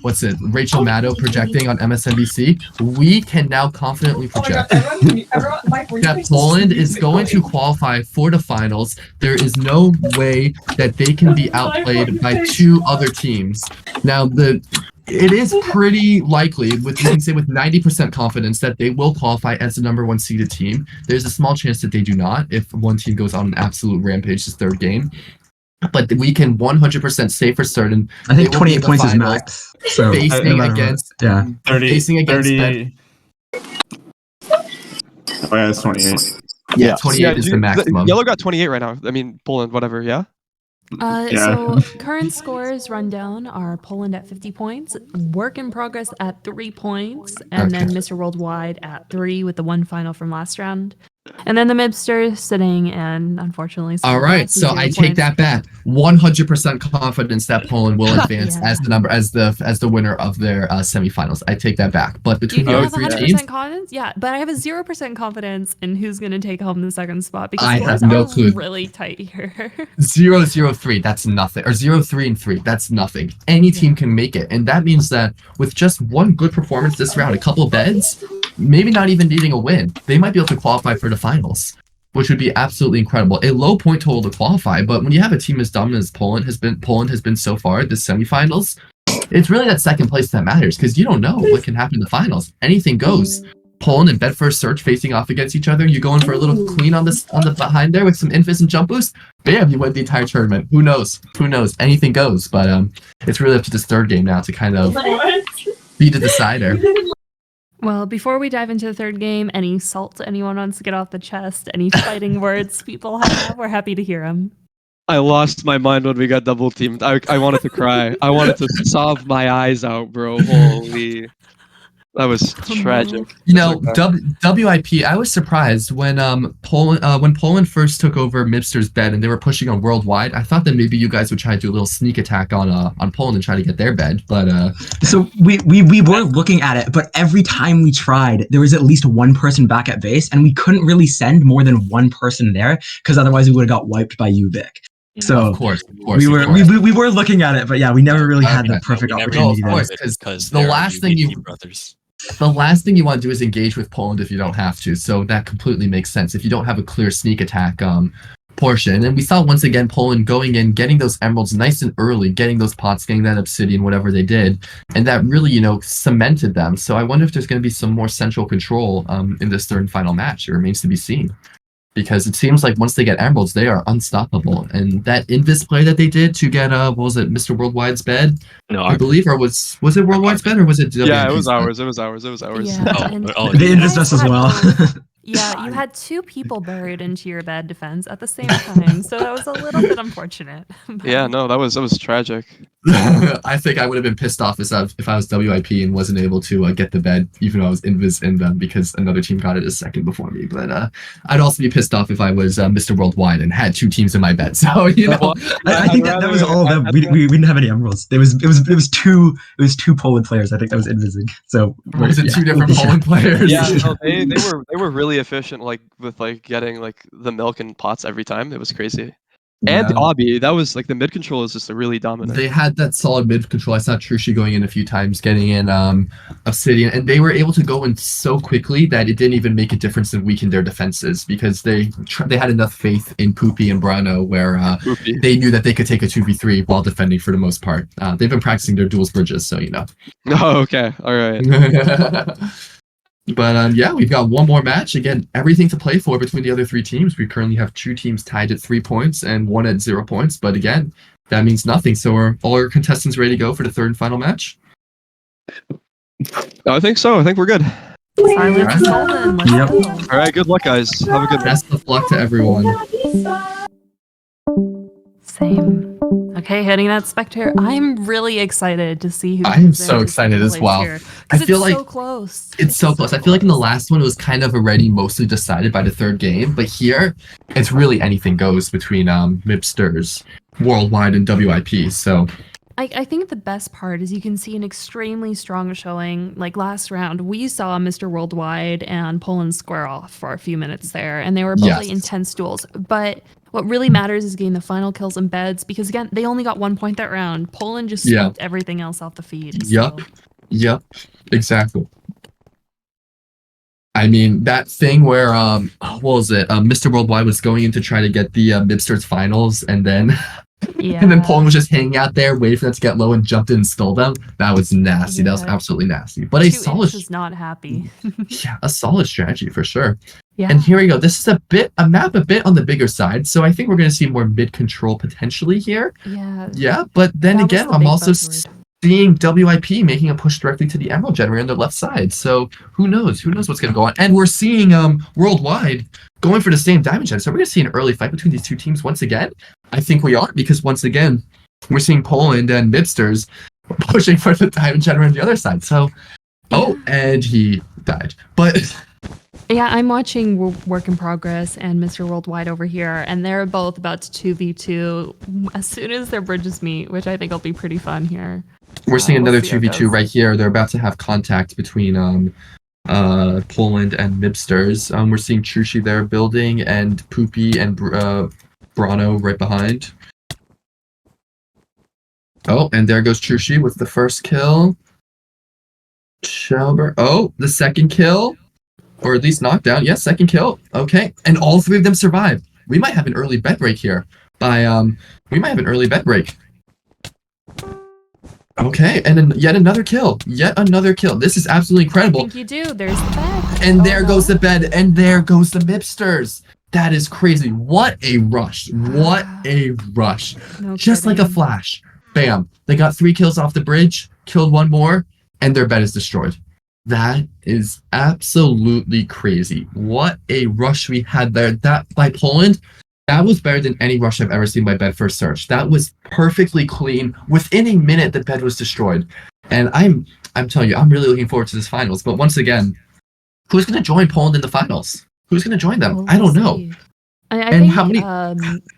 Speaker 7: Rachel Maddow projecting on MSNBC, we can now confidently project that Poland is going to qualify for the finals. There is no way that they can be outplayed by 2 other teams. Now, it is pretty likely, we can say with 90% confidence, that they will qualify as the number 1 seeded team. There's a small chance that they do not if one team goes on an absolute rampage this 3rd game. But we can 100% say for certain.
Speaker 2: I think 28 points is max. So
Speaker 7: facing against
Speaker 1: 30. Oh yeah, it's 28.
Speaker 7: Yeah, 28 is the maximum.
Speaker 16: Yellow got 28 right now. I mean, Poland, whatever. Yeah.
Speaker 3: So current scores rundown are Poland at 50 points, Work in Progress at 3 points, and then Mr. Worldwide at 3 with the 1 final from last round. And then the Mibster sitting and unfortunately.
Speaker 7: All right, so I take that back. 100% confidence that Poland will advance as the winner of their semifinals. I take that back. But between
Speaker 3: the
Speaker 7: other
Speaker 3: 3
Speaker 7: teams,
Speaker 3: confidence, but I have a 0% confidence in who's going to take home the 2nd spot because
Speaker 7: I have no clue.
Speaker 3: Really tight here.
Speaker 7: 0-0-3, that's nothing, or 0-3-3, that's nothing. Any team can make it, and that means that with just 1 good performance this round, a couple beds, maybe not even needing a win, they might be able to qualify for the finals, which would be absolutely incredible. A low point total to qualify, but when you have a team as dominant as Poland has been so far this semifinals, it's really that 2nd place that matters because you don't know what can happen in the finals. Anything goes. Poland and Bedford Search facing off against each other. You go in for a little clean on the behind there with some infis and jump boost. Bam, you win the entire tournament. Who knows? Anything goes. But it's really up to this 3rd game now to kind of be the decider.
Speaker 3: Well, before we dive into the 3rd game, any salt anyone wants to get off the chest? Any fighting words people have? We're happy to hear them.
Speaker 16: I lost my mind when we got double teamed. I wanted to cry. I wanted to sob my eyes out, bro. Holy. That was tragic.
Speaker 7: WIP, I was surprised when Poland first took over Mibster's bed and they were pushing on Worldwide. I thought that maybe you guys would try to do a little sneak attack on Poland and try to get their bed, but
Speaker 2: so we were looking at it, but every time we tried, there was at least 1 person back at base, and we couldn't really send more than 1 person there because otherwise we would have got wiped by UVic. So
Speaker 7: of course,
Speaker 2: we were looking at it, but yeah, we never really had the perfect opportunity.
Speaker 7: Of course, because the last thing you want to do is engage with Poland if you don't have to. So that completely makes sense if you don't have a clear sneak attack portion. And we saw once again Poland going in, getting those emeralds nice and early, getting those pots, getting that obsidian, whatever they did, and that really cemented them. So I wonder if there's going to be some more central control in this 3rd and final match. It remains to be seen. because it seems like once they get emeralds, they are unstoppable. And that Invis play that they did to get what was it, Mr. Worldwide's bed?
Speaker 15: No,
Speaker 7: I believe, or was it Worldwide's bed or was it?
Speaker 16: Yeah, it was
Speaker 7: WMP's bed?
Speaker 16: ours. It was ours. It was ours.
Speaker 3: Yeah, and
Speaker 2: They invised us as well.
Speaker 3: Yeah, you had 2 people buried into your bed defense at the same time, so that was a little bit unfortunate.
Speaker 16: Yeah, no, that was tragic.
Speaker 7: I think I would have been pissed off if I was WIP and wasn't able to get the bed, even though I was invis in them because another team got it a second before me. But I'd also be pissed off if I was Mr. Worldwide and had 2 teams in my bed. So you know,
Speaker 2: I think that was all of them. We didn't have any emeralds. It was 2 Poland players. I think that was invising. So
Speaker 7: was it 2 different Poland players?
Speaker 16: Yeah, no, they were really efficient, like with like getting like the milk and pots every time. It was crazy. And
Speaker 7: Yeah.
Speaker 16: Obby, that was like the mid control is just really dominant.
Speaker 7: They had that solid mid control. I saw Trushi going in a few times, getting in Obsidian, and they were able to go in so quickly that it didn't even make a difference and weaken their defenses because they had enough faith in Poopy and Brano where they knew that they could take a 2v3 while defending for the most part. They've been practicing their duels bridges, so you know.
Speaker 16: Oh, okay, all right.
Speaker 7: But yeah, we've got one more match. Again, everything to play for between the other 3 teams. We currently have 2 teams tied at 3 points and 1 at 0 points. But again, that means nothing. So are all our contestants ready to go for the 3rd and final match?
Speaker 16: I think so. I think we're good.
Speaker 3: Silence is golden. Let's
Speaker 7: Yep.
Speaker 3: go.
Speaker 16: All right, good luck, guys. Have a good
Speaker 7: Best of luck to everyone.
Speaker 3: Same. Okay, hitting that Spectre. I'm really excited to see who.
Speaker 7: I am
Speaker 3: comes
Speaker 7: so
Speaker 3: in
Speaker 7: excited as
Speaker 3: plays
Speaker 7: well.
Speaker 3: here,
Speaker 7: I
Speaker 3: 'cause
Speaker 7: feel
Speaker 3: it's
Speaker 7: like
Speaker 3: so close.
Speaker 7: It's so close. I feel like in the last one it was kind of already mostly decided by the 3rd game, but here it's really anything goes between Mipsters, Worldwide, and WIP. So
Speaker 3: I think the best part is you can see an extremely strong showing. Like last round, we saw Mr. Worldwide and Poland square off for a few minutes there, and they were both
Speaker 7: Yes.
Speaker 3: intense duels. But what really matters is getting the final kills in beds because again, they only got 1 point that round. Poland just
Speaker 7: Yeah.
Speaker 3: smoked everything else off the feed.
Speaker 7: Yep.
Speaker 3: so-
Speaker 7: Yep. Exactly. I mean, that thing where what was it? Mr. Worldwide was going in to try to get the Mipsters finals, and then
Speaker 3: Yeah.
Speaker 7: and then Poland was just hanging out there, waiting for them to get low, and jumped in and stole them. That was nasty. That was
Speaker 3: Yeah.
Speaker 7: absolutely nasty. But a
Speaker 3: 2
Speaker 7: solid,
Speaker 3: is not happy.
Speaker 7: yeah, a solid strategy for sure.
Speaker 3: Yeah.
Speaker 7: And here we go. This is a map a bit on the bigger side, so I think we're going to see more mid control potentially here.
Speaker 3: Yeah.
Speaker 7: Yeah, but then
Speaker 3: That was
Speaker 7: again,
Speaker 3: the
Speaker 7: I'm
Speaker 3: big
Speaker 7: also
Speaker 3: buzzword.
Speaker 7: seeing WIP making a push directly to the Emerald Generator on the left side. So who knows? Who knows what's going to go on? And we're seeing Worldwide going for the same Diamond Gen. So we're going to see an early fight between these 2 teams once again. I think we are, because once again, we're seeing Poland and Mipsters pushing for the Diamond Generator on the other side. So, and he died. But
Speaker 3: Yeah, I'm watching Work in Progress and Mr. Worldwide over here, and they're both about to 2v2 as soon as their bridges meet, which I think will be pretty fun here.
Speaker 7: we're seeing
Speaker 3: We'll
Speaker 7: another
Speaker 3: see how it
Speaker 7: 2v2
Speaker 3: goes.
Speaker 7: right here. They're about to have contact between Poland and Mipsters. We're seeing Trushi there building, and Poopy and Brano right behind. Oh, and there goes Trushi with the first kill. Shelber. Oh, the second kill. Or at least knockdown. Yes, second kill. Okay. And all 3 of them survive. We might have an early bet break here. We might have an early bet break. Okay, and then yet another kill. Yet another kill. This is absolutely
Speaker 3: I
Speaker 7: incredible.
Speaker 3: think you do. There's the bed.
Speaker 7: And there goes the bed, and there goes the Mipsters. That is crazy. What a rush. What a rush.
Speaker 3: No
Speaker 7: Just like a
Speaker 3: kidding.
Speaker 7: flash. Bam. They got 3 kills off the bridge, killed 1 more, and their bed is destroyed. That is absolutely crazy. What a rush we had there. That by Poland, that was better than any rush I've ever seen by Bed First Search. That was perfectly clean. Within a minute, the bed was destroyed. And I'm telling you, I'm really looking forward to this finals. But once again, who's going to join Poland in the finals? Who's going to join them?
Speaker 3: Well,
Speaker 7: I don't
Speaker 3: we'll
Speaker 7: know.
Speaker 3: see. I
Speaker 7: And
Speaker 3: think,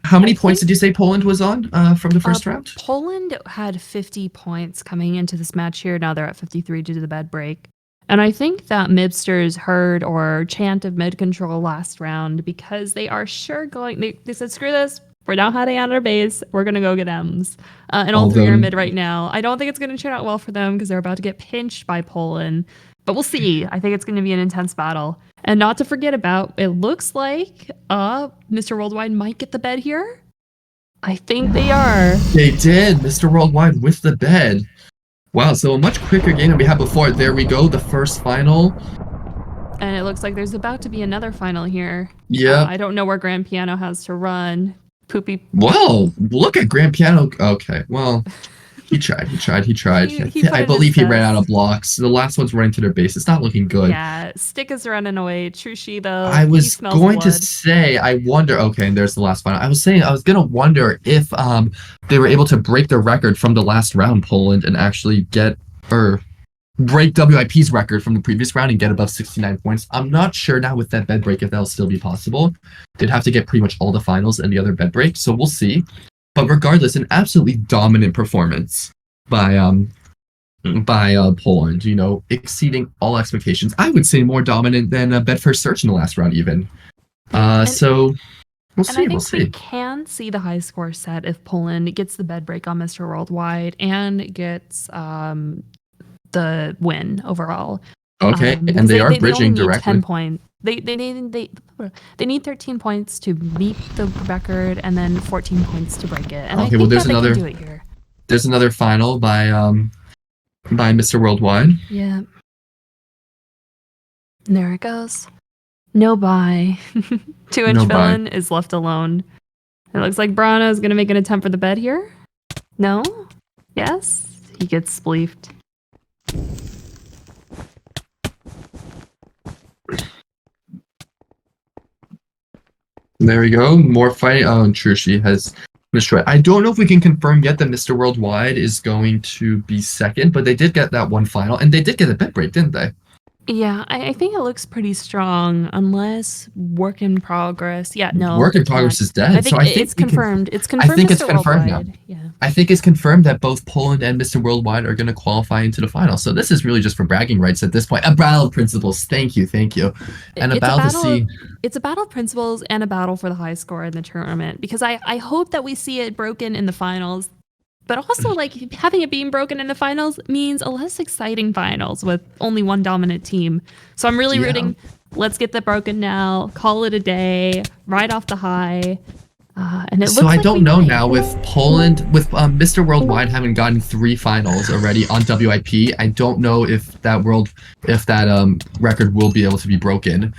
Speaker 7: how many points did you say Poland was on from the first round?
Speaker 3: Poland had 50 points coming into this match here. Now they're at 53 due to the bed break. And I think that Mibsters heard or chanted mid control last round because they are sure going. They said, screw this. We're now heading out of our base. We're going to go get M's. And all 3 are mid right now. I don't think it's going to turn out well for them because they're about to get pinched by Poland. But we'll see. I think it's going to be an intense battle. And not to forget about, it looks like Mr. Worldwide might get the bed here. I think they are.
Speaker 7: They did. Mr. Worldwide with the bed. Wow, so a much quicker game than we had before. There we go, the first final.
Speaker 3: And it looks like there's about to be another final here.
Speaker 7: Yeah.
Speaker 3: I don't know where Grand Piano has to run. Poopy.
Speaker 7: Well, look at Grand Piano. Okay, well, he tried.
Speaker 3: He put
Speaker 7: I
Speaker 3: in
Speaker 7: believe
Speaker 3: his
Speaker 7: he ran out of
Speaker 3: best.
Speaker 7: blocks. The last one's running to their base. It's not looking good.
Speaker 3: Yeah, Stick is running away. Trushi, though,
Speaker 7: I
Speaker 3: he
Speaker 7: was
Speaker 3: smells
Speaker 7: going to
Speaker 3: blood.
Speaker 7: say, I wonder. Okay, and there's the last final. I was gonna wonder if they were able to break the record from the last round, Poland, and actually get or break WIP's record from the previous round and get above 69 points. I'm not sure now with that bed break if that'll still be possible. They'd have to get pretty much all the finals and the other bed break, so we'll see. But regardless, an absolutely dominant performance by Poland, you know, exceeding all expectations. I would say more dominant than Bedford Search in the last round even. So we'll see.
Speaker 3: And I think we can see the high score set if Poland gets the bed break on Mr. Worldwide and gets the win overall.
Speaker 7: Okay, and they are bridging
Speaker 3: only need
Speaker 7: directly.
Speaker 3: 10 points. They need 13 points to meet the record and then 14 points to break it. And I think
Speaker 7: there's
Speaker 3: that
Speaker 7: another.
Speaker 3: they can do it here.
Speaker 7: There's another final by Mr. Worldwide.
Speaker 3: Yeah. And there it goes. No bye. 2-inch
Speaker 7: No bye.
Speaker 3: villain is left alone. It looks like Brano is going to make an attempt for the bed here. No? Yes? He gets spleefed.
Speaker 7: There we go. More fighting. Oh, and Trushi has destroyed. I don't know if we can confirm yet that Mr. Worldwide is going to be second, but they did get that one final, and they did get a bed break, didn't they?
Speaker 3: Yeah, I think it looks pretty strong, unless work in progress. Yeah, no.
Speaker 7: Work in progress is dead.
Speaker 3: I think,
Speaker 7: so I think
Speaker 3: it's confirmed. It's confirmed.
Speaker 7: I think it's
Speaker 3: Mr.
Speaker 7: confirmed now.
Speaker 3: Worldwide. Yeah.
Speaker 7: I think it's confirmed that both Poland and Mr. Worldwide are going to qualify into the final. So this is really just for bragging rights at this point. A battle of principles. Thank you. And
Speaker 3: It's
Speaker 7: about to see.
Speaker 3: It's a battle of principles and a battle for the high score in the tournament, because I hope that we see it broken in the finals. But also, like, having it being broken in the finals means a less exciting finals with only one dominant team. So I'm really rooting. Let's get that broken now. Call it a day. Right off the high. And it
Speaker 7: So
Speaker 3: looks
Speaker 7: I
Speaker 3: like
Speaker 7: don't
Speaker 3: we
Speaker 7: know
Speaker 3: might.
Speaker 7: now with Poland, with Mr. Worldwide having gotten 3 finals already on WIP. I don't know if that record will be able to be broken,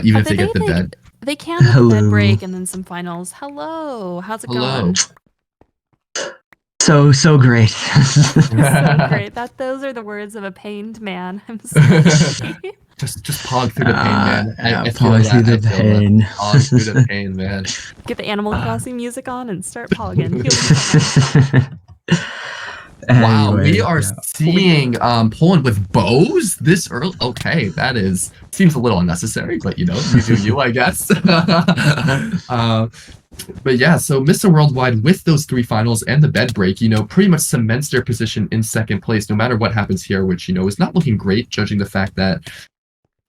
Speaker 7: even if they get the bed.
Speaker 3: They can have a bed break and then some finals. Hello, how's it going?
Speaker 2: So great.
Speaker 3: So great. Those are the words of a pained man. I'm sorry.
Speaker 7: Just pog through the pain, man. I feel
Speaker 2: pog through
Speaker 7: that.
Speaker 2: the
Speaker 7: I feel
Speaker 2: pain.
Speaker 7: that. Pog through the pain, man.
Speaker 3: Get the Animal Crossing music on and start pogging.
Speaker 7: Wow,
Speaker 2: Anyway,
Speaker 7: we are seeing Poland with bows this early. Okay, seems a little unnecessary, but you know, you do you, I guess. But yeah, so Mr. Worldwide with those 3 finals and the bed break, you know, pretty much cements their position in second place, no matter what happens here, which, you know, is not looking great, judging the fact that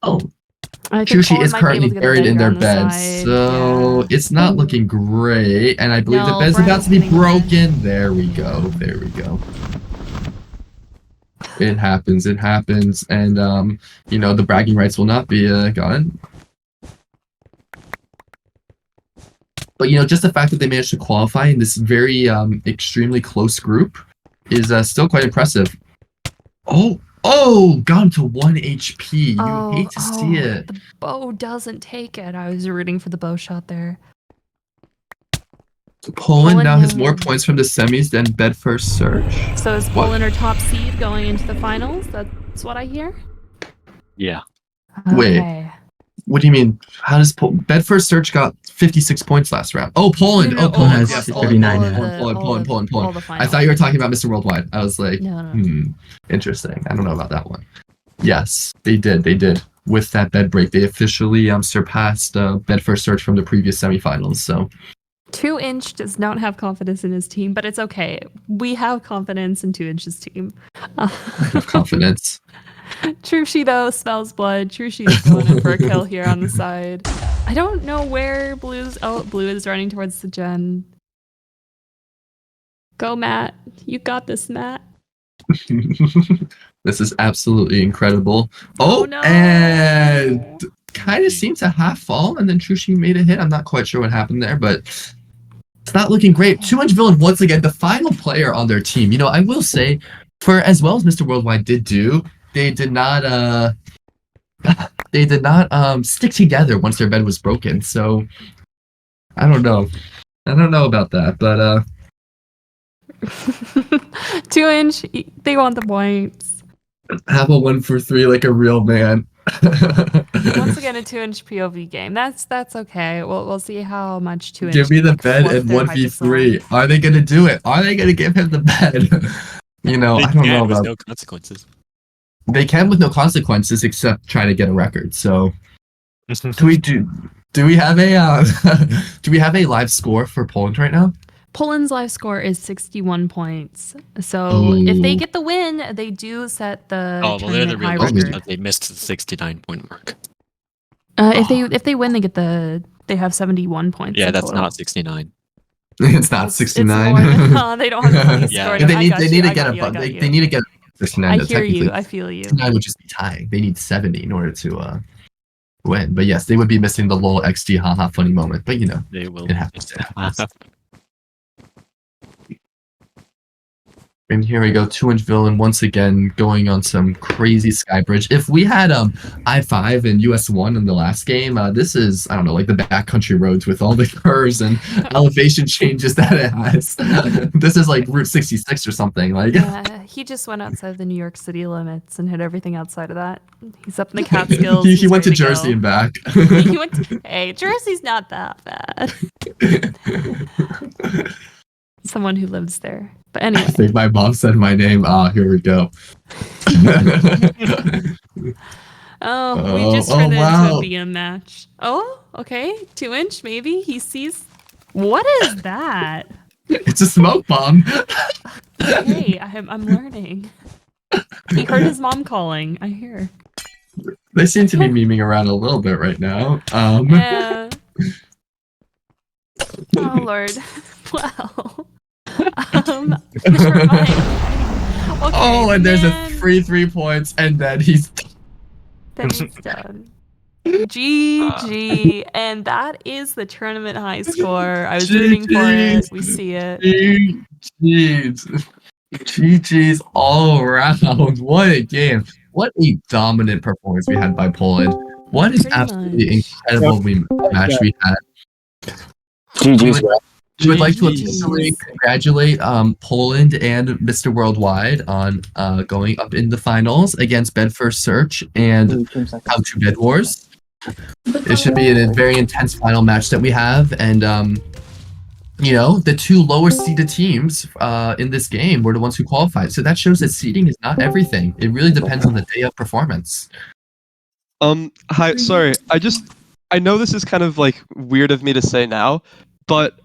Speaker 7: Chushi is currently buried in their bed, so it's not looking great, and I believe the bed's about to be broken. There we go. It happens, and you know, the bragging rights will not be gotten. But you know, just the fact that they managed to qualify in this very extremely close group is still quite impressive. Oh, gone to 1 HP. You hate to see it.
Speaker 3: The bow doesn't take it. I was rooting for the bow shot there.
Speaker 7: Poland now has more points from the semis than Bedford Search.
Speaker 3: So is Poland our top seed going into the finals? That's what I hear?
Speaker 15: Yeah.
Speaker 7: Wait. What do you mean? How does Bedford Search got 56 points last round? Oh, Poland.
Speaker 2: No, Poland has 39.
Speaker 7: Poland. I thought you were talking about Mr. Worldwide. I was like, interesting. I don't know about that one. Yes, they did. With that bed break, they officially surpassed Bedford Search from the previous semifinals. So
Speaker 3: 2-inch does not have confidence in his team, but it's okay. We have confidence in 2-inch's team.
Speaker 7: I have confidence.
Speaker 3: Trushi, though, smells blood. Trushi is going in for a kill here on the side. I don't know where Blue's... Oh, Blue is running towards the gen. Go, Matt. You got this, Matt.
Speaker 7: This is absolutely incredible.
Speaker 3: No.
Speaker 7: And kind of seemed to half fall, and then Trushi made a hit. I'm not quite sure what happened there, but it's not looking great. 2-inch villain, once again, the final player on their team. You know, I will say, for as well as Mr. Worldwide did do, they did not they did not stick together once their bed was broken. So I don't know. I don't know about that, but
Speaker 3: 2-inch, they want the points.
Speaker 7: have a 1 for 3 like a real man.
Speaker 3: Once again, a 2-inch POV game. That's okay. We'll see how much 2-inch.
Speaker 7: Give me the
Speaker 3: like,
Speaker 7: bed
Speaker 3: fluff
Speaker 7: and
Speaker 3: their
Speaker 7: 1v3. Are they gonna do it? Are they gonna give him the bed? You know, I don't know
Speaker 17: with
Speaker 7: about.
Speaker 17: no consequences.
Speaker 7: They can with no consequences except try to get a record. So do we have a do we have a live score for Poland right now?
Speaker 3: Poland's live score is 61 points. So if they
Speaker 7: Ooh.
Speaker 3: get the win, they do set the
Speaker 17: Oh, well, they're the
Speaker 3: tournament
Speaker 17: real
Speaker 3: high
Speaker 17: winners,
Speaker 3: record.
Speaker 17: but they missed the 69-point mark.
Speaker 3: If they win, they have 71 points.
Speaker 17: Yeah,
Speaker 3: in
Speaker 17: that's
Speaker 3: total.
Speaker 17: not 69.
Speaker 7: It's not 69.
Speaker 3: It's more than, they don't have the highest
Speaker 17: Yeah.
Speaker 3: score.
Speaker 7: They need to
Speaker 3: I
Speaker 7: get
Speaker 3: got
Speaker 7: they
Speaker 3: you.
Speaker 7: need to get 69.
Speaker 3: I
Speaker 7: though,
Speaker 3: hear you.
Speaker 7: technically.
Speaker 3: I feel you.
Speaker 7: 69 would just be tying. They need 70 in order to win. But yes, they would be missing the lol XD haha funny moment. But you know,
Speaker 17: They will.
Speaker 7: it happens. It happens. And here we go, 2-inch villain once again going on some crazy sky bridge. If we had I-5 and US1 in the last game, this is, I don't know, like the backcountry roads with all the curves and elevation changes that it has. This is like Route 66 or something. Like
Speaker 3: Yeah, he just went outside the New York City limits and hit everything outside of that. He's up in the Catskills.
Speaker 7: he went to Jersey and back.
Speaker 3: He went to, hey, Jersey's not that bad. Someone who lives there. But anyway.
Speaker 7: I think my mom said my name. Here we go.
Speaker 3: We just turned it into a BM match. Oh, okay. 2-inch, maybe. He sees. What is that?
Speaker 7: It's a smoke bomb.
Speaker 3: Hey, I'm learning. He heard his mom calling. I hear.
Speaker 7: They seem to be memeing around a little bit right now.
Speaker 3: Yeah. Oh Lord. Well. Never mind. Okay,
Speaker 7: Oh, and there's a free 3 points, and then he's
Speaker 3: done. GG, and that is the tournament high score. I was rooting for it. We see it.
Speaker 7: GG's all around. What a game. What a dominant performance we had by Poland. What an absolutely incredible match we had.
Speaker 11: GG's.
Speaker 7: We would like to officially congratulate Poland and Mr. Worldwide on going up in the finals against Bedfirst Search and How to Bedwars. It should be a very intense final match that we have, and you know, the 2 lower seeded teams in this game were the ones who qualified. So that shows that seeding is not everything. It really depends on the day of performance.
Speaker 16: Hi, sorry. I know this is kind of like weird of me to say now, but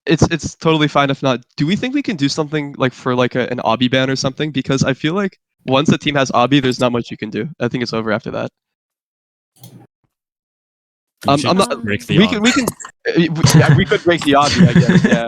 Speaker 16: it's totally fine if not. Do we think we can do something like for like an obby ban or something? Because I feel like once a team has obby, there's not much you can do. I think it's over after that. I'm not. We could break the obby, I guess. Yeah.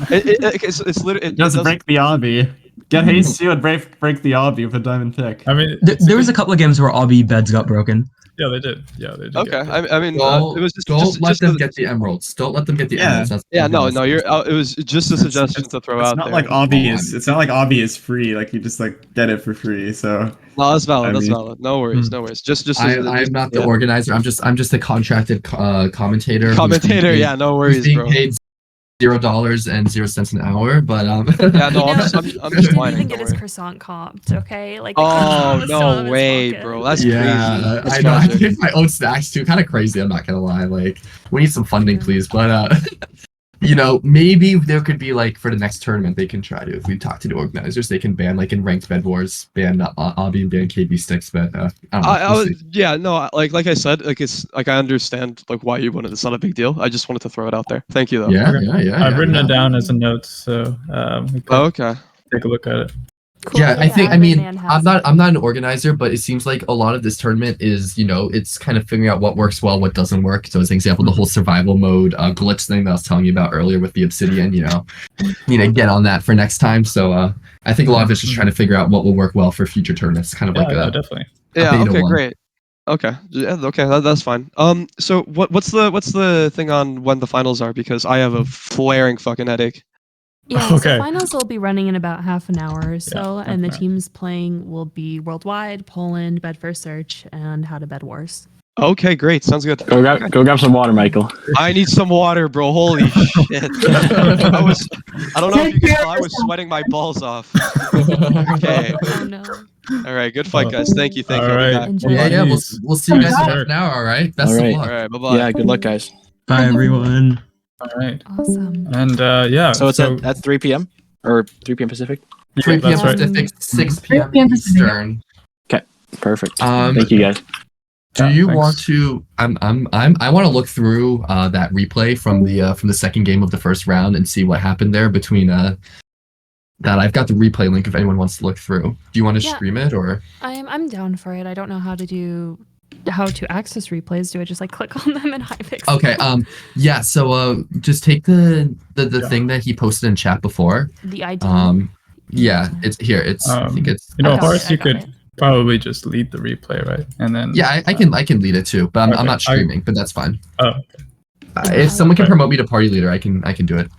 Speaker 16: It's literally
Speaker 18: Just break the obby. Get Hasty and break the obby with a diamond pick.
Speaker 1: I mean,
Speaker 2: there was a couple of games where obby beds got broken.
Speaker 1: Yeah, they did. Yeah, they did.
Speaker 16: Okay, I mean, it was
Speaker 7: don't let them get the emeralds. Don't let them get the emeralds. That's
Speaker 16: no. It was just a suggestion to throw out there.
Speaker 18: It's not like obby is free. Like you just like get it for free. So
Speaker 16: no, that's valid. That's valid. No worries. Just.
Speaker 7: I'm not the organizer. I'm just a contracted commentator.
Speaker 16: Yeah, no worries, bro.
Speaker 7: Paid $0.00 an hour, but
Speaker 16: yeah, no, I'm just whining.
Speaker 3: He didn't get his croissant comped, okay? Like,
Speaker 16: oh no way, bro, that's crazy.
Speaker 7: I know. I paid my own snacks too. Kind of crazy. I'm not gonna lie. Like, we need some funding, please. But you know, maybe there could be like for the next tournament they can try to. If we talk to the organizers, they can ban like in ranked Bedwars, ban obby and ban KB sticks. But I don't know.
Speaker 16: Like I said, like it's like I understand like why you wanted. It's not a big deal. I just wanted to throw it out there. Thank you though.
Speaker 7: Yeah.
Speaker 1: I've written it down as a note, so we can
Speaker 16: okay.
Speaker 1: Take a look at it.
Speaker 3: Cool.
Speaker 7: Yeah, I mean, I'm not an organizer, but it seems like a lot of this tournament is, you know, it's kind of figuring out what works well, what doesn't work. So as an example, the whole survival mode glitch thing that I was telling you about earlier with the obsidian, you know, get on that for next time. So I think a lot of it's just trying to figure out what will work well for future tournaments. Kind of
Speaker 1: definitely.
Speaker 16: Yeah. Okay. Great. Okay. Yeah. Okay. That's fine. So what's the thing on when the finals are? Because I have a flaring fucking headache.
Speaker 3: Yeah, so finals will be running in about half an hour or so, and the teams playing will be Worldwide, Poland, Bedfirst Search, and How to Bedwars.
Speaker 16: Okay, great. Sounds good.
Speaker 15: Go grab some water, Michael.
Speaker 16: I need some water, bro. Holy shit. I don't know if you can tell, I was sweating my balls off. Okay.
Speaker 3: Oh no.
Speaker 16: All right, good fight, guys. Thank you.
Speaker 1: All right.
Speaker 7: Yeah, we'll see you guys in half an hour, all right? Best
Speaker 15: All
Speaker 7: of
Speaker 15: right.
Speaker 7: luck.
Speaker 16: All right, bye-bye.
Speaker 15: Yeah, good luck, guys.
Speaker 2: Bye, everyone.
Speaker 1: All right.
Speaker 3: Awesome.
Speaker 1: And yeah.
Speaker 15: So it's at 3 p.m. or 3 p.m. Pacific.
Speaker 7: 3 p.m.
Speaker 1: that's right.
Speaker 7: Pacific, 6
Speaker 6: 3
Speaker 7: p.m.
Speaker 6: p.m. Pacific.
Speaker 7: Eastern.
Speaker 15: Okay, perfect.
Speaker 7: Um,
Speaker 15: Thank you, guys.
Speaker 7: Do
Speaker 1: Yeah,
Speaker 7: you
Speaker 1: thanks.
Speaker 7: want to? I want to look through that replay from the second game of the first round and see what happened there between that. I've got the replay link if anyone wants to look through. Do you want to
Speaker 3: Yeah.
Speaker 7: stream it or?
Speaker 3: I'm down for it. I don't know how to access replays. Do I just like click on them in Hypixel?
Speaker 7: Okay. Yeah. So just take the thing that he posted in chat before.
Speaker 3: The ID.
Speaker 7: Yeah. It's here. It's. I think it's.
Speaker 1: You know,
Speaker 3: I got
Speaker 1: Horace,
Speaker 3: it, I
Speaker 1: you
Speaker 3: got
Speaker 1: could
Speaker 3: it.
Speaker 1: probably just lead the replay, right? And then
Speaker 7: Yeah, I can lead it too, but I'm
Speaker 1: Okay,
Speaker 7: not streaming. But that's fine.
Speaker 1: Oh,
Speaker 7: If someone can
Speaker 1: Right.
Speaker 7: promote me to party leader, I can do it.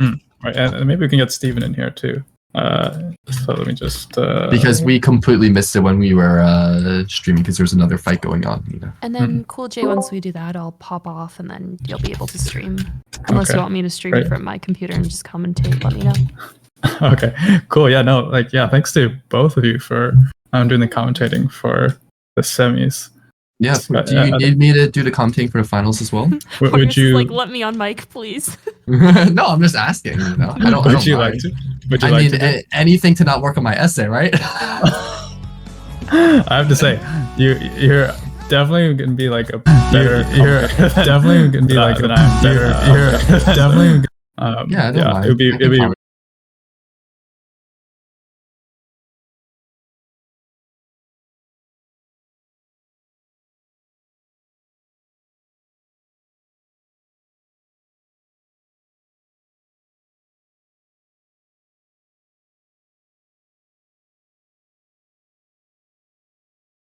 Speaker 1: right. And maybe we can get Steven in here too. So let me just
Speaker 7: Because we completely missed it when we were streaming because there was another fight going on. You know.
Speaker 3: And then Cool J, once we do that, I'll pop off and then you'll be able to stream. Unless
Speaker 1: Okay,
Speaker 3: you want me to stream
Speaker 1: great.
Speaker 3: from my computer and just commentate, let me know.
Speaker 1: Okay, cool. Yeah, no, like, yeah, thanks to both of you for doing the commentating for the semis.
Speaker 7: Yeah.
Speaker 1: But,
Speaker 7: Do you need me to do the commentating for the finals as well?
Speaker 1: Would
Speaker 3: Horace is
Speaker 1: you
Speaker 3: like, let me on mic, please.
Speaker 7: No, I'm just asking. You know, I don't.
Speaker 1: Would
Speaker 7: I don't
Speaker 1: you
Speaker 7: mind.
Speaker 1: like to? Would you
Speaker 7: I
Speaker 1: like
Speaker 7: mean,
Speaker 1: to? do-
Speaker 7: anything to not work on my essay, right?
Speaker 1: I have to say, you're definitely gonna be like a better. You're definitely gonna be like an I'm. You're definitely.
Speaker 7: Yeah, I don't mind.
Speaker 1: It'd be
Speaker 7: I can